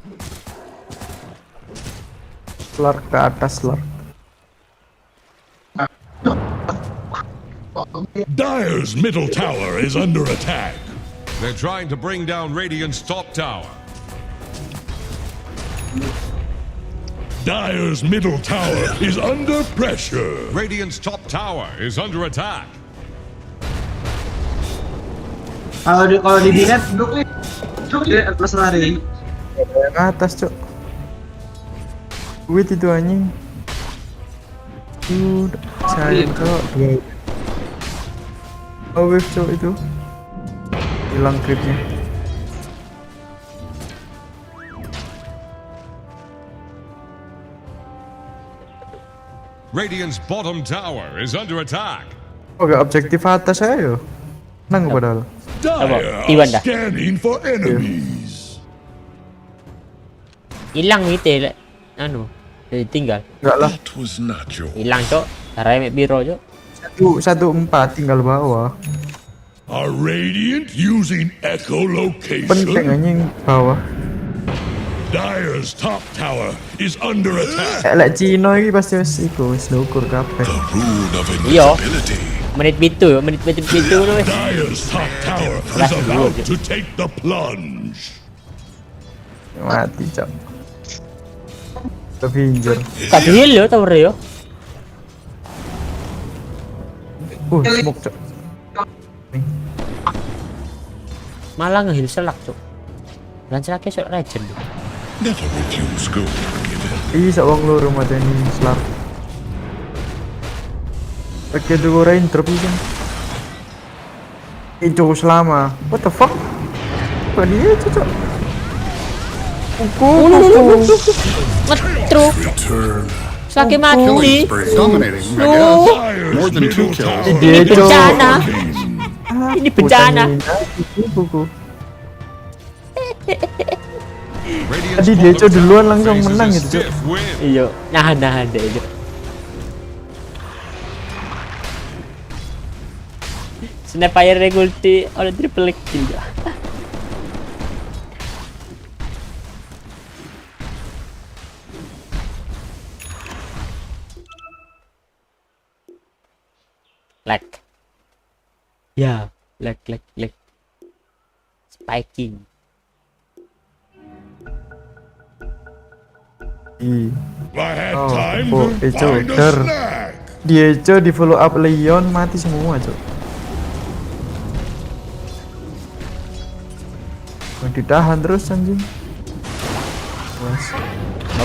Lord ke atas Lord. Dire's middle tower is under attack. They're trying to bring down Radiant's top tower. Dire's middle tower is under pressure. Radiant's top tower is under attack. Kalau di delete duduk di atas lari. Yang atas cok. Wait itu anjing. Sayang cok. Oh wave cok itu. Hilang creepnya. Radiant's bottom tower is under attack. Oh gak objektif atas saya yo. Nang padahal. Dire Iwan are dah. scanning for enemies. Hilang gitu ya. Anu, jadi tinggal. Enggak lah. That was not your. Hilang cok. Caranya biro cok. 1-4 tinggal bawah. Are Radiant using Penting echolocation? anjing bawah. Dire's top tower is under attack. Lek Cino iki pasti wis iku wis ndukur kabeh. Rune of Iya. invisibility. Menit bitu no wes. Dire's top tower is about to take the plunge. Mati cok. Avenger. Tak heal yo tower yo. Smoke cok. Malah nge-heal selak cok. Dan selaknya sok regen. Never refuse gold given. Iya wong loro mateni Slark. Oke dulu rain drop iki. Itu selama. What the fuck? Kok dia cocok? Kuku. Ngetruk. Selaknya mati. Dominating, I guess. More than 2 kills. Ini bencana. Ini bencana. Kuku. Tadi dia cok duluan langsung menang gitu cok. Iya, nahan deh itu. Snapfire ulti oleh triple kill juga. Lag. Ya, lag. Spiking. Eco dia Eco di follow up Leon mati semua cok. Ditahan terus anjing. Bye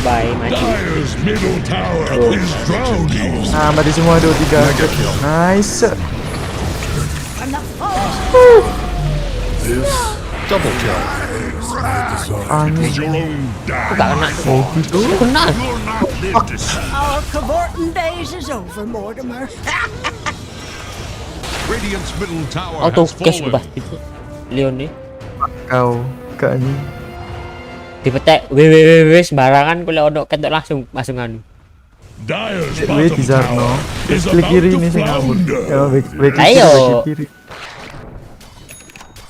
bye, mati. Dire's middle tower is drowning. Nah, mati semua 2-3. Nice. Double kill. Anjing. Gak kena. Oh gitu. Kena. Our cavorting days is over, Mortimer. Radiant's middle tower Auto has cash fallen. ubah gitu. Leon nih. Kau gak anjing. Dipetek www sembarangan kalau ono ketok langsung anu. Dire's Wih, di Zarno. Klik kiri ini sih ngawur. Ya, back Ayo. kiri.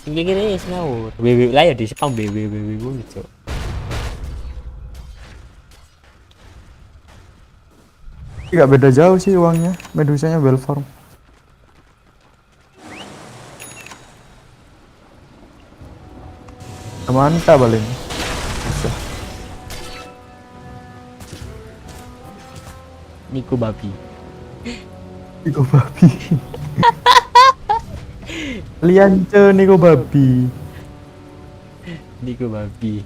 Gini sih ngawur. Www lah ya di spam www gitu. Gak beda jauh sih uangnya. Medusanya well farm. Mantap paling. Bisa. Niku babi. Niko babi. Liance Niko babi. Niku babi.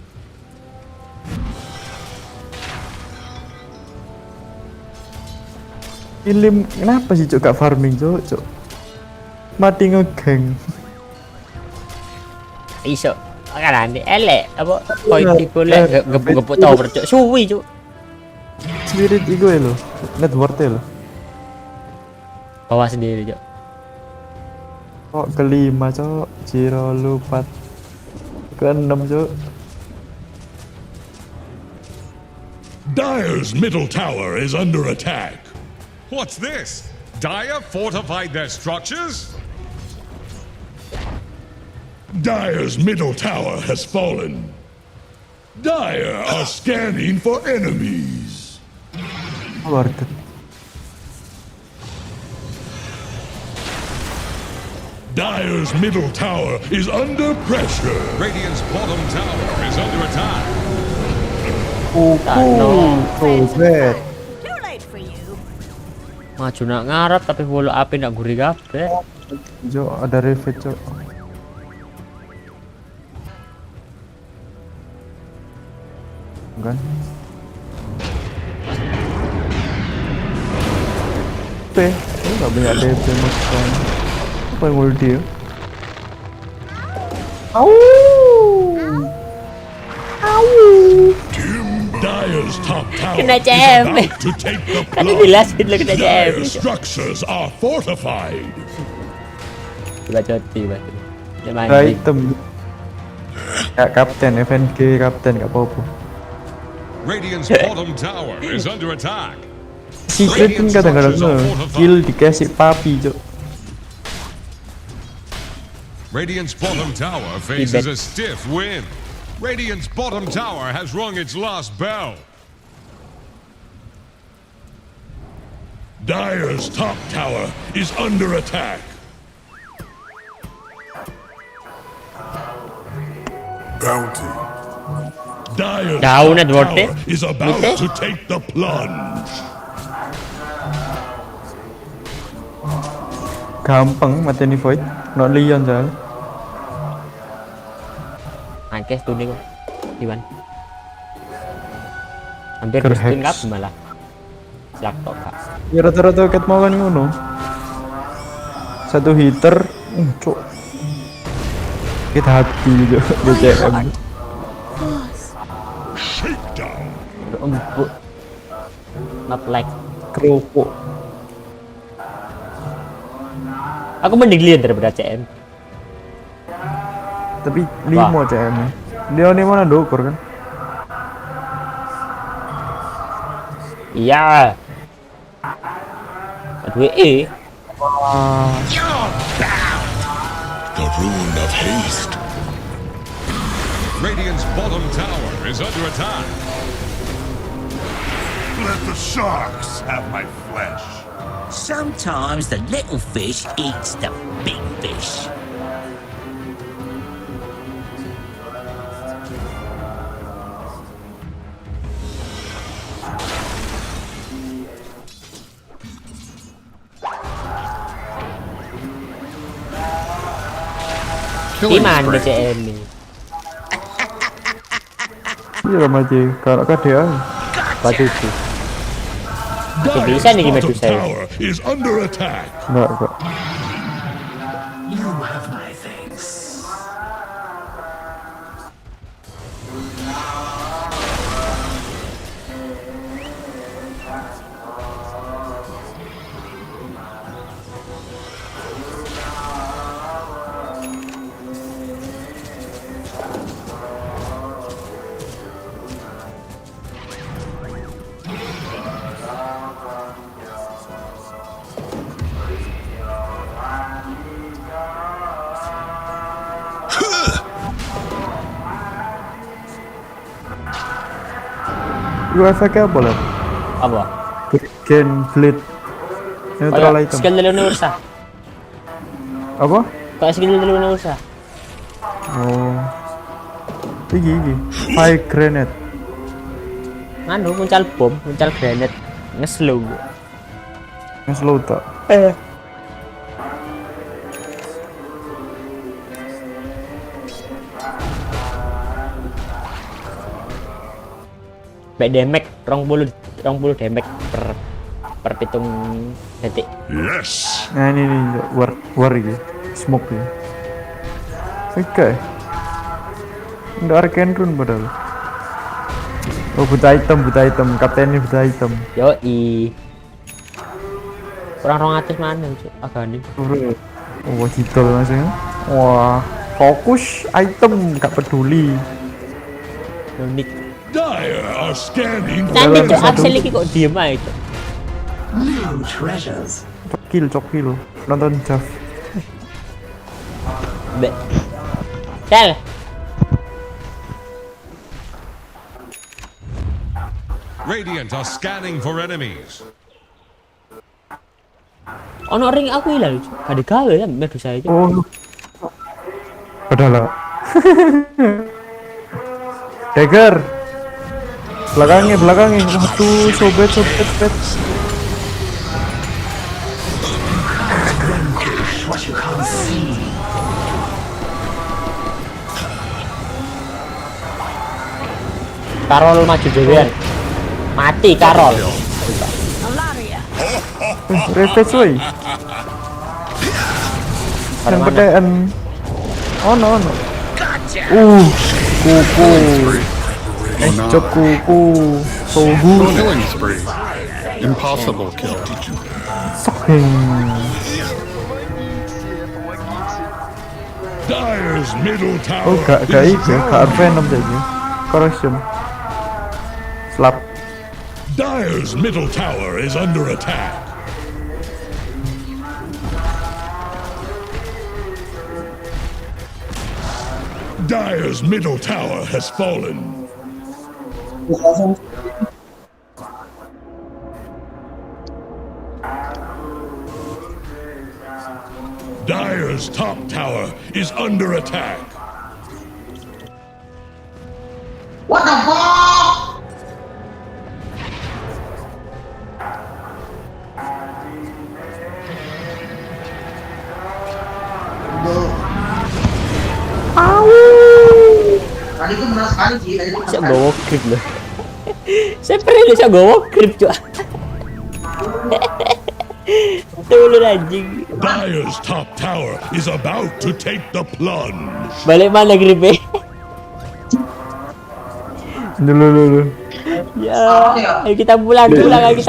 Ilim, kenapa sih Cok gak farming Cok? Mati ngegeng. Iso. Kan elek apa koin iku lek gepuk tower Cok. Suwi Cok. Spirit iku lho. Net worth lho. Bawa sendiri Cok. Kok kelima Cok, Ciro lupat. Keenam Cok. Dire's middle tower is under attack. What's this? Dire fortified their structures? Dire's middle tower has fallen. Dire are scanning for enemies. Worth it. Dire's middle tower is under pressure. Radiant's bottom tower is under attack. Sobat. Maju nak ngarep tapi bolo api nak gurih kabeh. Jo, ada revet Cok. Kan? Ini gak banyak DP maksudnya. Apa yang ulti ya? Dire's top tower Kena is CM. about to take the Tadi plunge. jelasin lo kena CM. Dire's structures are fortified. Bacoti batu. Ada item. Ya kapten, FNG kapten gak apa-apa. Radiant's bottom tower is under attack. Secret pun kadang-kadang kill dikasih papi Cok. Radiant's bottom tower faces a stiff win. Radiant's bottom tower has rung its last bell. Dire's top tower is under attack. Bounty. Dire's Down at top what, tower is about Mitte? to take the plunge. Gampang mateni void. Not Leon soalnya. Angkes tuh nih kok. Iwan. Hampir Kerhex. stun kap malah. Laptop kak. Ya rata-rata ket mau kan ngono. Satu hitter, Cok. Kita hati Cok. DCM. Empuk. Not like Kerupuk. aku mending lihat daripada CM. Tapi 5 CM. Dia ini mana dokur kan? Iya. Aduh The rune of haste. Radiant's bottom tower is under attack. Let the sharks have my flesh. Sometimes the little fish eats the big fish. Gimana CM ini? Iya remaja, kalau KDA. Batu itu. Masih bisa nih gimana saya. Tower is under attack. Enggak kok. You have my thanks. Lu efeknya apa lah? Apa? Gen Blade. Neutral item. Skill dari Ursa. Apa? Kayak skill dari Ursa. Oh. Iki. Fire grenade. Anu muncul bom, muncul granat, nge-slow. Nge-slow tak? Baik damage, 20 damage per pitung detik. Yes. Nah ini war ini, smoke ya. Oke. Nggak arcane rune padahal. Oh buta item, kaptennya buta item. Yoi. Kurang 200 mana cuk agane. Oh gitu langsung. Wah, fokus item gak peduli. Unik. Dire are scanning. Nanti cuk Axel iki kok diem aja cuk. New treasures. Cokil. Nonton Jav. Be. Tel. Radiant are scanning for enemies. Ono ring aku ilang cuk. Gak digawe ya Medusa itu. Oh. Padahal. Dagger. Belakangnya. Waduh, sobet. What you can't see. Karol maju dewean. Mati Karol. Refresh woy. Yang pedean. Ono. Kuku. Cok kuku. Tohu. Killing spree. Impossible kill. Saking. Dire's middle tower. Oh gak Venom jadi. Correction. Slap. Dire's middle tower is under attack. Dire's middle tower has fallen. Dire's top tower is under attack. What the fuck? Tadi itu benar sekali sih. Saya bawa grip loh. Saya pernah bisa bawa grip cuy. Tolong anjing. Dire's top tower is about to take the plunge. Balik mana gripnya? Dulu. Ya, ayo kita pulang. Balik jalan yang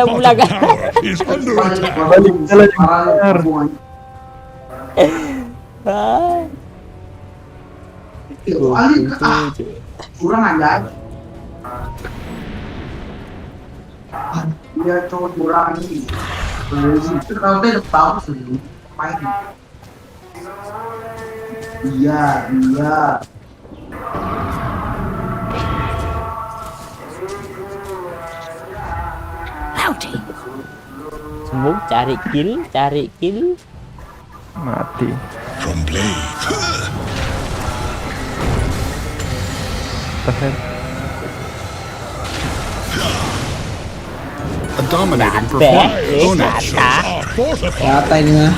benar. Kurang aja. Dia cowok kurang ini. Itu kalau dia bagus sih. Main. Iya. Semua cari kill. Mati. From play. A dominating performance. Kata ini mah.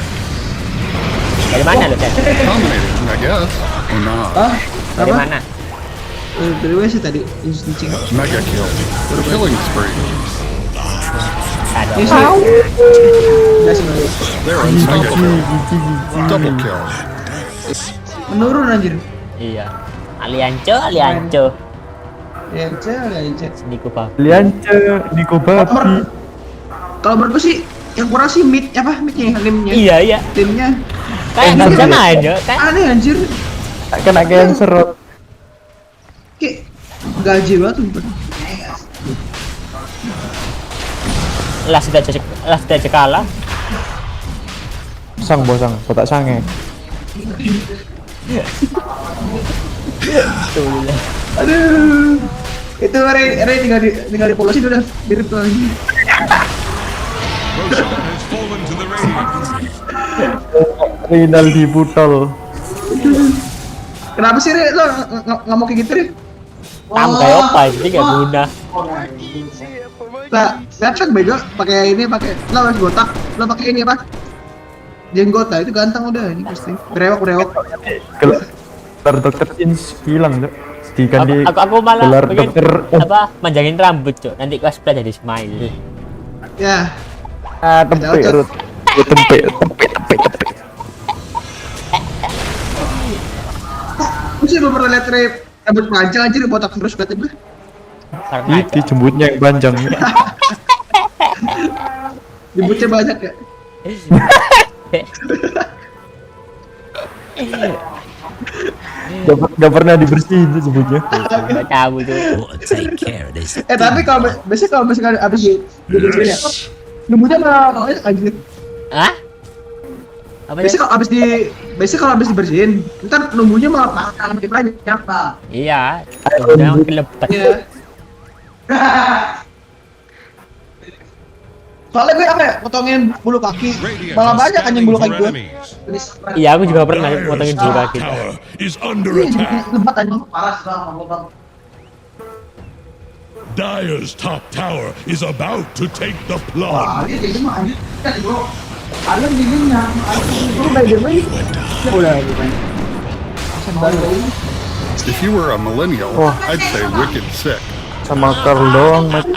Dari mana lu, Chan? Dominating, I guess. Or not. Dari mana? Dari WC tadi insting. Mega kill. Killing spree. Ini sih. Enggak sih. They're unstoppable. Double kill. Menurun anjir. Iya. Alianco. Liance. Niko babi. Niko babi. Kalau menurut gue sih yang kurang sih midnya, limnya. Iya. Timnya. Kayak nggak bisa main ya. Aneh anjir. Kena cancer. Kayak gaji banget tuh. Lah sudah kalah. Sang bosang, kotak sange. Aduh. Itu Ray tinggal di polosin udah mirip tuh lagi. Rinal di butol. Kenapa sih Ray lo nggak mau kayak gitu Ray? Tam kayak apa jadi nggak guna. Lah, lihat kan bego pakai lo harus botak, lo pakai ini apa? Jenggot, itu ganteng udah ini pasti. Berewok. Kalau dokter Ins hilang tuh. Diganti aku malah gelar pengen dokter manjangin rambut cok, nanti cosplay jadi smile. Ya. Tempe rut. Tempe. Aku sih belum pernah lihat Ray rambut panjang anjir botak terus berarti gue. Itu jembutnya yang panjang. Jembutnya banyak ya. Gak pernah dibersihin tuh jembutnya. Tahu tuh. Tapi kalau misalkan abis dibersihin ya, jembutnya malah anjir. Hah? Biasanya kalau abis dibersihin, ntar numbuhnya malah makin banyak apa? Iya. Udah makin lebat. Iya. Soalnya gue potongin bulu kaki, malah banyak anjing bulu kaki gue. Iya, aku juga pernah potongin bulu kaki. Lebat anjing. Parah. Dire's top tower is about to take the plunge. Wah, ini mah anjing. Bro. Ada giginya. If you were a millennial, I'd say wicked sick. Sama Carl doang mati.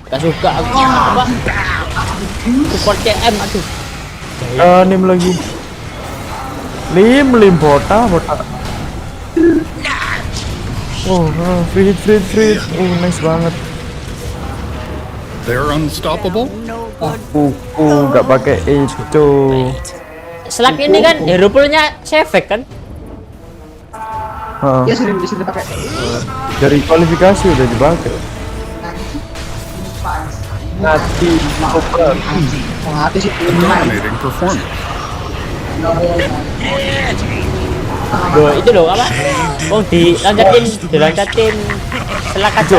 Gak suka aku apa? Support CM aduh. Nim lagi. Lim bota. Free hit. Nice banget. They're unstoppable. Gak pakai itu. Selak ini kan hero poolnya Shevek kan? Ya sering dipakai. Dari kualifikasi udah dipakai. Mati sih. Dominating performance. Itu loh apa? Diloncatin selak aja.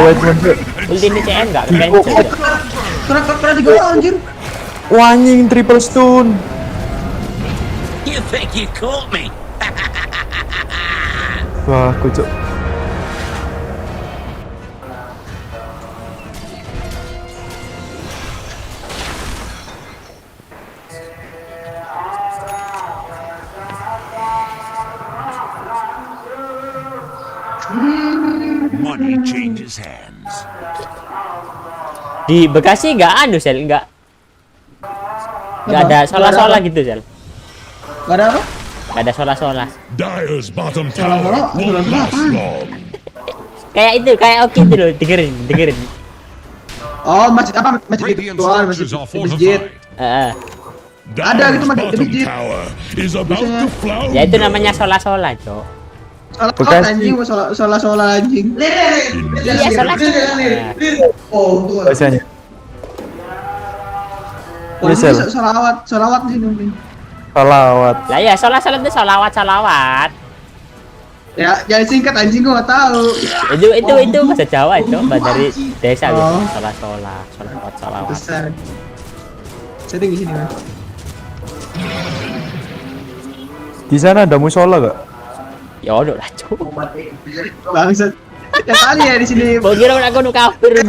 Ulti ini CN enggak cancel. Kena digoreng anjir. Wah anjing triple stun. You think you caught me? Wah, kucuk. Money changes hands. Di Bekasi nggak nggak ada sola gitu Sel. Nggak ada apa? Nggak ada sola. Dire's bottom tower won't last long. Kayak itu, kayak oke itu loh, dengerin. Oh, masjid virtual, masjid. Ada gitu masjid. Ya itu namanya sola cok. Sola anjing. Iya sola. Oh, tuh. Biasanya. Solawat di sini. Salawat. Lah ya solawat itu solawat. Ya, jangan singkat anjing gua nggak tahu. Itu bahasa Jawa itu, bahasa dari desa gitu. Solawat. Saya di sini, Mas. Di sana ada musola gak? Ya udah lah, Cuk. Bangsat. Ya kali ya di sini. Mau kira aku nu kafir lu.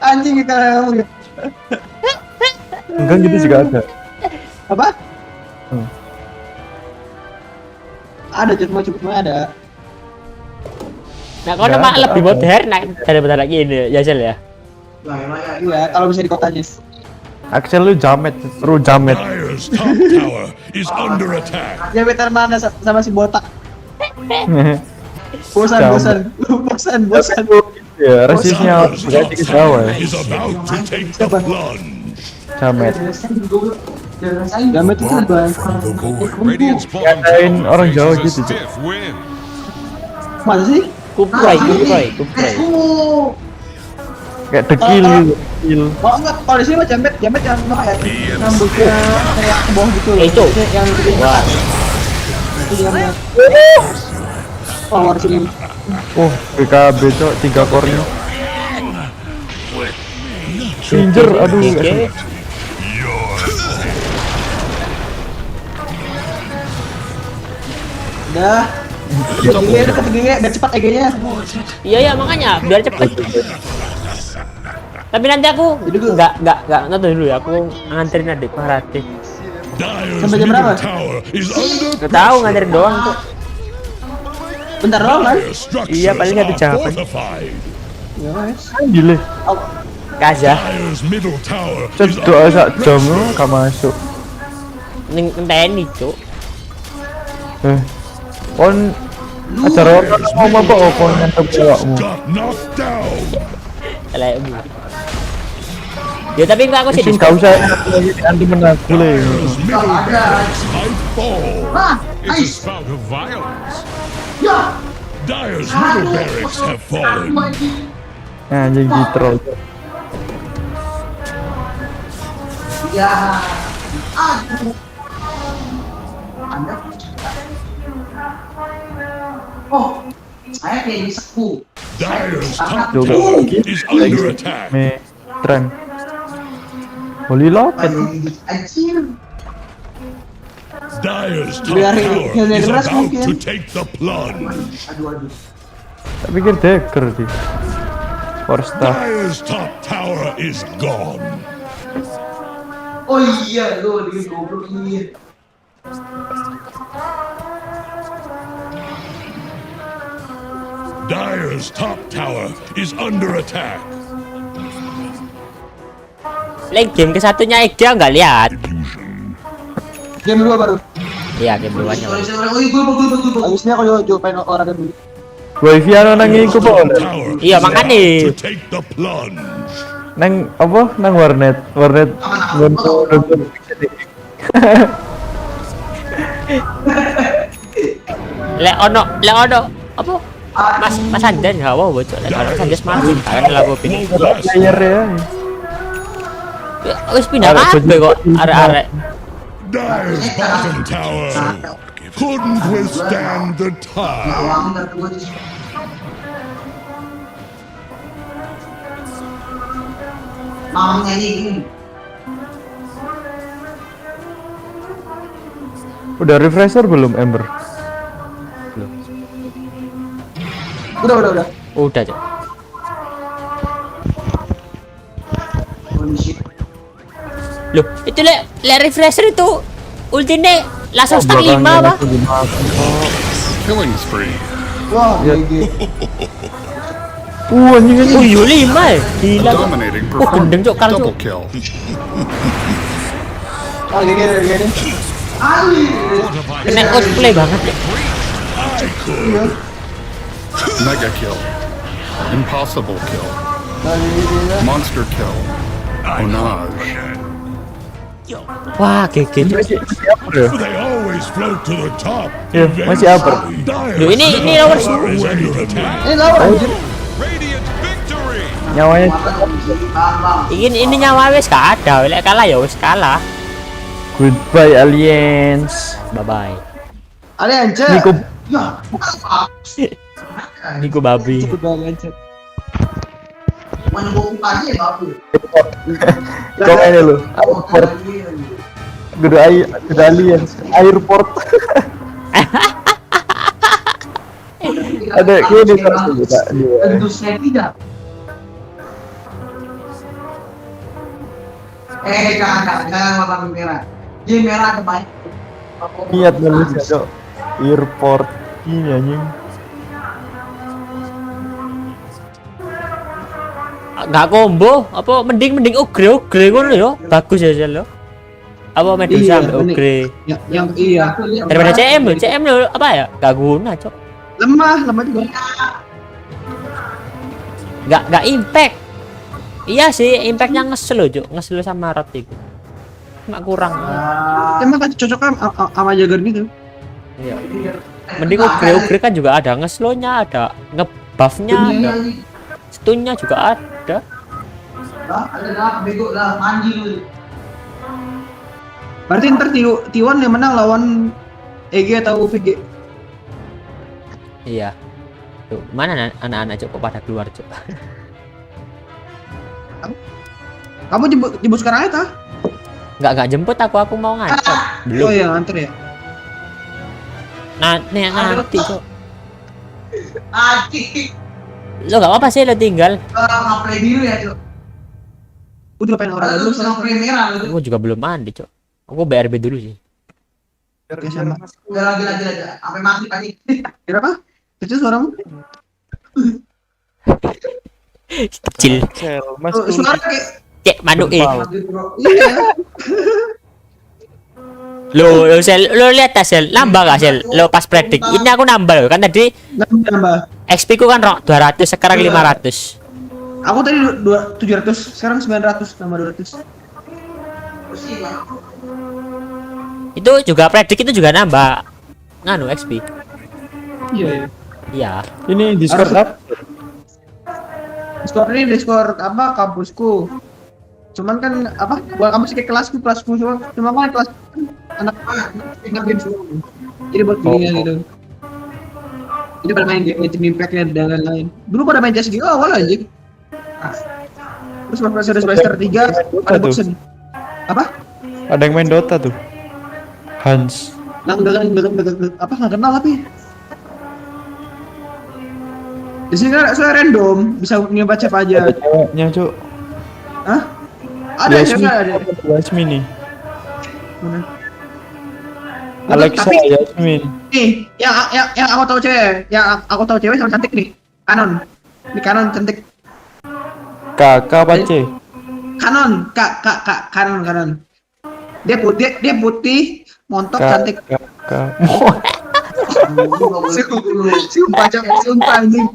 Anjing kita ngomong. Enggak gitu juga ada. Apa? Ada cuma ada. Nah, kalau mah lebih modern daripada ini ya Jel ya. Iya, kalau bisa di kotanya. Axel lu jamet, seru jamet. Dire's top tower is under attack. Jamet mana sama si botak. Bosan. Ya, resistnya berarti ke bawah. Is about to take the plunge. Jamet. Jamet itu bang. Ngatain orang Jawa gitu. Mana sih? Kuprai. Kayak dekil. Oh enggak, kalau di sini mah jamet yang kayak rambutnya kayak ke bawah gitu. Itu. Yang Wah. Itu jamet. Power sini. Oh, BKB cok 3 core-nya. Singer, aduh. Udah. Biar cepat EG-nya. Iya makanya biar cepet. Tapi nanti aku enggak nonton dulu ya. Aku nganterin adik Parati. Sampai jam berapa? Enggak tahu nganterin doang tuh. Bentar doang kan? Iya paling 1 jam. Ya wes. Gile. Kazah. Cedok sak jam gak masuk. Ning ngenteni, Cuk. Kon acara mau apa kon ngantuk awakmu. Elekmu. Ya tapi enggak aku sih enggak usah anti menang boleh. It's a spout of violence. Dire's middle barracks have fallen. Anjing troll. Ya. Aduh. Oh, saya kayak diseku. Dire's top tower is under attack. Tren. Holy Locket. Dire's top tower is about to take the plunge. Tak pikir deker sih. Dire's top tower is gone. Oh iya, lo di goblok ini. Dire's top tower is under attack. Lagi game ke-1-nya Ega nggak lihat. Game 2 baru. Iya, game 2-nya. Habisnya aku juga pengen orang dulu. Wifi anu nang iku po. Iya, makane. Nang apa? Nang warnet. Lek ono apa? Mas Andan gak mau bocor. Lek ono Andan semakin kan lagu ping. Player ya. Wis pindah kabeh kok arek-arek. Dire's bottom tower couldn't withstand the tide. Mamanya ini. Udah refresher belum Ember? Belum. Udah. Udah, Cok. Loh, itu le refresher itu ultine langsung stack 5 apa? Killing spree. Wah, anjing. Oh, iya 5 ya. Gila. Dominating Oh, gendeng Cok kalau double Cok. kill. Oh, gini. Kena cosplay banget ya. Mega kill. Impossible kill. Monster kill. Onage. Wah, GG. They always float to the top. Ya, masih apa? Loh, ini lawan Ini lawan. Nyawanya ini nyawa wis gak ada, lek kalah ya wis kalah. goodbye aliens. Bye bye. Aliens. Nico. Ya. Nico babi. Mana buku aja babu. Coba ini lu. Airport. Gede aliens. Airport. Ada gini terus. Tentu saya tidak. Jangan warna merah. Ini merah ada banyak. Niat manusia, Cok. Airport ini anjing. Nggak combo, apa mending ogre ngono ya. Bagus ya Sel. Apa Medusa ogre. Yang iya. Daripada CM lo apa ya? Gak guna, Cok. Lemah juga. Gak impact. Iya sih, impactnya ngesel Cok. Ngesel sama rot itu. Cuma kurang. Emang kan cocoknya sama Jagger gitu. Iya. Mending ogre kan juga ada ngeslonya, ada ngebuffnya, ada stunnya juga ada. Ada bego lah, anjing. Berarti ntar T1 yang menang lawan EG atau VG? Iya. Tuh, mana anak-anak Cok kok pada keluar Cok? Kamu jemput sekarang aja kah? Enggak jemput aku mau nganter. Belum. Oh iya nganter ya. Nanti Cok. Anjing. Lo gak apa-apa sih lo tinggal. Ngapain dulu ya Cok? Aku juga pengen orang dulu sama merah. Aku juga belum mandi Cok. Aku BRB dulu sih. Oke sama. Udah lagi sampai mati tadi. Berapa? Kecil suaramu? Kecil. Suara kayak Cek manuk Iya. Lo Sel, lo lihat tak Sel, nambah gak Sel? Lo pas predik, ini aku nambah kan tadi nambah. XP ku kan 200, sekarang 500. Aku tadi 700, sekarang 900 tambah 200. Itu juga predik itu juga nambah nganu XP. Iya. Iya. Ini Discord apa? Discord ini Discord apa kampusku. Cuman kan apa? Buat kampus kayak kelasku cuma kan kelas anak game semua. Jadi buat dia gitu. Jadi pada main game Team Impact dan lain-lain. Dulu pada main CS:GO awal aja. Terus pas semester 3 pada bosen. Apa? Ada yang main Dota tuh. Hans. Nggak kenal tapi. Di sini kan soalnya random, bisa nyoba siapa aja. Ada ceweknya, Cuk. Hah? Ada ada. Yasmin nih. Mana? Alexa, Yasmin. Nih, yang aku tahu cewek sama cantik nih. Kanon. Ini Kanon cantik. Kakak apa C? Kanon, Kanon. Dia putih, montok, cantik. Kakak. Sumpah anjing.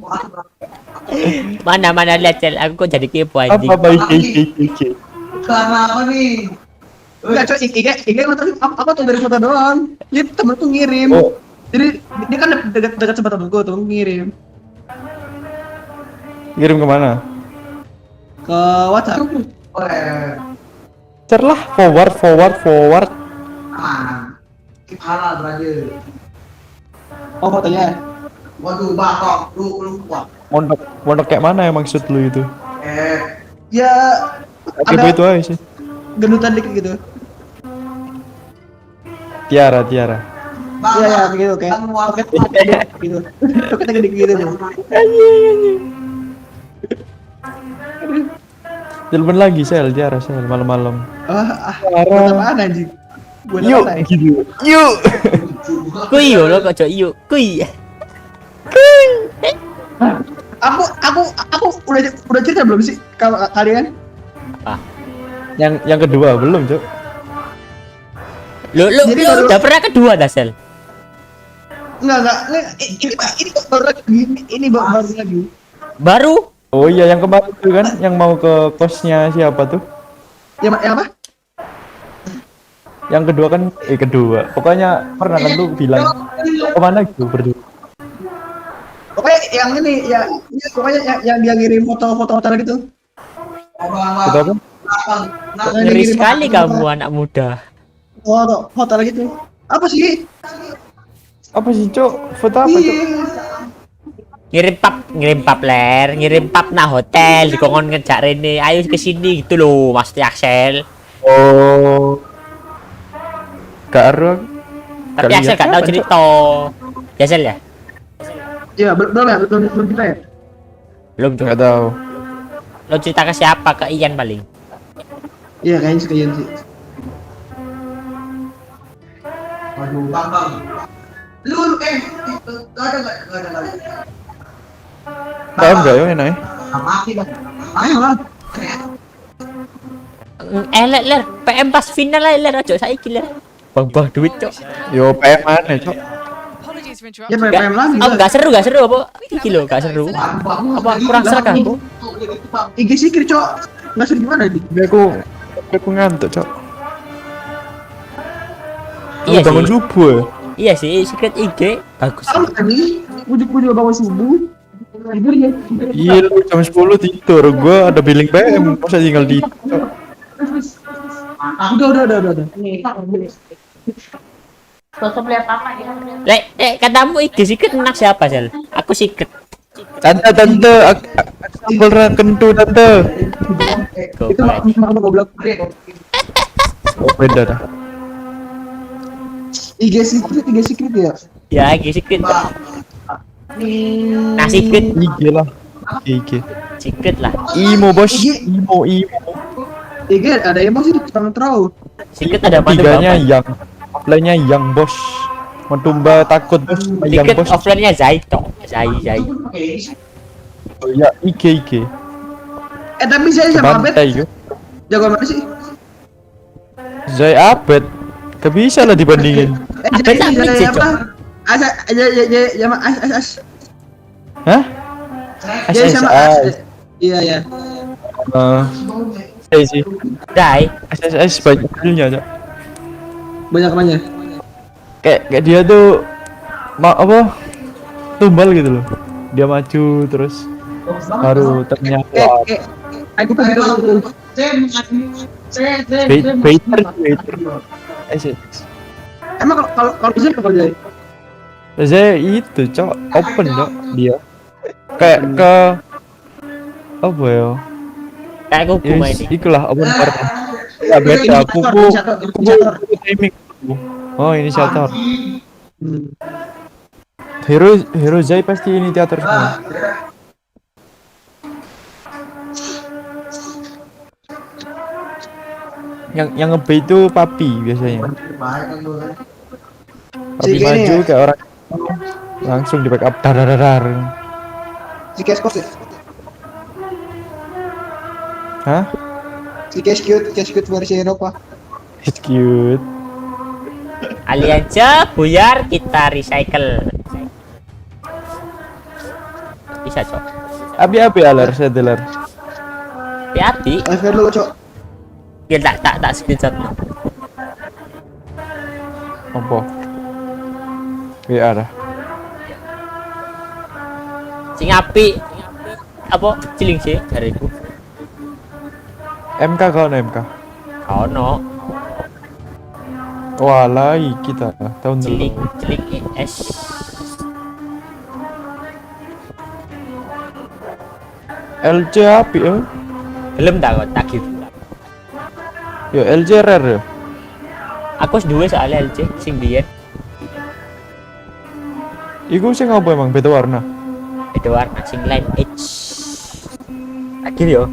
Mana lihat Sel, aku kok jadi kepo anjing. Apa baik C? Karena apa nih? Enggak coy, IG aku tuh dari foto doang. Dia temen tuh ngirim. Jadi dia kan dekat sama temenku tuh ngirim. Kirim kemana? Ke WhatsApp. Cerlah forward. Halal berarti. Oh fotonya. Waduh batok, lu kuat. Mondok kayak mana ya maksud lu itu? Ya ada itu aja sih. Gendutan dikit gitu. Tiara. Iya begitu kayak pocket gitu. Pocket gede gitu. Telepon lagi Sel malam-malam. Buat apaan anjing? Yuk. Kui yo lo kok yuk. Kui. Aku udah cerita belum sih kalian? Ah. Yang kedua belum, Cuk. Lo udah pernah kedua dah Sel? Enggak. Ini baru lagi. Baru? Oh iya yang kemarin tuh kan, yang mau ke kosnya siapa tuh? Yang apa? Yang kedua kan, pokoknya pernah kan lu bilang kemana gitu berdua? Pokoknya yang ini pokoknya yang dia ngirim foto hotel gitu. Foto apa? Ngeri sekali kamu anak muda. Foto hotel gitu. Apa sih? Cok? Foto apa, Cok? Ngirim pap nah hotel dikongkon ngejak Rene ayo ke sini gitu loh Mas Axel. Oh. Karo. Tapi Axel gak tahu cerita. Axel ya? Iya, belum kita ya? Belum juga. Gak tahu. Lo cerita ke siapa? Ke Ian paling. Iya, kayaknya ke Ian sih. Waduh, Bang. Lu gak ada lagi. PM enggak ya enak? Mati bang. Ayo lah. Ler, PM pas final ae ler aja saiki ler. Bang duit, Cok. Yo PM mana, Cok? Ya PM lagi. Oh, enggak seru apa? Iki lho, enggak seru. Apa kurang seragam, Bu? IG sikir, Cok. Enggak seru gimana ini? Aku ngantuk, Cok. Iya sih. Bangun subuh. Iya sih, secret IG bagus. Tadi ujuk-ujuk bangun subuh. Iya, jam 10 tidur. Gua ada billing PM, masa tinggal di. Udah. Tutup lihat apa ya? Katamu IG secret enak siapa, Sel? Aku secret. Tante, aku pernah kentu, Tante. Itu mama goblok. Oh, beda dah. IG secret ya? Ya, IG secret. Nah, secret. IG lah. IG. Secret lah. Imo, Bos. Imo. IG ada emosi di tangan terau. Secret ada apa tuh? Tiganya yang offline-nya yang Bos. Mentumba takut Bos. Yang Secret Bos. offline-nya Zaito. Zai. Oh ya, IG. Tapi saya sama Abed. Bantai, Jago mana sih? Zai Abed. Gak bisa lah dibandingin. Abed tak mix ya, Cok. As. Hah? Jadi sama As. Iya. Zai sih. Zai. SSS banyak skillnya, Cok. Banyak apanya? Kayak dia tuh apa? Tumbal gitu loh. Dia maju terus baru ternyata aku pengen Baiter. Emang kalau bisa apa jadi? Saya itu Cok, open Cok dia. Kayak ke apa ya? Kayak kuku main ini. Ikulah open partner. Ya beda kuku timing. Oh, inisiator. Hero Zai pasti ini teater semua. Yang nge-bait itu Papi biasanya. Papi maju kayak orang langsung di backup dar. Si Keskos ya? Hah? Si Keskut versi Eropa. It's cute. Aja buyar kita recycle. Bisa, Cok. Abi alar sedelar. Abi. Akhir lu, Cok. Ya tak screenshot. Apa? WA dah. Sing api apa ciling sih jariku. MK kau MK. Kau no. Walai kita tahun cilik es. LC api ya? Belum tak gitu. Yo LC rare. Aku dua soalnya LC sing biyen. Iku sing apa emang beda warna? Beda warna sing Line Edge. Akhir yo.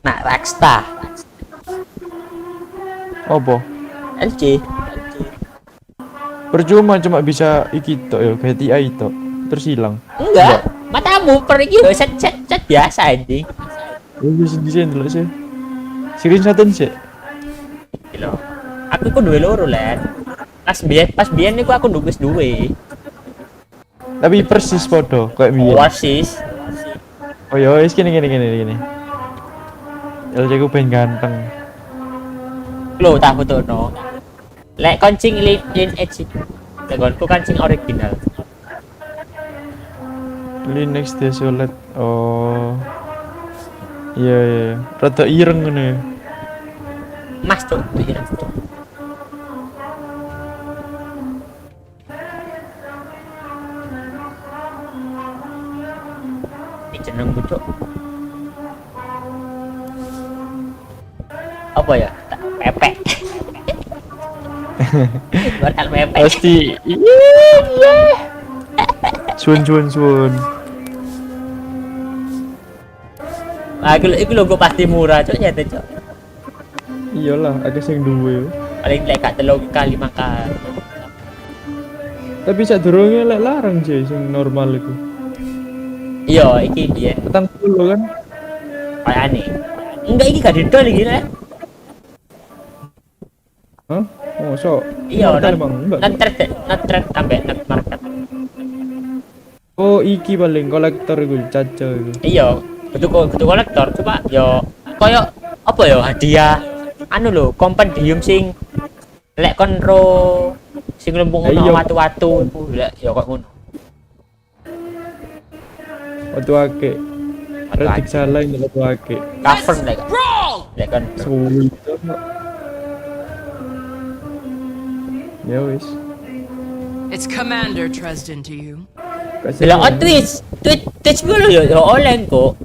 Nah, Raksta. Apa? LC. Percuma cuma bisa iki tok yo, kayak TI tok. Terus hilang. Enggak. Matamu pergi yo set biasa anjing. Oh, bisa desain dulu sih. Screenshotin sih. Lho. Aku ku duwe loro, Len. Pas biyen niku aku nugas duwe. Tapi persis podo kayak biyen. Persis. Oh yo, wis gini. LC ku pengen ganteng. Lho, tak fotono. Lek koncing Line Edge. Tegonku kancing original. Linux desolate. Oh. Iya. Rada ireng ngene. Mas tuh ireng tuh. Jeneng Cuk. Apa ya? Pepek. Bakal pepek. Pasti. Iya. Sun. Iku lho pasti murah Cuk nyata Cuk. Iyalah, ada sing duwe. Paling lek gak 3 kali makan. Tapi sadurunge lek larang sih sing normal iku. Iya, iki biyen 40 kan. kayane. Enggak iki gak didol iki rek. Hah? Oh, so. Iya, emang enggak. not trade sampai not market. Oh, iki paling kolektor iku caca iku. Iya, kudu kolektor coba yo koyo apa yo hadiah anu lho kompendium sing lek kon ro sing lembung ono watu-watu iku lek yo kok ngono. Watu ake. Retik salah ini watu ake. Cover lek kan suwi. Ya wis. It's Commander Dresden to you. Bila Twitch dulu yo oleh kok.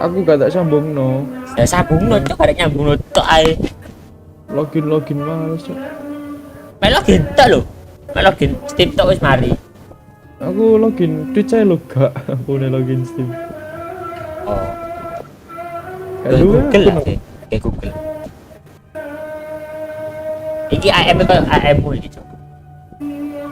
Aku gak tak sambung no. Ya sambung no cok ada nyambung no tok ae. Login males cok. Main login tok lho. Main login Steam tok wis mari. Aku login Twitch ae lho gak. Aku udah login Steam. Oh. Kayak Google lah kayak Google. Iki AM kok AM mulai cok.